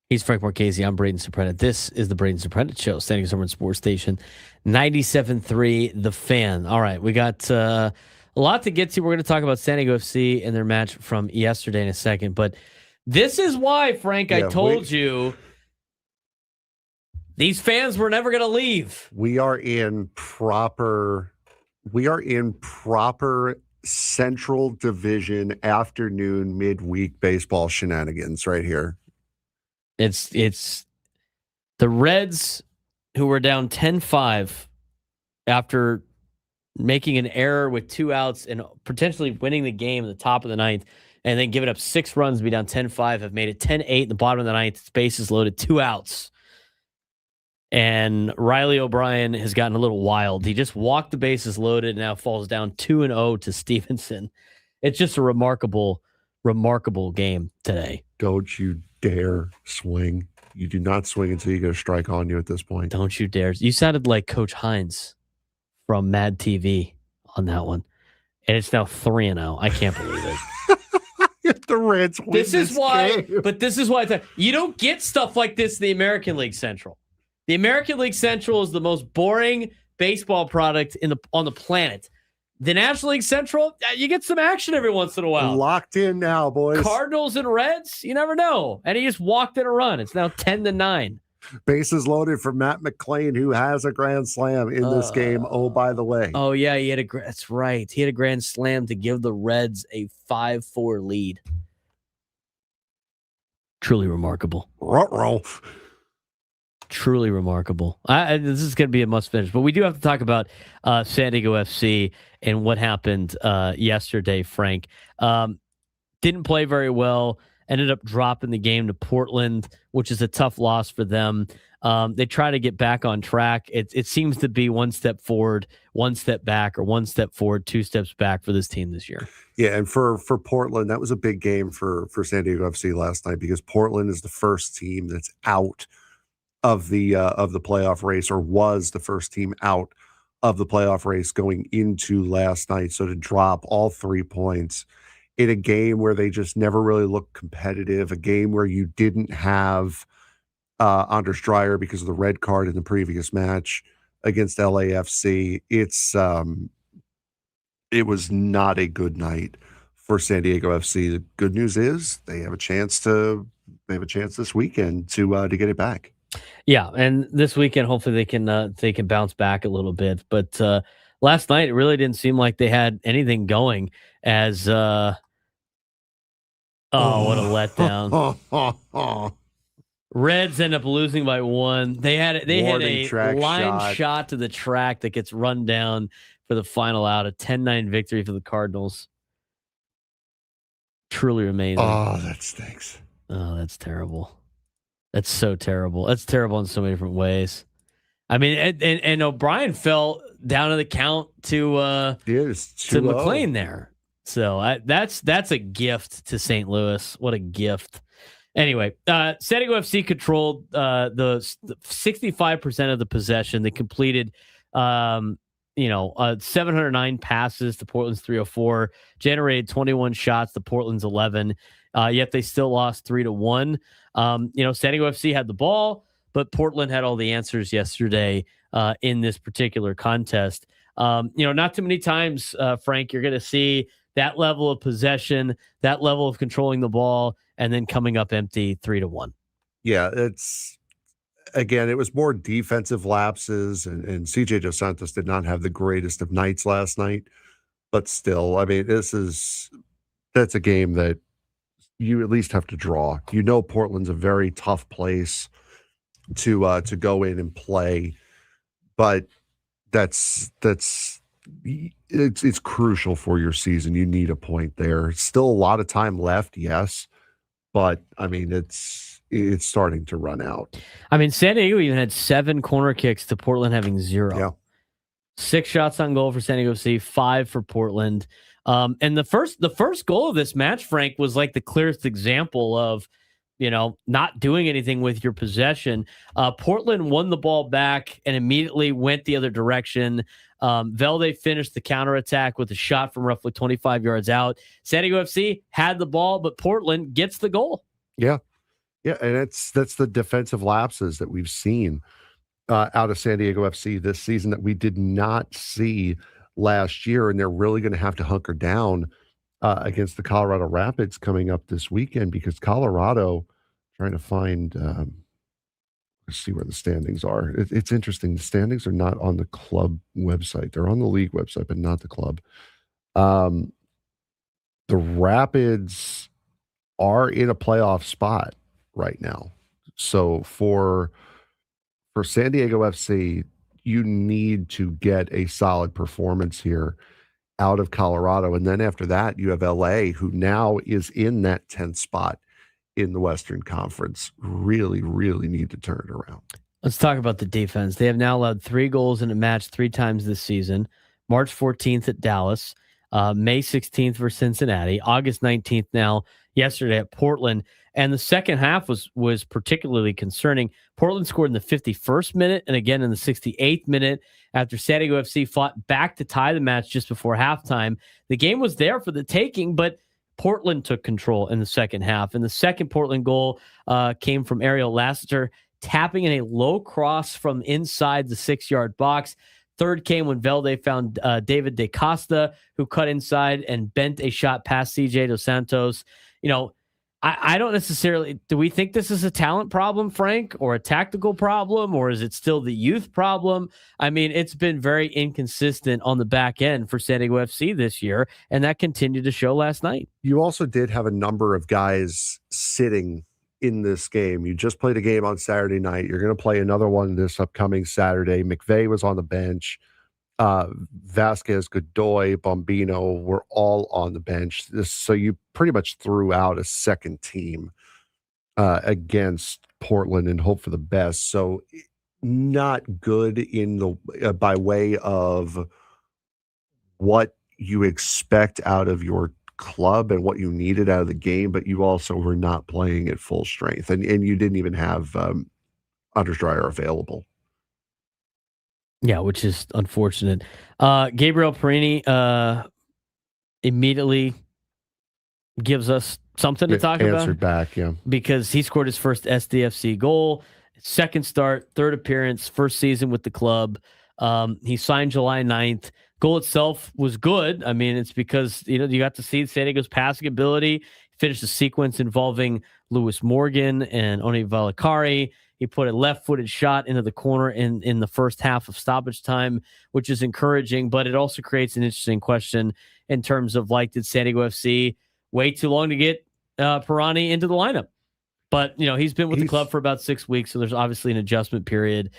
He's Frank Marchese. I'm Braden Surprenant. This is the Braden Surprenant Show, standing summer sports station, 97.3 The Fan. All right, we got a lot to get to. We're going to talk about San Diego FC and their match from yesterday in a second. But this is why, Frank, I told you these fans were never going to leave. We are in proper Central Division afternoon midweek baseball shenanigans right here. It's the Reds, who were down 10-5 after making an error with 2 outs and potentially winning the game at the top of the ninth, and then giving up 6 runs to be down 10-5, have made it 10-8 in the bottom of the ninth. Bases loaded, 2 outs. And Riley O'Brien has gotten a little wild. He just walked the bases loaded and now falls down 2-0 to Stevenson. It's just a remarkable game today. Don't you dare swing. You do not swing until you get a strike on you at this point. Don't you dare. You sounded like Coach Hines from Mad TV on that one. And it's now 3-0. I can't believe it. The Reds win this is why, game. But this is why you don't get stuff like this in the American League Central. The American League Central is the most boring baseball product on the planet. The National League Central, you get some action every once in a while. Locked in now, boys. Cardinals and Reds, you never know. And he just walked in a run. It's now 10-9. Bases loaded for Matt McClain, who has a grand slam in this game. Oh, by the way. Oh, yeah, that's right. He had a grand slam to give the Reds a 5-4 lead. Truly remarkable. Ruh-roh. Truly remarkable. This is going to be a must finish, but we do have to talk about San Diego FC and what happened yesterday, Frank. Didn't play very well, ended up dropping the game to Portland, which is a tough loss for them. They try to get back on track. It seems to be one step forward, one step back, or one step forward, 2 steps back for this team this year. Yeah, and for Portland, that was a big game for San Diego FC last night because Portland is the first team that's out of the playoff race, or was the first team out of the playoff race going into last night. So to drop all 3 points in a game where they just never really looked competitive, a game where you didn't have Anders Dreyer because of the red card in the previous match against LAFC, it was not a good night for San Diego FC. The good news is they have a chance this weekend to get it back. Yeah, and this weekend, hopefully they can bounce back a little bit. But last night, it really didn't seem like they had anything going. As what a letdown! Reds end up losing by 1. They had a line shot to the track that gets run down for the final out. A 10-9 victory for the Cardinals. Truly amazing. Oh, that stinks. Oh, that's terrible. That's so terrible. That's terrible in so many different ways. I mean, and O'Brien fell down to the count to McClain there. So that's a gift to St. Louis. What a gift. Anyway, San Diego FC controlled the 65% of the possession. They completed 709 passes to Portland's 304, generated 21 shots to Portland's 11. Yet they still lost 3-1. San Diego FC had the ball, but Portland had all the answers yesterday in this particular contest. Not too many times, Frank, you're going to see that level of possession, that level of controlling the ball, and then coming up empty 3-1. Yeah, it was more defensive lapses, and CJ Dos Santos did not have the greatest of nights last night, but still, I mean, that's a game that you at least have to draw. Portland's a very tough place to go in and play, but it's crucial for your season. You need a point there. Still a lot of time left, yes, but I mean it's starting to run out. I mean, San Diego even had 7 corner kicks to Portland having 0. Yeah. 6 shots on goal for San Diego FC, 5 for Portland. And the first goal of this match, Frank, was like the clearest example of not doing anything with your possession. Portland won the ball back and immediately went the other direction. Velde finished the counterattack with a shot from roughly 25 yards out. San Diego FC had the ball, but Portland gets the goal. Yeah. Yeah, and that's the defensive lapses that we've seen out of San Diego FC this season that we did not see last year, and they're really going to have to hunker down against the Colorado Rapids coming up this weekend, because Colorado, trying to find, let's see where the standings are. It's interesting. The standings are not on the club website. They're on the league website, but not the club. The Rapids are in a playoff spot right now. So for San Diego FC, you need to get a solid performance here out of Colorado. And then after that, you have LA, who now is in that 10th spot in the Western Conference. Really, really need to turn it around. Let's talk about the defense. They have now allowed 3 goals in a match 3 times this season. March 14th at Dallas, May 16th for Cincinnati, August 19th now, yesterday at Portland. And the second half was particularly concerning. Portland scored in the 51st minute and again in the 68th minute after San Diego FC fought back to tie the match just before halftime. The game was there for the taking, but Portland took control in the second half. And the second Portland goal came from Ariel Lassiter, tapping in a low cross from inside the 6-yard box. Third came when Velde found David De Costa, who cut inside and bent a shot past CJ Dos Santos. I don't necessarily, do we think this is a talent problem, Frank, or a tactical problem, or is it still the youth problem? I mean, it's been very inconsistent on the back end for San Diego FC this year, and that continued to show last night. You also did have a number of guys sitting in this game. You just played a game on Saturday night. You're going to play another one this upcoming Saturday. McVay was on the bench. Vasquez, Godoy, Bombino were all on the bench. So you pretty much threw out a second team against Portland and hope for the best. So not good in the by way of what you expect out of your club and what you needed out of the game, but you also were not playing at full strength, and you didn't even have Anders Dreyer available. Yeah, which is unfortunate. Gabriel Perini immediately gives us something to talk about. Answered back, yeah. Because he scored his first SDFC goal, second start, third appearance, first season with the club. He signed July 9th. Goal itself was good. I mean, it's because, you got to see San Diego's passing ability. Finished a sequence involving Lewis Morgan and Oni Valakari. He put a left-footed shot into the corner in the first half of stoppage time, which is encouraging, but it also creates an interesting question in terms of, did San Diego FC wait too long to get Pirani into the lineup? But, he's been with the club for about 6 weeks, so there's obviously an adjustment period.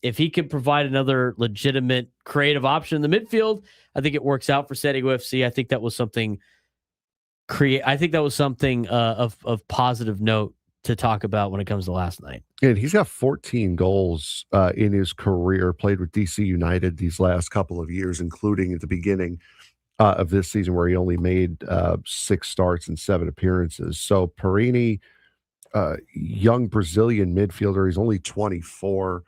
If he can provide another legitimate creative option in the midfield, I think it works out for San Diego FC. I think that was something of positive note to talk about when it comes to last night. And he's got 14 goals in his career, played with DC United these last couple of years, including at the beginning of this season where he only made 6 starts and 7 appearances. So Perini, young Brazilian midfielder, he's only 24.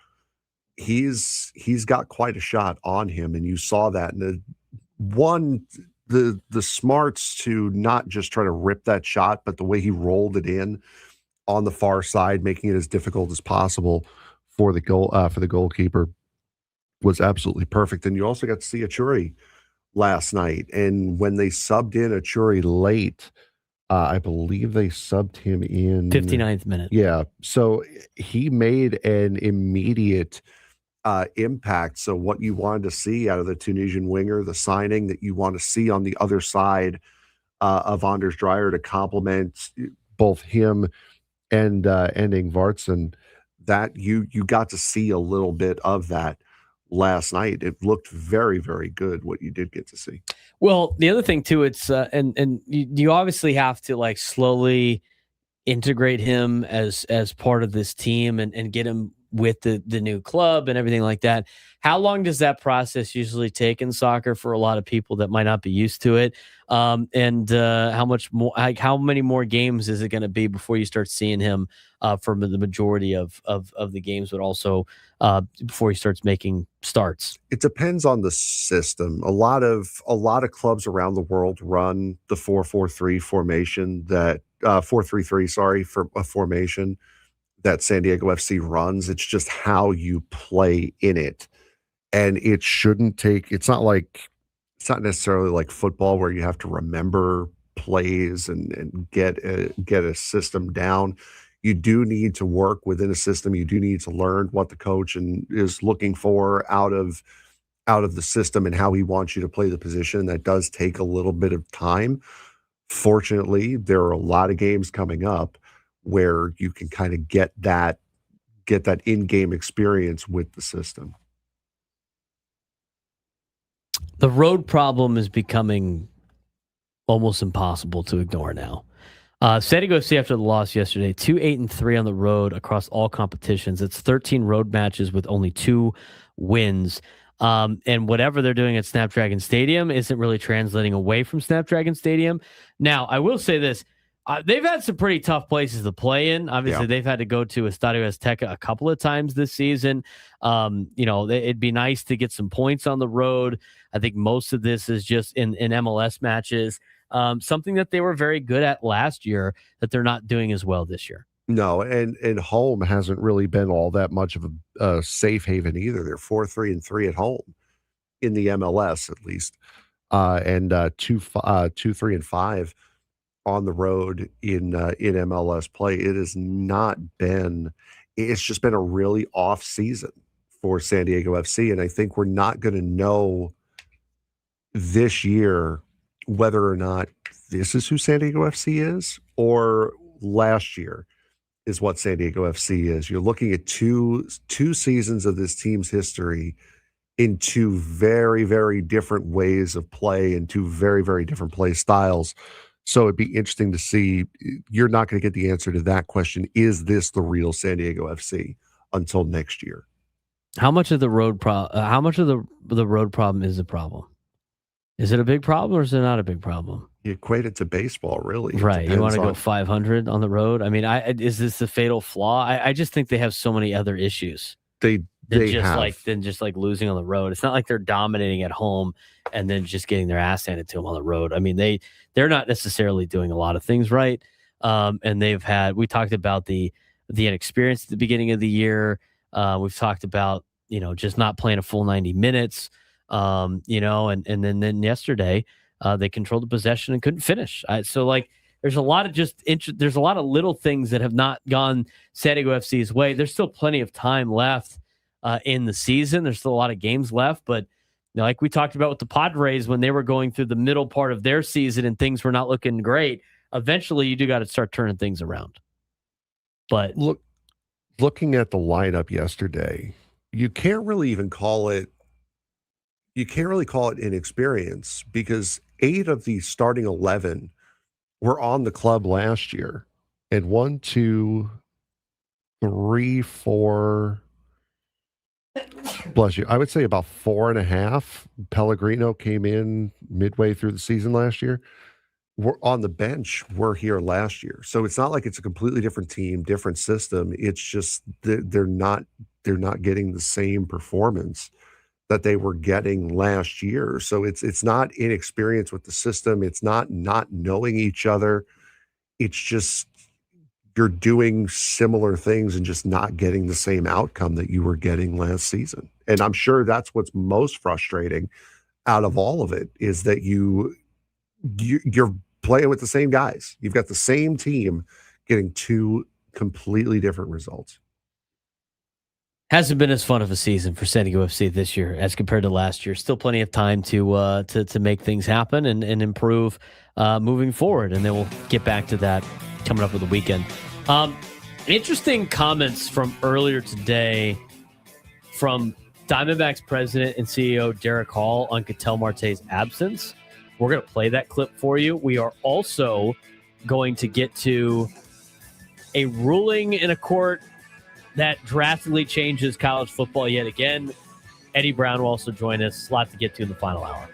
He's got quite a shot on him, and you saw that. And the smarts to not just try to rip that shot, but the way he rolled it in on the far side, making it as difficult as possible for the goalkeeper was absolutely perfect. And you also got to see Achuri last night. And when they subbed in Achuri late, I believe they subbed him in 59th minute. Yeah. So he made an immediate impact. So what you wanted to see out of the Tunisian winger, the signing that you want to see on the other side of Anders Dreyer to complement both him and Ingvartsen, that you got to see a little bit of that last night. It looked very, very good what you did get to see. Well, the other thing too, it's and you obviously have to slowly integrate him as part of this team and get him with the new club and everything like that. How long does that process usually take in soccer for a lot of people that might not be used to it? And how many more games is it going to be before you start seeing him for the majority of the games, but also before he starts making starts? It depends on the system. A lot of clubs around the world run the 4-4-3 formation that 4-3-3, sorry, for a formation that San Diego FC runs. It's just how you play in it. And it shouldn't take, it's not necessarily like football where you have to remember plays and get a system down. You do need to work within a system. You do need to learn what the coach is looking for out of the system and how he wants you to play the position. That does take a little bit of time. Fortunately, there are a lot of games coming up where you can kind of get that in-game experience with the system. The road problem is becoming almost impossible to ignore now. San Diego FC, after the loss yesterday, 2-8-3 on the road across all competitions. It's 13 road matches with only 2 wins. And whatever they're doing at Snapdragon Stadium isn't really translating away from Snapdragon Stadium. Now, I will say this. They've had some pretty tough places to play in. Obviously, They've had to go to Estadio Azteca a couple of times this season. It'd be nice to get some points on the road. I think most of this is just in MLS matches, something that they were very good at last year that they're not doing as well this year. No, and home hasn't really been all that much of a safe haven either. They're 4-3-3 at home in the MLS at least, and 2-3-5 on the road in MLS play. It has not been. It's just been a really off season for San Diego FC, and I think we're not going to know this year whether or not this is who San Diego FC is or last year is what San Diego FC is. You're looking at two seasons of this team's history in 2 very, very different ways of play and 2 very, very different play styles. So it'd be interesting to see. You're not going to get the answer to that question. Is this the real San Diego FC until next year? How much of the road the road problem is a problem? Is it a big problem or is it not a big problem? You equate it to baseball, really. Right. You want to go 500 on the road? I mean, is this the fatal flaw? I just think they have so many other issues. Than just like losing on the road. It's not like they're dominating at home and then just getting their ass handed to them on the road. I mean, they're not necessarily doing a lot of things right. And we talked about the inexperience at the beginning of the year. We've talked about, just not playing a full 90 minutes, and then yesterday they controlled the possession and couldn't finish. There's a lot of there's a lot of little things that have not gone San Diego FC's way. There's still plenty of time left in the season. There's still a lot of games left, but like we talked about with the Padres when they were going through the middle part of their season and things were not looking great, eventually you do got to start turning things around. But looking at the lineup yesterday, you can't really call it inexperience because 8 of the starting 11 were on the club last year, and 1, 2, 3, 4. Bless you. I would say about 4.5. Pellegrino came in midway through the season last year. We're on the bench. We're here last year, so it's not like it's a completely different team, different system. It's just they're not getting the same performance that they were getting last year. So it's not inexperience with the system. It's not knowing each other. It's just you're doing similar things and just not getting the same outcome that you were getting last season. And I'm sure that's what's most frustrating out of all of it is that you're playing with the same guys. You've got the same team getting 2 completely different results. Hasn't been as fun of a season for San Diego FC this year as compared to last year. Still plenty of time to make things happen and improve moving forward. And then we'll get back to that coming up with the weekend. Interesting comments from earlier today from Diamondbacks president and CEO Derek Hall on Ketel Marte's absence. We're going to play that clip for you. We are also going to get to a ruling in a court that drastically changes college football yet again. Eddie Brown will also join us. A lot to get to in the final hour.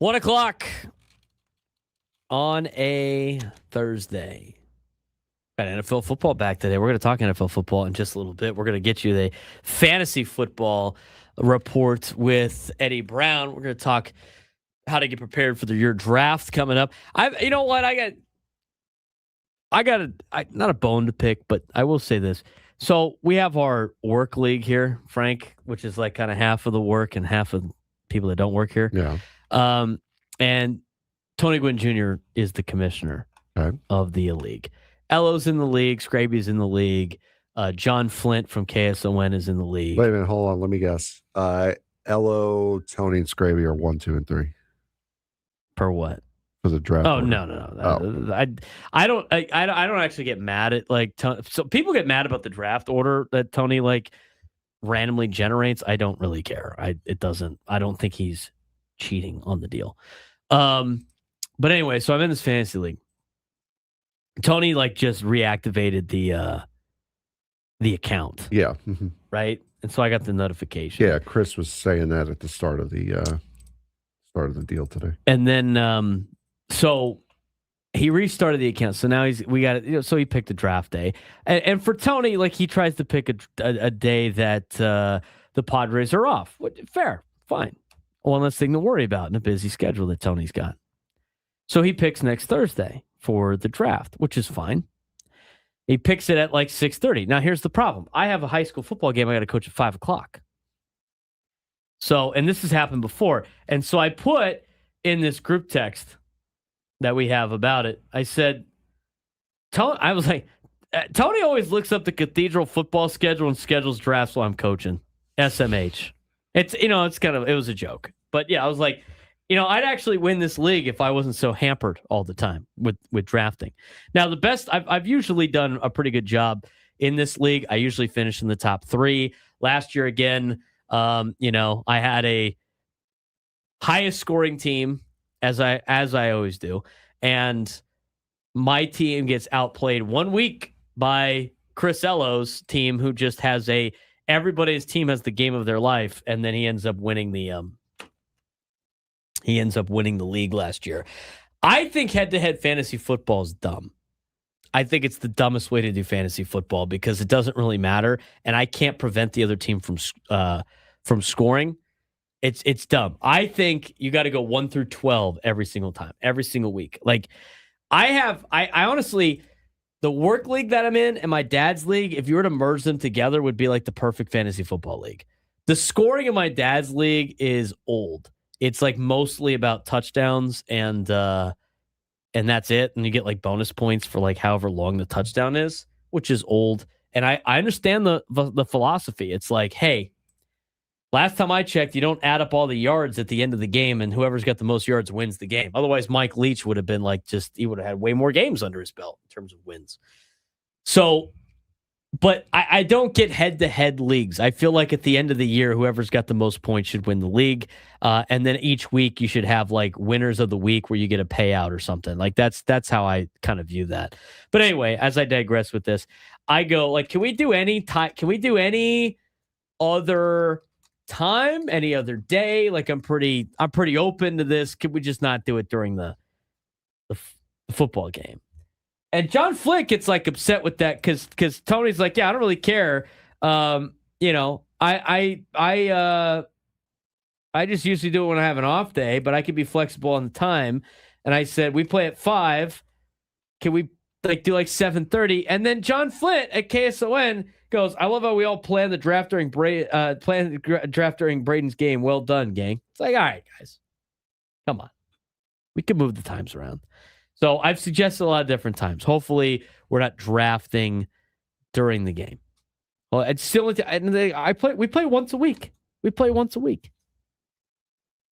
1 o'clock on a Thursday. Got NFL football back today. We're going to talk NFL football in just a little bit. We're going to get you the fantasy football report with Eddie Brown. We're going to talk how to get prepared for your draft coming up. You know what? I got not a bone to pick, but I will say this. So we have our work league here, Frank, which is like kind of half of the work and half of people that don't work here. Yeah. And Tony Gwynn Jr. is the commissioner of the league. Elo's in the league. Scraby's in the league. John Flint from KSON is in the league. Wait a minute. Hold on. Let me guess. Elo, Tony, and Scraby are 1, 2, and 3. Per what? For the draft. Oh, order. no. I don't actually get mad at like so people get mad about the draft order that Tony like randomly generates. I don't really care. I don't think he's cheating on the deal. But anyway, so I'm in this fantasy league. Tony like just reactivated the account. Yeah. Right? And so I got the notification. Yeah, Chris was saying that at the start of the deal today. And then so he restarted the account. So now we got it. So he picked a draft day. And for Tony, like he tries to pick a day that the Padres are off. Fair, fine. One less thing to worry about in a busy schedule that Tony's got. So he picks next Thursday for the draft, which is fine. He picks it at like 6:30. Now, here's the problem. I have a high school football game I got to coach at 5 o'clock. So, and this has happened before. And so I put in this group text that we have about it, I said, I was like, Tony always looks up the Cathedral football schedule and schedules drafts while I'm coaching. SMH. It was a joke. But yeah, I was like, I'd actually win this league if I wasn't so hampered all the time with drafting. Now, the best, I've usually done a pretty good job in this league. I usually finish in the top 3. Last year, again, I had a highest scoring team as I always do. And my team gets outplayed 1 week by Chris Elo's team, who just has everybody's team has the game of their life. And then he ends up winning the league last year. I think head-to-head fantasy football is dumb. I think it's the dumbest way to do fantasy football because it doesn't really matter, and I can't prevent the other team from scoring. It's dumb. I think you got to go 1 through 12 every single time, every single week. Like I honestly, the work league that I'm in and my dad's league, if you were to merge them together, would be like the perfect fantasy football league. The scoring in my dad's league is old. It's like mostly about touchdowns and that's it. And you get like bonus points for like however long the touchdown is, which is old. And I understand the philosophy. It's like, hey, last time I checked, you don't add up all the yards at the end of the game and whoever's got the most yards wins the game. Otherwise, Mike Leach would have been like he would have had way more games under his belt in terms of wins. So, but I don't get head-to-head leagues. I feel like at the end of the year, whoever's got the most points should win the league. And then each week you should have like winners of the week where you get a payout or something. Like that's how I kind of view that. But anyway, as I digress with this, I go like, can we do any other time, any other day? Like I'm pretty open to this. Could we just not do it during the football game? And John Flick gets like upset with that because Tony's like, yeah, I don't really care. I just usually do it when I have an off day, but I can be flexible on the time. And I said, we play at 5. Can we like do like 7:30? And then John Flint at KSON goes, I love how we all plan the draft during Braden's game. Well done, gang. It's like, all right, guys, come on, we can move the times around. So I've suggested a lot of different times. Hopefully, we're not drafting during the game. Well, it's still we play once a week.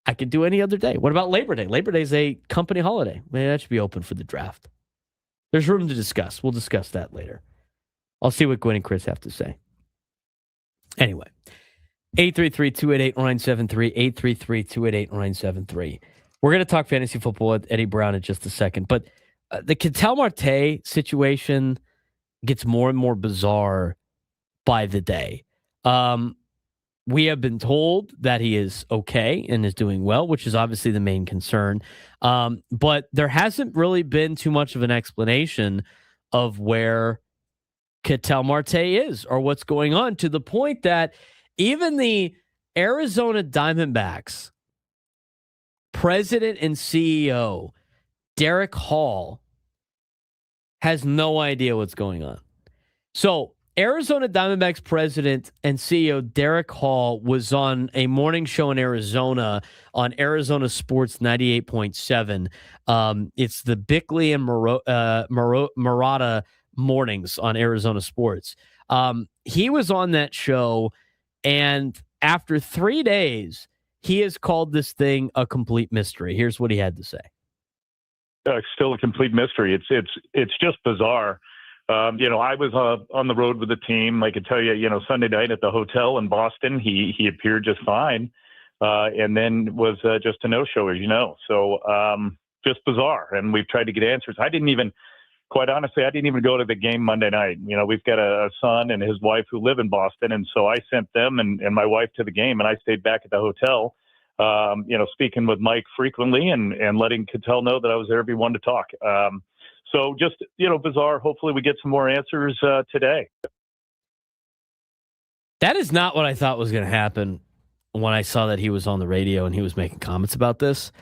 I could do any other day. What about Labor Day? Labor Day is a company holiday. Maybe that should be open for the draft. There's room to discuss. We'll discuss that later. I'll see what Gwen and Chris have to say. Anyway, 833-288-0973, 833-288-0973. We're going to talk fantasy football with Eddie Brown in just a second, but the Ketel Marte situation gets more and more bizarre by the day. We have been told that he is okay and is doing well, which is obviously the main concern. But there hasn't really been too much of an explanation of where Ketel Marte is or what's going on, to the point that even the Arizona Diamondbacks president and CEO, Derek Hall, has no idea what's going on. So Arizona Diamondbacks president and CEO Derek Hall was on a morning show in Arizona on Arizona Sports 98.7. It's the Bickley and Murata mornings on Arizona Sports. He was on that show, and after 3 days, he has called this thing a complete mystery. Here's what he had to say. It's still a complete mystery. It's just bizarre. I was on the road with the team. I could tell you, Sunday night at the hotel in Boston, he appeared just fine, and then was just a no-show, as you know. So just bizarre. And we've tried to get answers. Quite honestly, I didn't even go to the game Monday night. We've got a son and his wife who live in Boston, and so I sent them and my wife to the game, and I stayed back at the hotel, speaking with Mike frequently and letting Ketel know that I was there if he wanted to talk. So just, bizarre. Hopefully we get some more answers today. That is not what I thought was going to happen when I saw that he was on the radio and he was making comments about this.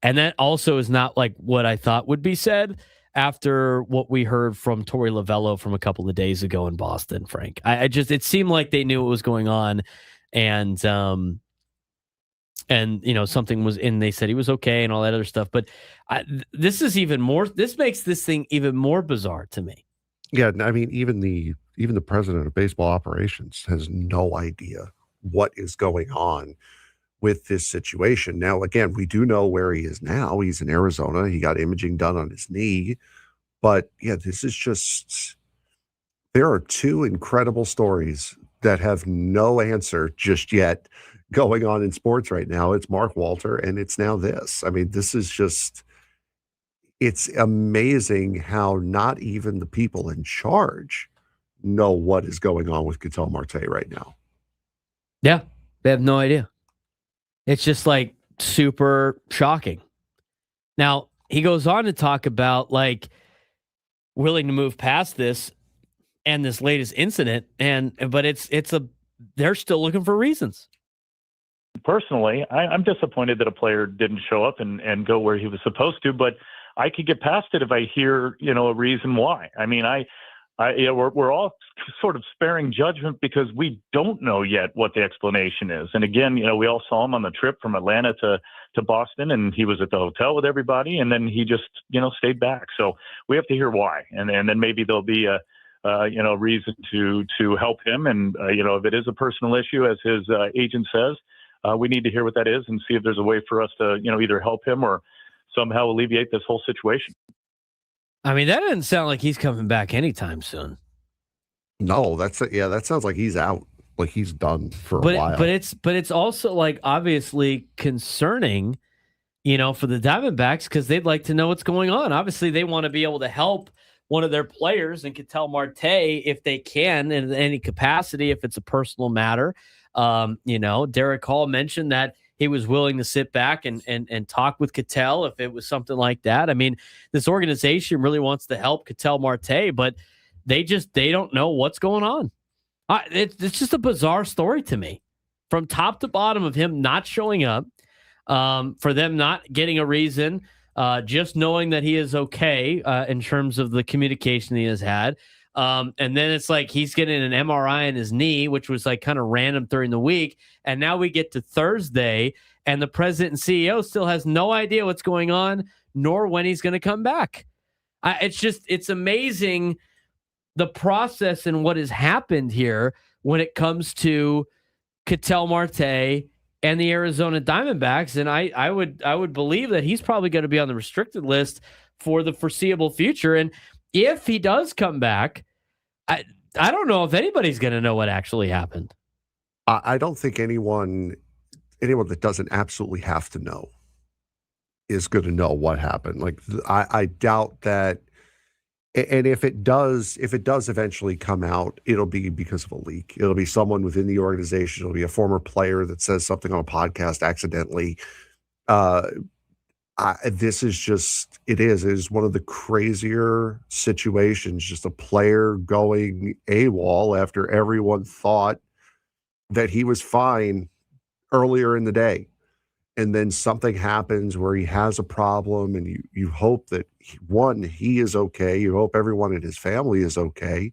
And that also is not like what I thought would be said after what we heard from Torey Lovello from a couple of days ago in Boston, Frank. It seemed like they knew what was going on, and something was in, they said he was okay and all that other stuff. But this makes this thing even more bizarre to me. Yeah. I mean, even the president of baseball operations has no idea what is going on with this situation. Now, again, we do know where he is now. He's in Arizona. He got imaging done on his knee. But yeah, this is just, there are two incredible stories that have no answer just yet going on in sports right now. It's Mark Walter, and it's now this. I mean, this is just, it's amazing how not even the people in charge know what is going on with Ketel Marte right now. Yeah, they have no idea. It's just like super shocking. Now, he goes on to talk about like willing to move past this and this latest incident, but they're still looking for reasons. Personally, I'm disappointed that a player didn't show up and go where he was supposed to, but I could get past it if I hear, a reason why. I mean, we're all sort of sparing judgment because we don't know yet what the explanation is. And again, we all saw him on the trip from Atlanta to Boston, and he was at the hotel with everybody, and then he just, stayed back. So we have to hear why, and then maybe there'll be a reason to help him. And if it is a personal issue, as his agent says, we need to hear what that is and see if there's a way for us to, either help him or somehow alleviate this whole situation. I mean, that doesn't sound like he's coming back anytime soon. No, that sounds like he's out. Like he's done for a while. But it's also like obviously concerning, for the Diamondbacks, because they'd like to know what's going on. Obviously, they want to be able to help one of their players and Ketel Marte if they can in any capacity, if it's a personal matter. Derek Hall mentioned that he was willing to sit back and talk with Ketel if it was something like that. I mean, this organization really wants to help Ketel Marte, but they don't know what's going on. It's just a bizarre story to me, from top to bottom, of him not showing up, for them not getting a reason, just knowing that he is okay in terms of the communication he has had. And then it's like he's getting an MRI in his knee, which was like kind of random during the week. And now we get to Thursday, and the president and CEO still has no idea what's going on, nor when he's going to come back. It's amazing the process and what has happened here when it comes to Ketel Marte and the Arizona Diamondbacks. And I would believe that he's probably going to be on the restricted list for the foreseeable future. And if he does come back, I don't know if anybody's going to know what actually happened. I don't think anyone that doesn't absolutely have to know is going to know what happened. Like, I doubt that And if it does eventually come out, it'll be because of a leak. It'll be someone within the organization. It'll be a former player that says something on a podcast accidentally. This is just, it is one of the crazier situations, just a player going AWOL after everyone thought that he was fine earlier in the day. And then something happens where he has a problem, and you hope that, he is okay. You hope everyone in his family is okay.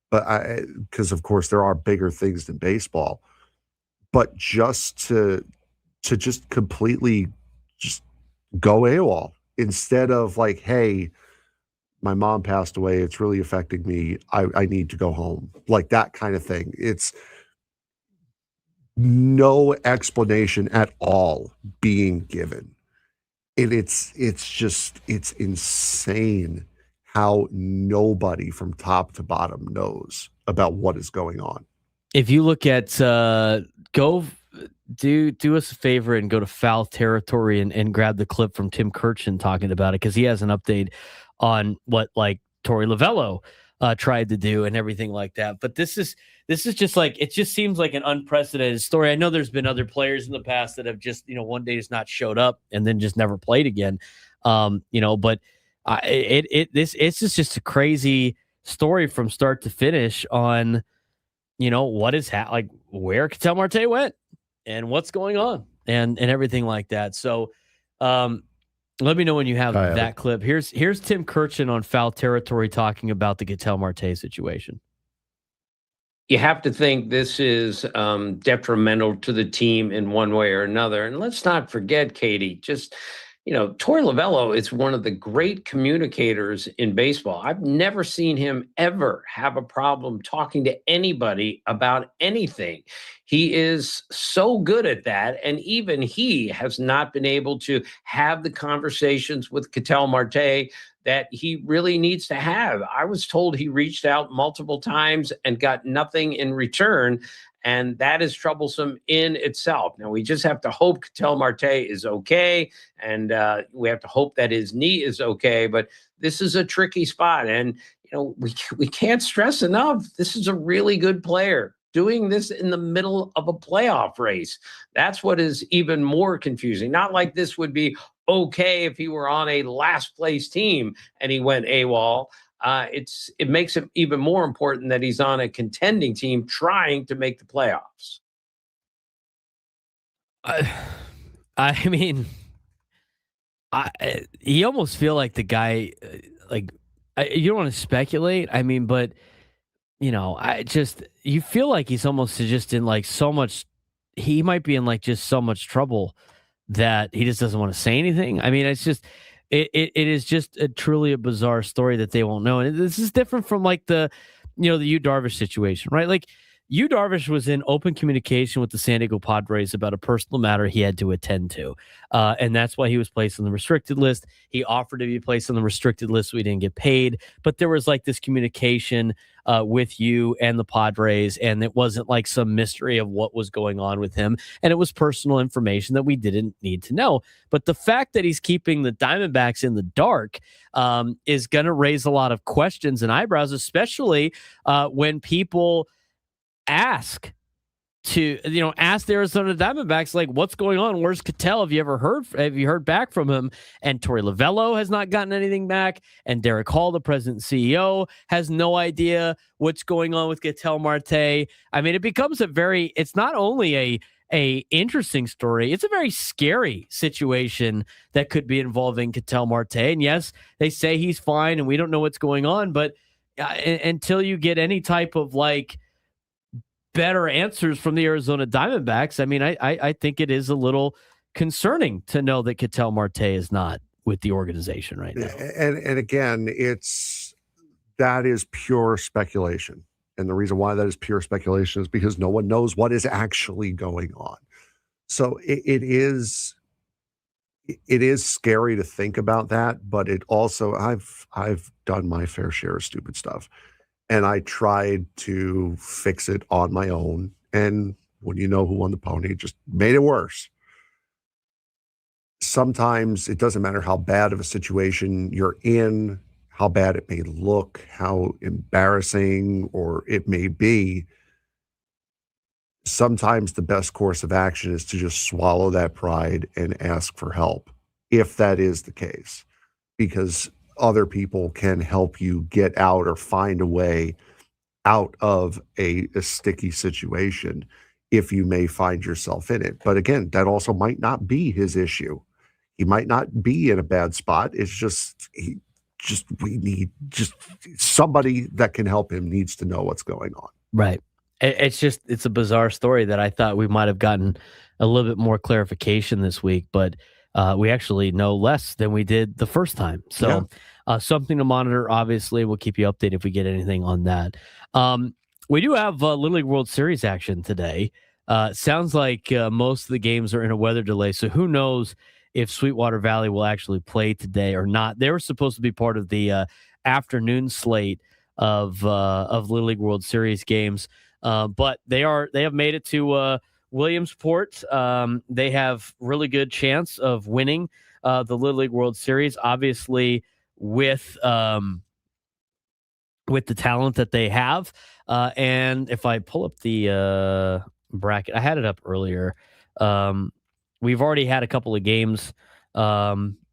But because of course there are bigger things than baseball, but just to just completely just go AWOL instead of like, hey, my mom passed away. It's really affecting me. I need to go home. Like that kind of thing. It's no explanation at all being given. And it's insane how nobody from top to bottom knows about what is going on. If you look at do us a favor and go to Foul Territory and grab the clip from Tim Kirchin talking about it, because he has an update on what like Torey Lovullo tried to do and everything like that. But this is just like, it just seems like an unprecedented story. I know there's been other players in the past that have just, one day just not showed up and then just never played again. But it's just a crazy story from start to finish on, what is like where Ketel Marte went and what's going on and everything like that. So, let me know when you have that clip. Here's Tim Kirchin on Foul Territory talking about the Ketel Marte situation. You have to think this is detrimental to the team in one way or another. And let's not forget, Katie, just, Torey Lovullo is one of the great communicators in baseball. I've never seen him ever have a problem talking to anybody about anything. He is so good at that. And even he has not been able to have the conversations with Ketel Marte that he really needs to have. I was told he reached out multiple times and got nothing in return. And that is troublesome in itself. Now, we just have to hope Ketel Marte is okay. And we have to hope that his knee is okay. But this is a tricky spot. And, we can't stress enough, this is a really good player. Doing this in the middle of a playoff race. That's what is even more confusing. Not like this would be okay if he were on a last place team and he went AWOL. It makes it even more important that he's on a contending team trying to make the playoffs. You almost feel like the guy, you don't want to speculate. But you feel like he's almost just in like so much, he might be in like just so much trouble that he just doesn't want to say anything. It's just, it is just truly a bizarre story that they won't know. And this is different from like the Yu Darvish situation, right? Like Yu Darvish was in open communication with the San Diego Padres about a personal matter he had to attend to. And that's why he was placed on the restricted list. He offered to be placed on the restricted list so he didn't get paid. But there was like this communication with you and the Padres, and it wasn't like some mystery of what was going on with him. And it was personal information that we didn't need to know. But the fact that he's keeping the Diamondbacks in the dark is going to raise a lot of questions and eyebrows, especially when people ask the Arizona Diamondbacks, like, what's going on? Where's Ketel? Have you heard back from him? And Torey Lovullo has not gotten anything back. And Derek Hall, the president and CEO, has no idea what's going on with Ketel Marte. It becomes it's not only a interesting story, it's a very scary situation that could be involving Ketel Marte. And yes, they say he's fine and we don't know what's going on, but until you get any type of like better answers from the Arizona Diamondbacks, I think it is a little concerning to know that Ketel Marte is not with the organization right now. And again, that is pure speculation. And the reason why that is pure speculation is because no one knows what is actually going on. So it is scary to think about that, but it also, I've done my fair share of stupid stuff. And I tried to fix it on my own. And when you know who won the pony, it just made it worse. Sometimes it doesn't matter how bad of a situation you're in, how bad it may look, how embarrassing or it may be, sometimes the best course of action is to just swallow that pride and ask for help, if that is the case, because other people can help you get out or find a way out of a sticky situation if you may find yourself in it. But again, that also might not be his issue. He might not be in a bad spot. It's just we need somebody that can help him needs to know what's going on. Right. It's a bizarre story that I thought we might have gotten a little bit more clarification this week, but we actually know less than we did the first time. So something to monitor. Obviously, we'll keep you updated if we get anything on that. We do have Little League World Series action today. Sounds like most of the games are in a weather delay, so who knows if Sweetwater Valley will actually play today or not. They were supposed to be part of the afternoon slate of Little League World Series games, but they have made it to Williamsport. They have really good chance of winning the Little League World Series, obviously with the talent that they have. And if I pull up the bracket, I had it up earlier. We've already had a couple of games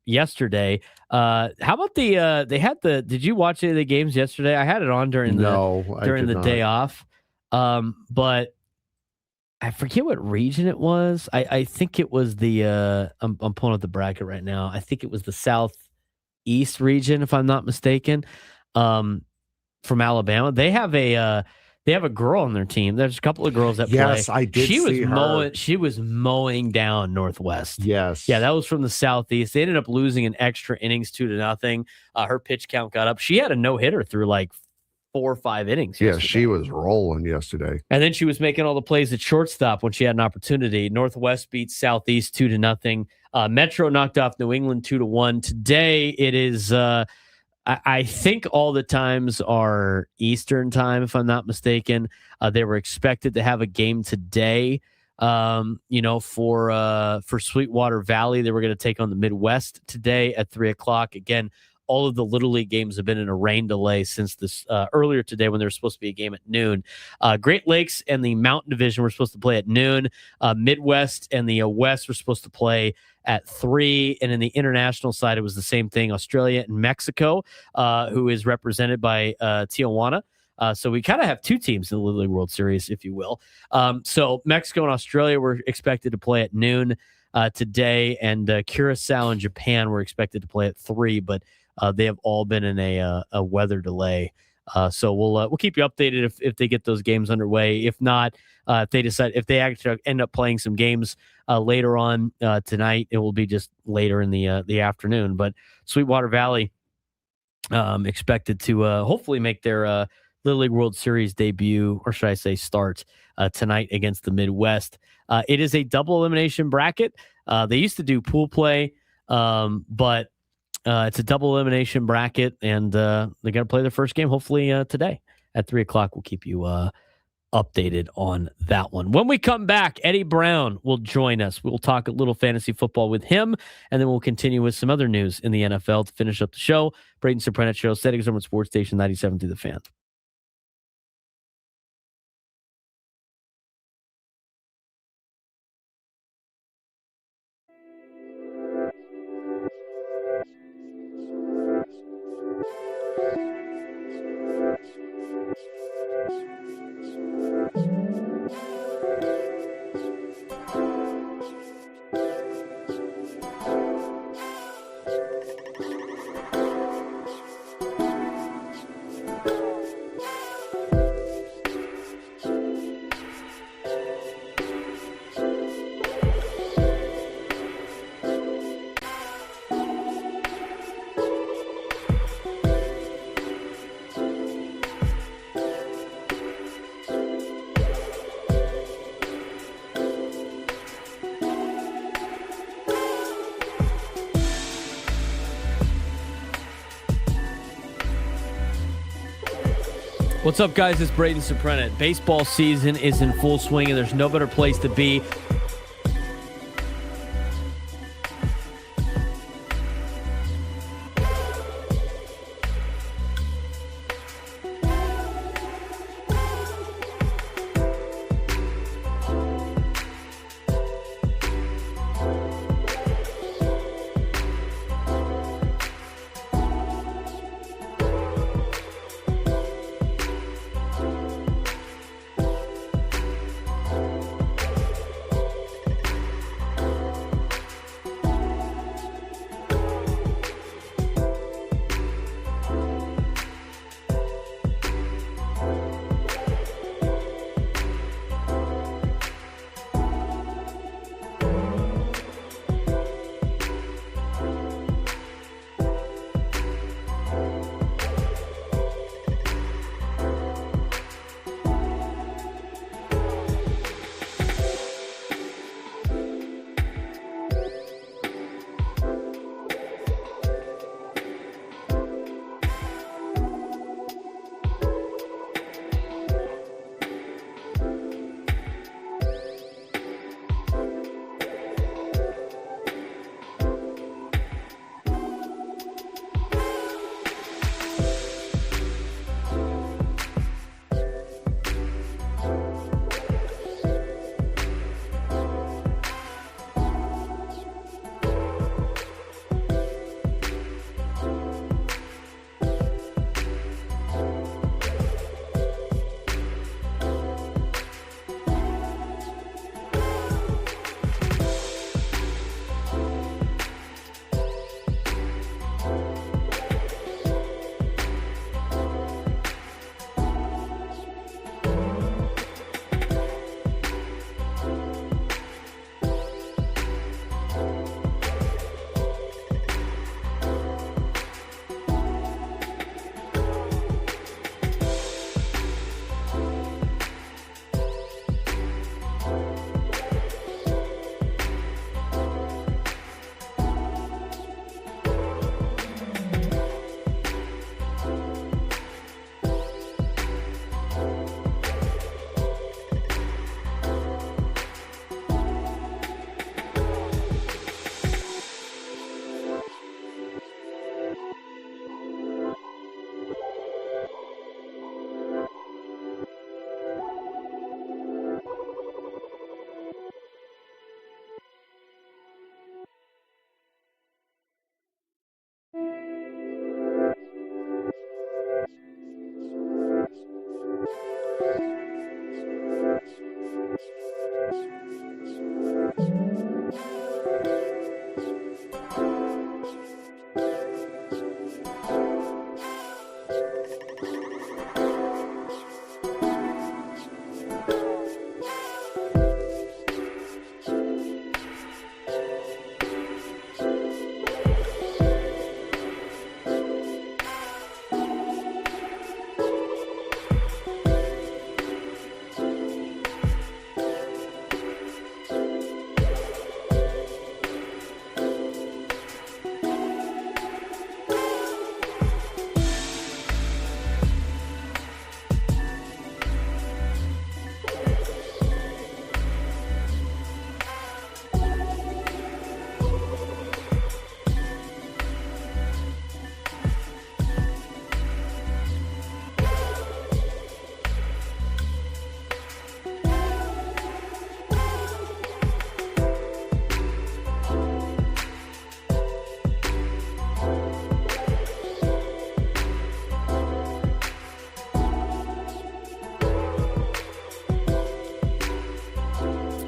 yesterday. How about did you watch any of the games yesterday? I had it on during the day off. But I forget what region it was. I think it was the I'm pulling up the bracket right now. I think it was the Southeast region, if I'm not mistaken. From Alabama. They have a girl on their team. There's a couple of girls that play. Yes, I did see her. She was mowing down Northwest. Yes. Yeah, that was from the Southeast. They ended up losing an extra innings 2-0. Her pitch count got up. She had a no-hitter through like 4 or 5 innings. Yeah, she was rolling yesterday. And then she was making all the plays at shortstop when she had an opportunity. Northwest beat Southeast 2-0. Metro knocked off New England 2-1. Today it is I think all the times are Eastern time, if I'm not mistaken. They were expected to have a game today, for Sweetwater Valley. They were going to take on the Midwest today at 3:00. Again, all of the Little League games have been in a rain delay since this earlier today when there was supposed to be a game at noon. Great Lakes and the Mountain Division were supposed to play at noon. Midwest and the West were supposed to play at 3, and in the international side, it was the same thing. Australia and Mexico, who is represented by Tijuana. So we kind of have 2 teams in the Little League World Series, if you will. So Mexico and Australia were expected to play at noon today, and Curacao and Japan were expected to play at 3, but they have all been in a weather delay. So we'll keep you updated if they get those games underway. If not, if they actually end up playing some games later on tonight, it will be just later in the afternoon. But Sweetwater Valley expected to hopefully make their Little League World Series debut, or should I say start, tonight against the Midwest. It is a double elimination bracket. They used to do pool play, but it's a double elimination bracket, and they're going to play their first game hopefully today at 3:00. We'll keep you updated on that one. When we come back, Eddie Brown will join us. We'll talk a little fantasy football with him, and then we'll continue with some other news in the NFL to finish up the show. Braden Surprenant Show, Setting Zone Sports Station 97 through the Fan. What's up, guys? It's Braden Surprenant. Baseball season is in full swing, and there's no better place to be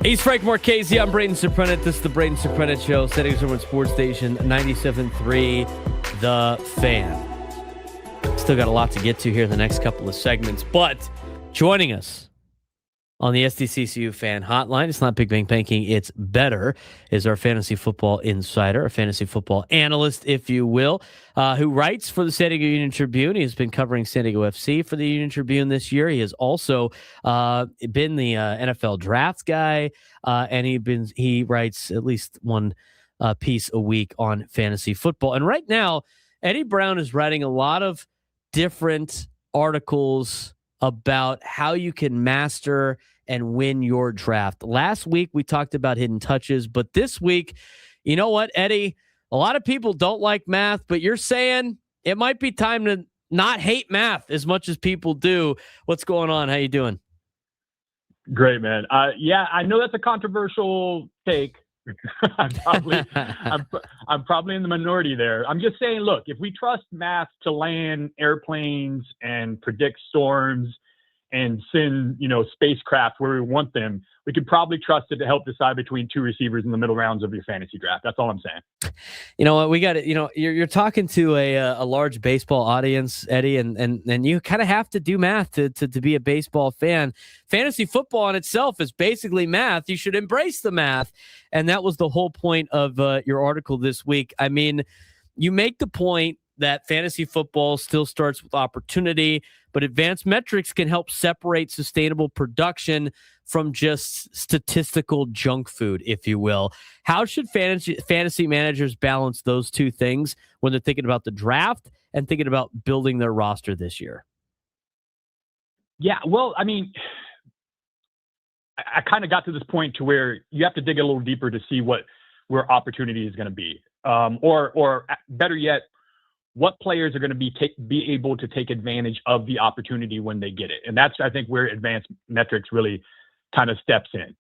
He's Frank Marchese. I'm Braden Surprenant. This is the Braden Surprenant Show. Settings Urban Sports Station 97.3 The Fan. Still got a lot to get to here in the next couple of segments, but joining us on the SDCCU fan hotline, it's not Big Bang Banking, it's better, is our fantasy football insider, a fantasy football analyst, if you will, who writes for the San Diego Union Tribune. He has been covering San Diego FC for the Union Tribune this year. He has also been the NFL draft guy, and he writes at least one piece a week on fantasy football. And right now, Eddie Brown is writing a lot of different articles about how you can master and win your draft. Last week, we talked about hidden touches, but this week, you know what, Eddie? A lot of people don't like math, but you're saying it might be time to not hate math as much as people do. What's going on? How you doing? Great, man. Yeah, I know that's a controversial take. I'm probably in the minority there. I'm just saying, look, if we trust math to land airplanes and predict storms and send, spacecraft where we want them, we could probably trust it to help decide between two receivers in the middle rounds of your fantasy draft. That's all I'm saying. You know what? We got it. You're talking to a large baseball audience, Eddie, and you kind of have to do math to be a baseball fan. Fantasy football in itself is basically math. You should embrace the math. And that was the whole point of your article this week. I mean, you make the point that fantasy football still starts with opportunity, but advanced metrics can help separate sustainable production from just statistical junk food, if you will. How should fantasy managers balance those two things when they're thinking about the draft and thinking about building their roster this year? Yeah, well, I mean, I kind of got to this point to where you have to dig a little deeper to see where opportunity is going to be, or better yet, what players are going to be able to take advantage of the opportunity when they get it. And that's, I think, where advanced metrics really kind of steps in.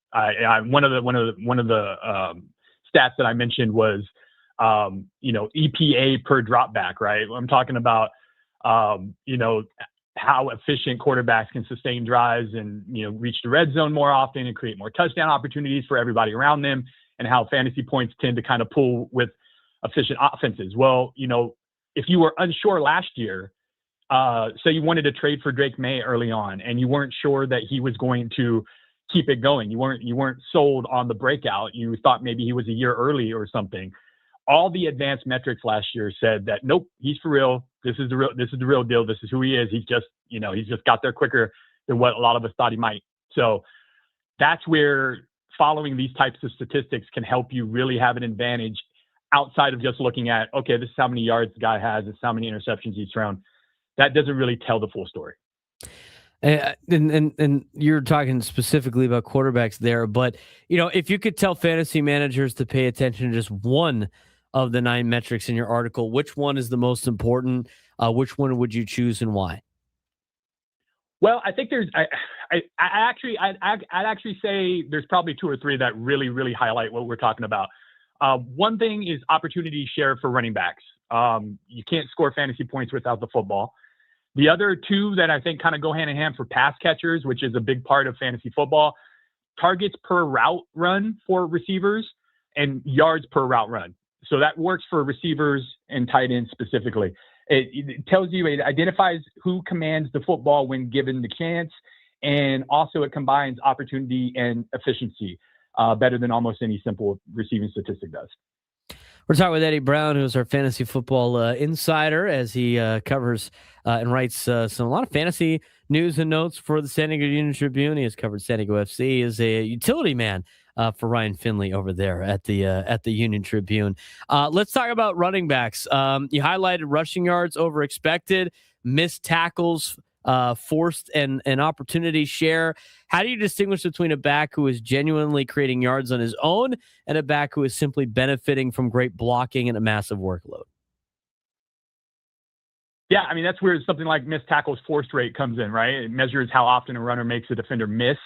One of the stats that I mentioned was, EPA per dropback, right? I'm talking about, how efficient quarterbacks can sustain drives and, reach the red zone more often and create more touchdown opportunities for everybody around them, and how fantasy points tend to kind of pull with efficient offenses. Well, if you were unsure last year, say you wanted to trade for Drake May early on and you weren't sure that he was going to keep it going, you weren't sold on the breakout, you thought maybe he was a year early or something. All the advanced metrics last year said that, nope, he's for real. This is the real deal. This is who he is. He's just got there quicker than what a lot of us thought he might. So that's where following these types of statistics can help you really have an advantage outside of just looking at, okay, this is how many yards the guy has, this is how many interceptions he's thrown. That doesn't really tell the full story. And you're talking specifically about quarterbacks there, but if you could tell fantasy managers to pay attention to just one of the 9 metrics in your article, which one is the most important? Which one would you choose and why? Well, I think I'd actually say there's probably 2 or 3 that really, really highlight what we're talking about. One thing is opportunity share for running backs. You can't score fantasy points without the football. The other 2 that I think kind of go hand in hand for pass catchers, which is a big part of fantasy football, targets per route run for receivers and yards per route run. So that works for receivers and tight ends specifically. It tells you, it identifies who commands the football when given the chance, and also it combines opportunity and efficiency better than almost any simple receiving statistic does. We're talking with Eddie Brown, who's our fantasy football insider, as he covers and writes a lot of fantasy news and notes for the San Diego Union Tribune. He has covered San Diego FC. He is a utility man for Ryan Finley over there at the Union Tribune. Let's talk about running backs. You highlighted rushing yards over expected, missed tackles, forced and opportunity share. How do you distinguish between a back who is genuinely creating yards on his own and a back who is simply benefiting from great blocking and a massive workload? Yeah, I mean, that's where something like missed tackles forced rate comes in, right? It measures how often a runner makes a defender miss.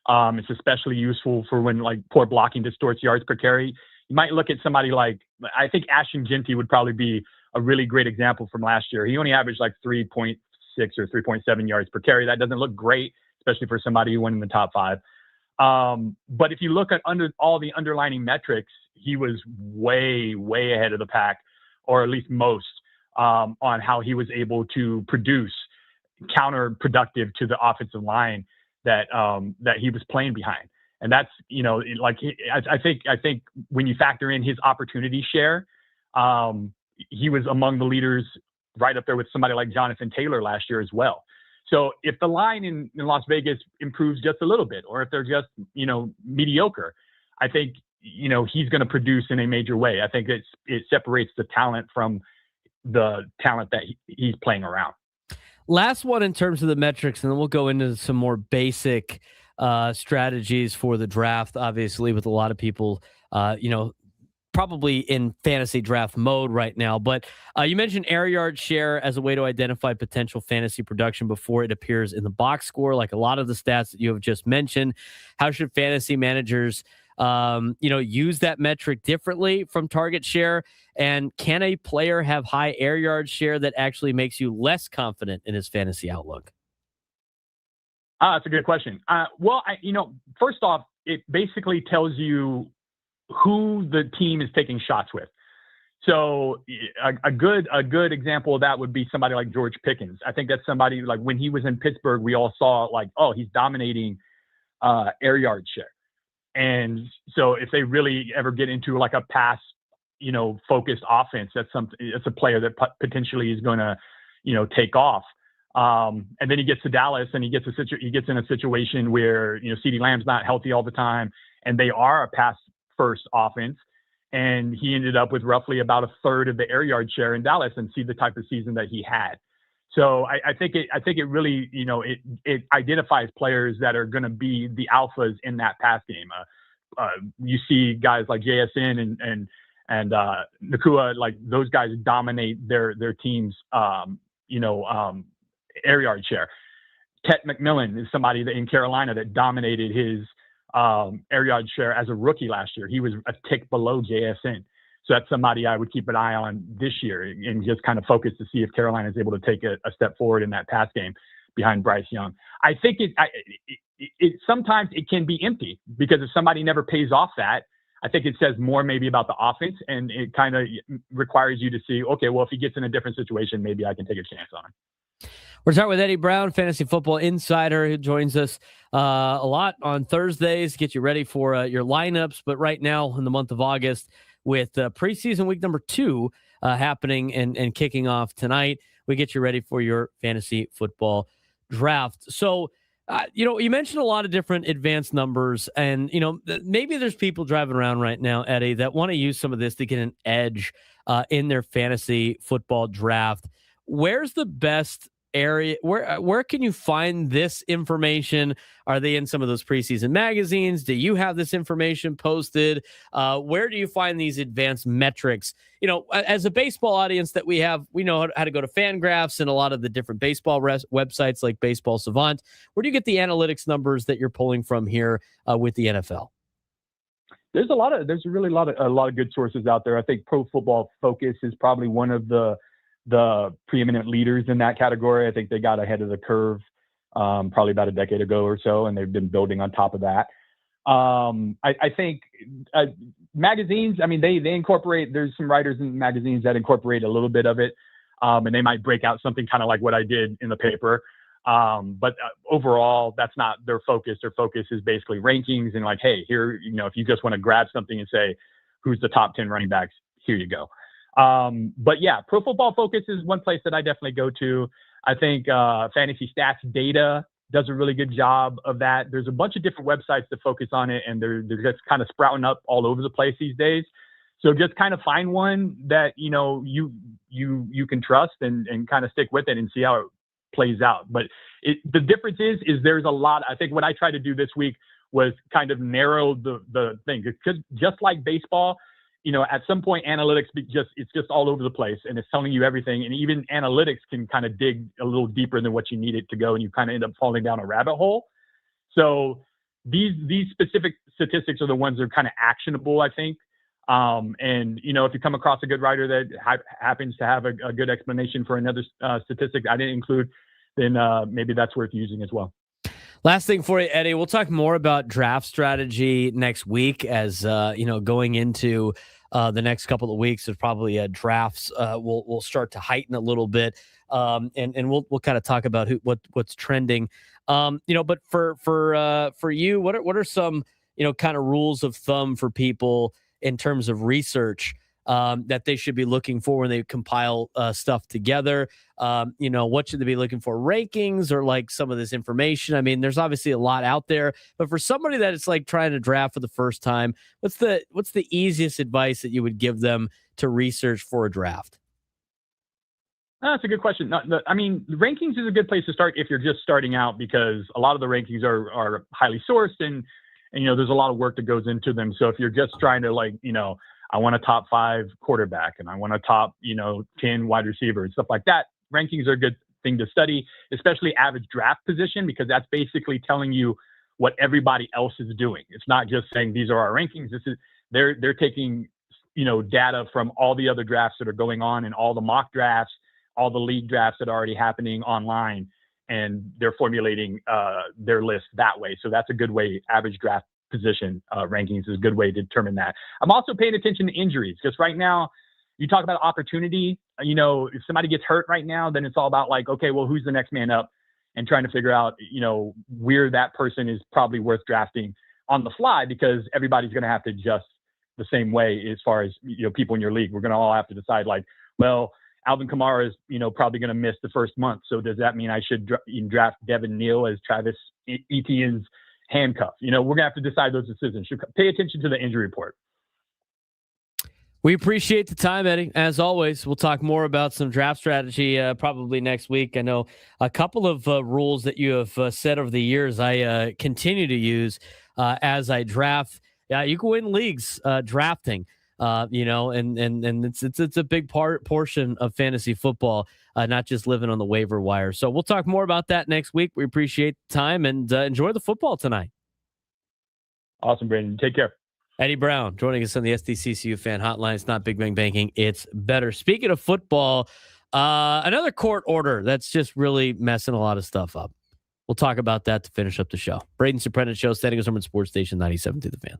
It's especially useful for when poor blocking distorts yards per carry. You might look at somebody I think Ashton Genty would probably be a really great example from last year. He only averaged 3.6 or 3.7 yards per carry. That doesn't look great, especially for somebody who went in the top 5. But if you look at all the underlying metrics, he was way, way ahead of the pack, or at least most, on how he was able to produce counterproductive to the offensive line that he was playing behind. And that's, I think when you factor in his opportunity share, he was among the leaders, right up there with somebody like Jonathan Taylor last year as well. So if the line in Las Vegas improves just a little bit, or if they're just, mediocre, I think, he's going to produce in a major way. I think it separates the talent from the talent that he's playing around. Last one in terms of the metrics, and then we'll go into some more basic strategies for the draft, obviously, with a lot of people, probably in fantasy draft mode right now. But you mentioned air yard share as a way to identify potential fantasy production before it appears in the box score, like a lot of the stats that you have just mentioned. How should fantasy managers use that metric differently from target share? And can a player have high air yard share that actually makes you less confident in his fantasy outlook? That's a good question. First off, it basically tells you who the team is taking shots with. So a good example of that would be somebody like George Pickens. I think that's somebody, like, when he was in Pittsburgh, we all saw, like, oh, he's dominating air yard share. And so if they really ever get into like a pass, focused offense, that's a player that potentially is going to, take off. And then he gets to Dallas and he gets in a situation where, CeeDee Lamb's not healthy all the time, and they are a pass first offense. And he ended up with roughly about a third of the air yard share in Dallas, and see the type of season that he had. So I think it really, it identifies players that are going to be the alphas in that pass game. You see guys like JSN and Nakua, like those guys dominate their team's, air yard share. Tet McMillan is somebody that in Carolina that dominated his air yard share as a rookie last year. He was a tick below JSN. So that's somebody I would keep an eye on this year, and just kind of focus to see if Carolina is able to take a step forward in that pass game behind Bryce Young. I think it sometimes it can be empty, because if somebody never pays off that, I think it says more maybe about the offense, and it kind of requires you to see, okay, well, if he gets in a different situation, maybe I can take a chance on him. We're talking with Eddie Brown, fantasy football insider, who joins us a lot on Thursdays, get you ready for your lineups. But right now in the month of August, with preseason week number 2 happening and kicking off tonight, we get you ready for your fantasy football draft. So, you mentioned a lot of different advanced numbers, and, maybe there's people driving around right now, Eddie, that want to use some of this to get an edge in their fantasy football draft. Where's the best area? Where can you find this information? Are they in some of those preseason magazines? Do you have this information posted? Where do you find these advanced metrics? As a baseball audience that we have, we know how to go to Fangraphs and a lot of the different baseball websites like Baseball Savant. Where do you get the analytics numbers that you're pulling from here with the NFL? There's really a lot of good sources out there. I think Pro Football Focus is probably one of the preeminent leaders in that category. I think they got ahead of the curve probably about a decade ago or so, and they've been building on top of that. I think magazines, they incorporate, there's some writers in magazines that incorporate a little bit of it, and they might break out something kind of like what I did in the paper. But overall, that's not their focus. Their focus is basically rankings and like, hey, here, if you just want to grab something and say, who's the top 10 running backs, here you go. But yeah, Pro Football Focus is one place that I definitely go to. I think Fantasy Stats Data does a really good job of that. There's a bunch of different websites that focus on it, and they're just kind of sprouting up all over the place these days. So just kind of find one that you can trust and kind of stick with it and see how it plays out. But the difference is there's a lot. I think what I tried to do this week was kind of narrow the thing, because just like baseball, at some point analytics it's just all over the place, and it's telling you everything. And even analytics can kind of dig a little deeper than what you need it to go, and you kind of end up falling down a rabbit hole. So these specific statistics are the ones that are kind of actionable, I think. And if you come across a good writer that happens to have a good explanation for another statistic I didn't include, then maybe that's worth using as well. Last thing for you, Eddie, we'll talk more about draft strategy next week as, going into the next couple of weeks. There's probably drafts will start to heighten a little bit. And we'll kind of talk about what's trending. But for you, what are some, kind of rules of thumb for people in terms of research that they should be looking for when they compile stuff together? What should they be looking for? Rankings or like some of this information? I mean, there's obviously a lot out there, but for somebody that it's like trying to draft for the first time, what's the easiest advice that you would give them to research for a draft? That's a good question. Rankings is a good place to start if you're just starting out, because a lot of the rankings are highly sourced and there's a lot of work that goes into them. So if you're just trying to I want a top 5 quarterback and I want a top, 10 wide receiver and stuff like that, rankings are a good thing to study, especially average draft position, because that's basically telling you what everybody else is doing. It's not just saying these are our rankings. They're taking, data from all the other drafts that are going on and all the mock drafts, all the league drafts that are already happening online, and they're formulating their list that way. So that's a good way. Average draft position rankings is a good way to determine that. I'm also paying attention to injuries, because right now you talk about opportunity. If somebody gets hurt right now, then it's all about like, okay, well, who's the next man up, and trying to figure out, where that person is probably worth drafting on the fly, because everybody's going to have to adjust the same way as far as, people in your league. We're going to all have to decide like, well, Alvin Kamara is, probably going to miss the first month. So does that mean I should draft Devin Neal as Travis Etienne's handcuff? We're going to have to decide those decisions. Pay attention to the injury report. We appreciate the time, Eddie. As always, we'll talk more about some draft strategy probably next week. I know a couple of rules that you have said over the years I continue to use as I draft. You can win leagues drafting. And it's a big portion of fantasy football, not just living on the waiver wire. So we'll talk more about that next week. We appreciate the time and enjoy the football tonight. Awesome, Braden. Take care. Eddie Brown joining us on the SDCCU fan hotline. It's not Big Bang Banking, it's better. Speaking of football, another court order that's just really messing a lot of stuff up. We'll talk about that to finish up the show. Braden Surprenant Show, Standing Room Sports Station 97 to the Fan.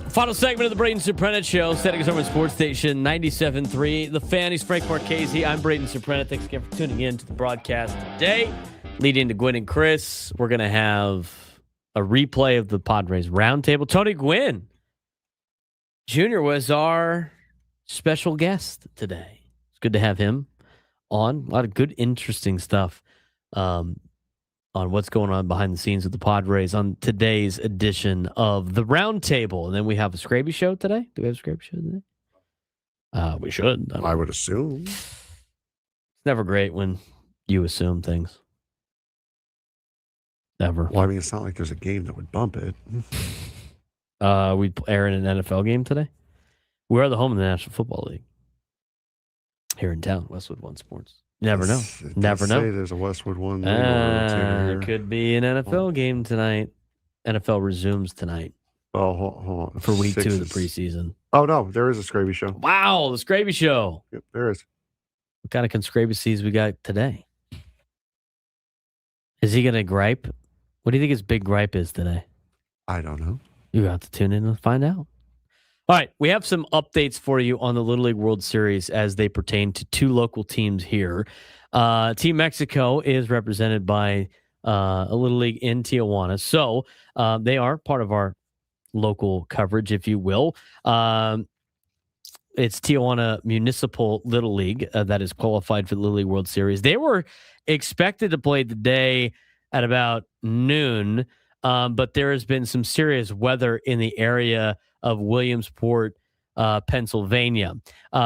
Final segment of the Braden Surprenant Show, setting us over Sports Station 97.3. The Fan, he's Frank Marchese. I'm Braden Surprenant. Thanks again for tuning in to the broadcast today. Leading to Gwynn and Chris, we're going to have a replay of the Padres roundtable. Tony Gwynn Jr. was our special guest today. It's good to have him on. A lot of good, interesting stuff on what's going on behind the scenes with the Padres on today's edition of the Roundtable. And then we have a Scraby show today. Do we have a Scraby show today? We should. I would assume. It's never great when you assume things. Never. Well, I mean, it's not like there's a game that would bump it. We air in an NFL game today. We are the home of the National Football League here in town, Westwood One Sports. Never know. Never know. Say there's a Westwood One. There could be an NFL game tonight. NFL resumes tonight. Oh, hold on. For week 2 of the preseason. Oh, no. There is a Scraby show. Wow. The Scraby show. Yep, there is. What kind of conscrabies we got today? Is he going to gripe? What do you think his big gripe is today? I don't know. You have to tune in and find out. All right, we have some updates for you on the Little League World Series as they pertain to 2 local teams here. Team Mexico is represented by a Little League in Tijuana, so they are part of our local coverage, if you will. It's Tijuana Municipal Little League that is qualified for the Little League World Series. They were expected to play today at about noon, but there has been some serious weather in the area of Williamsport, Pennsylvania.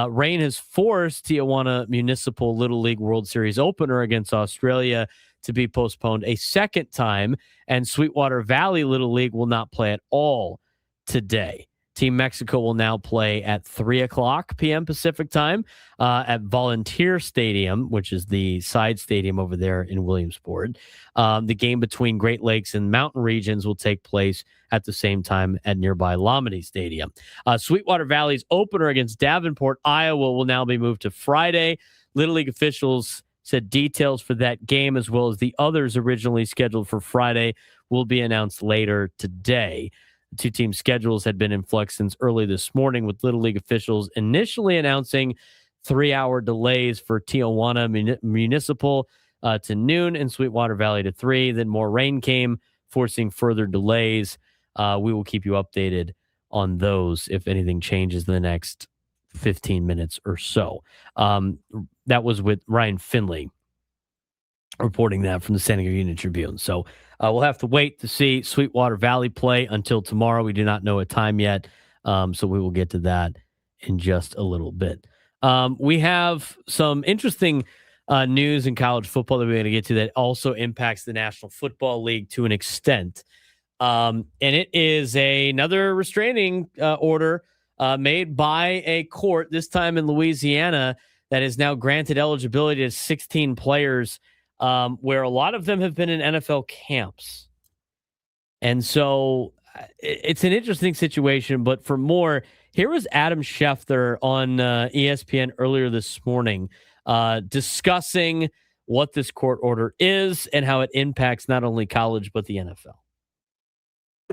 Rain has forced Tijuana Municipal Little League World Series opener against Australia to be postponed a second time, and Sweetwater Valley Little League will not play at all today. Team Mexico will now play at 3:00 p.m. Pacific time at Volunteer Stadium, which is the side stadium over there in Williamsport. The game between Great Lakes and Mountain Regions will take place at the same time at nearby Lomity Stadium. Sweetwater Valley's opener against Davenport, Iowa, will now be moved to Friday. Little League officials said details for that game, as well as the others originally scheduled for Friday, will be announced later today. The 2 team schedules had been in flux since early this morning, with Little League officials initially announcing 3-hour delays for Tijuana Municipal to noon and Sweetwater Valley to 3. Then more rain came, forcing further delays. We will keep you updated on those if anything changes in the next 15 minutes or so. That was with Ryan Finley reporting that from the San Diego Union Tribune. So we'll have to wait to see Sweetwater Valley play until tomorrow. We do not know a time yet, so we will get to that in just a little bit. We have some interesting news in college football that we're going to get to that also impacts the National Football League to an extent. And it is another restraining order made by a court, this time in Louisiana, that has now granted eligibility to 16 players, where a lot of them have been in NFL camps. And so it's an interesting situation, but for more, here was Adam Schefter on ESPN earlier this morning discussing what this court order is and how it impacts not only college, but the NFL.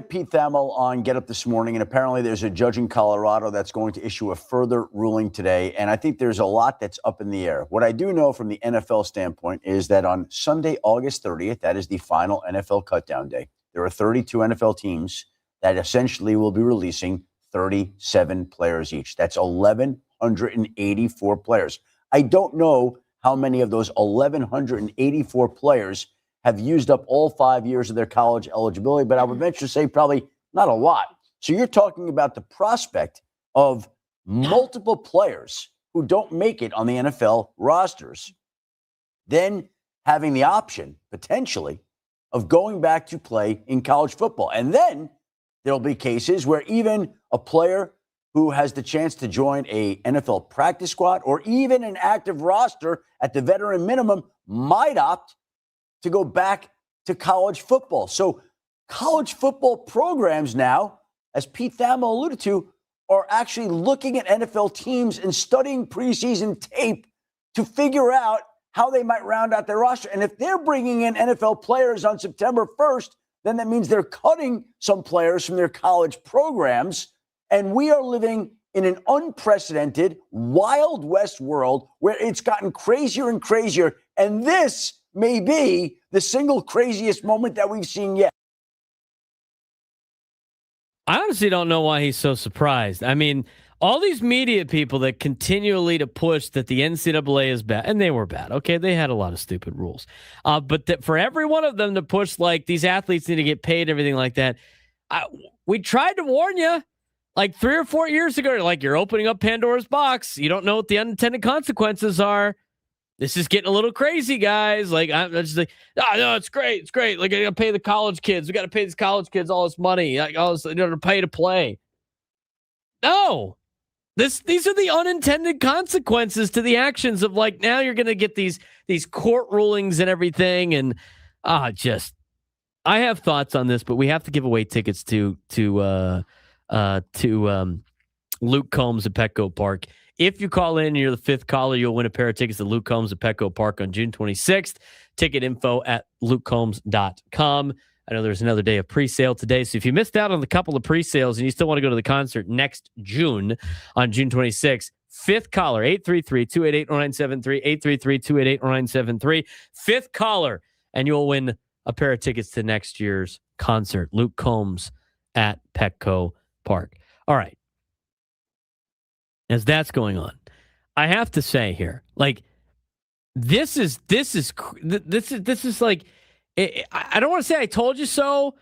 Pete Thamel on Get Up This Morning, and apparently there's a judge in Colorado that's going to issue a further ruling today, and I think there's a lot that's up in the air. What I do know from the NFL standpoint is that on Sunday, August 30th, that is the final NFL cutdown day, there are 32 NFL teams that essentially will be releasing 37 players each. That's 1,184 players. I don't know how many of those 1,184 players have used up all 5 years of their college eligibility, but I would venture to say probably not a lot. So you're talking about the prospect of multiple players who don't make it on the NFL rosters, then having the option, potentially, of going back to play in college football. And then there'll be cases where even a player who has the chance to join a NFL practice squad or even an active roster at the veteran minimum might opt to go back to college football. So college football programs now, as Pete Thamel alluded to, are actually looking at NFL teams and studying preseason tape to figure out how they might round out their roster. And if they're bringing in NFL players on September 1st, then that means they're cutting some players from their college programs. And we are living in an unprecedented Wild West world where it's gotten crazier and crazier. And this may be the single craziest moment that we've seen yet. I honestly don't know why he's so surprised. I mean, all these media people that continually to push that the NCAA is bad, and they were bad. Okay, they had a lot of stupid rules. But that for every one of them to push like these athletes need to get paid and everything like that, we tried to warn you like 3 or 4 years ago. Like, you're opening up Pandora's box. You don't know what the unintended consequences are. This is getting a little crazy, guys. Like, I'm just like, oh, no, it's great. It's great. Like, I got to pay the college kids. We got to pay these college kids all this money, like all this, to pay to play. No, these are the unintended consequences to the actions of, like, now you're going to get these court rulings and everything. And I have thoughts on this, but we have to give away tickets to Luke Combs at Petco Park. If you call in and you're the 5th caller, you'll win a pair of tickets to Luke Combs at Petco Park on June 26th. Ticket info at lukecombs.com. I know there's another day of pre-sale today, so if you missed out on the couple of pre-sales and you still want to go to the concert next June, on June 26th, 5th caller, 833-288-0973, 833-288-0973, 5th caller, and you'll win a pair of tickets to next year's concert. Luke Combs at Petco Park. All right. As that's going on, I have to say here, like, this is like, I don't want to say I told you so,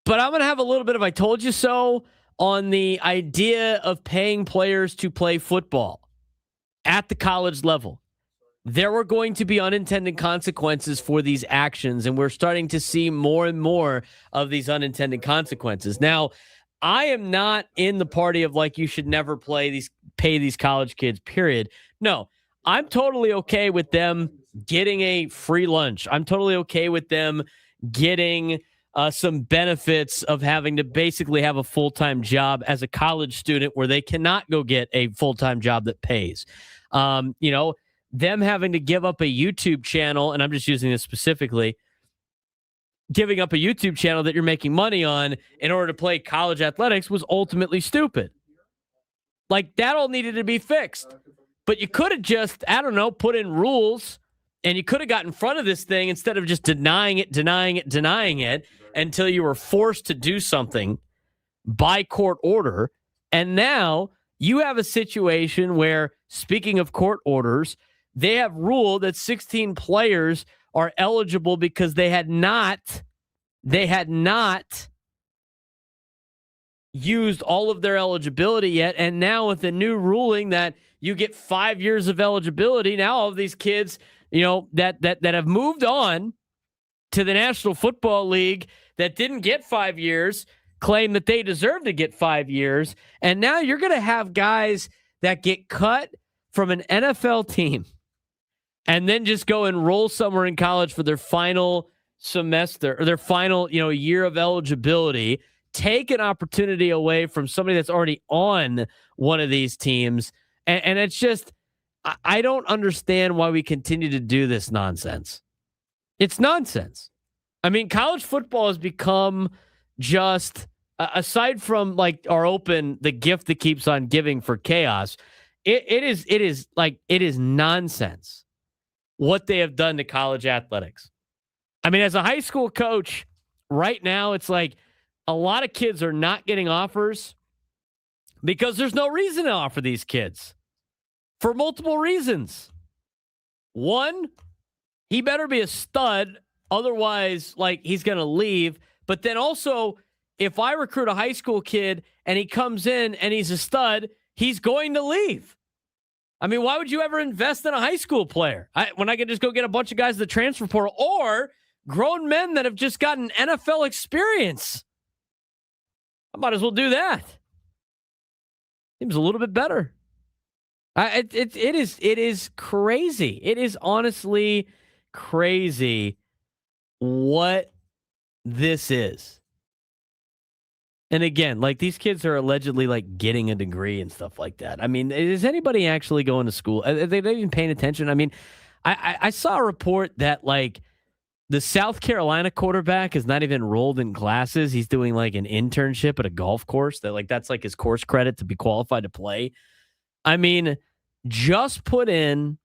but I'm going to have a little bit of I told you so on the idea of paying players to play football at the college level. There were going to be unintended consequences for these actions, and we're starting to see more and more of these unintended consequences. Now, I am not in the party of, like, you should never pay these college kids, period. No, I'm totally okay with them getting a free lunch. I'm totally okay with them getting some benefits of having to basically have a full-time job as a college student where they cannot go get a full-time job that pays. Them having to give up a YouTube channel, and I'm just using this specifically, giving up a YouTube channel that you're making money on in order to play college athletics was ultimately stupid. Like, that all needed to be fixed. But you could have just, I don't know, put in rules, and you could have got in front of this thing instead of just denying it until you were forced to do something by court order. And now you have a situation where, speaking of court orders, they have ruled that 16 players are eligible because they had not used all of their eligibility yet. And now with the new ruling that you get 5 years of eligibility, now all of these kids, that have moved on to the National Football League that didn't get 5 years claim that they deserve to get 5 years. And now you're going to have guys that get cut from an NFL team and then just go enroll somewhere in college for their final semester or their final, year of eligibility, take an opportunity away from somebody that's already on one of these teams. And it's just, I don't understand why we continue to do this nonsense. It's nonsense. I mean, college football has become just, aside from like our open, the gift that keeps on giving for chaos, it is nonsense what they have done to college athletics. I mean, as a high school coach, right now, it's like a lot of kids are not getting offers because there's no reason to offer these kids for multiple reasons. One, he better be a stud. Otherwise, like, he's going to leave. But then also, if I recruit a high school kid and he comes in and he's a stud, he's going to leave. I mean, why would you ever invest in a high school player when I can just go get a bunch of guys in the transfer portal or grown men that have just gotten NFL experience? I might as well do that. Seems a little bit better. It is crazy. It is honestly crazy what this is. And again, like, these kids are allegedly like getting a degree and stuff like that. I mean, is anybody actually going to school? Are they even paying attention? I mean, I saw a report that like The South Carolina quarterback is not even enrolled in classes. He's doing like an internship at a golf course that's like his course credit to be qualified to play. I mean, just put in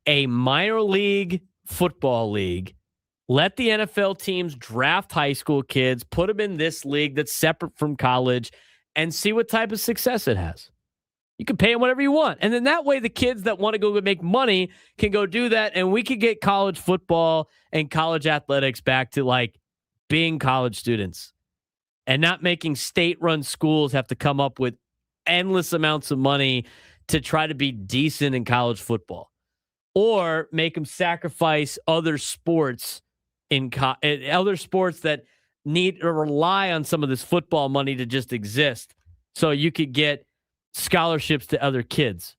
a minor league football league. Let the NFL teams draft high school kids, put them in this league that's separate from college, and see what type of success it has. You can pay them whatever you want. And then that way the kids that want to go make money can go do that. And we could get college football and college athletics back to like being college students and not making state-run schools have to come up with endless amounts of money to try to be decent in college football or make them sacrifice other sports other sports that need to rely on some of this football money to just exist. So you could get scholarships to other kids.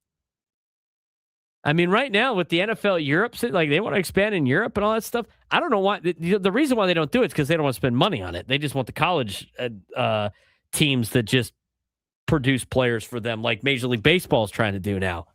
I mean, right now with the NFL Europe, like they want to expand in Europe and all that stuff. I don't know why. The reason why they don't do it is because they don't want to spend money on it. They just want the college teams that just produce players for them, like Major League Baseball is trying to do now.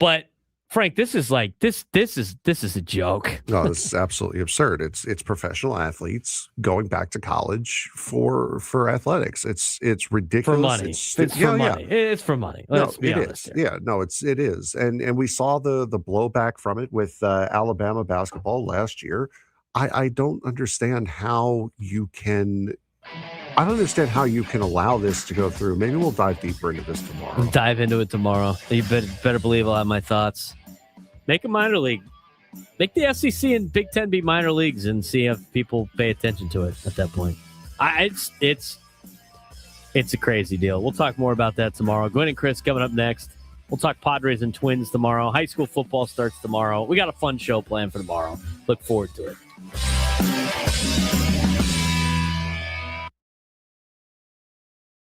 But Frank, this is like this is a joke. No, this is absolutely absurd. It's professional athletes going back to college for athletics. It's ridiculous. For money. It's for money. It's for money. Let's be honest. Yeah, no, it is. And we saw the blowback from it with Alabama basketball last year. I don't understand how you can allow this to go through. Maybe we'll dive deeper into this tomorrow. We'll dive into it tomorrow. You better believe I'll have my thoughts. Make a minor league. Make the SEC and Big Ten be minor leagues and see if people pay attention to it at that point. It's a crazy deal. We'll talk more about that tomorrow. Gwen and Chris coming up next. We'll talk Padres and Twins tomorrow. High school football starts tomorrow. We got a fun show planned for tomorrow. Look forward to it.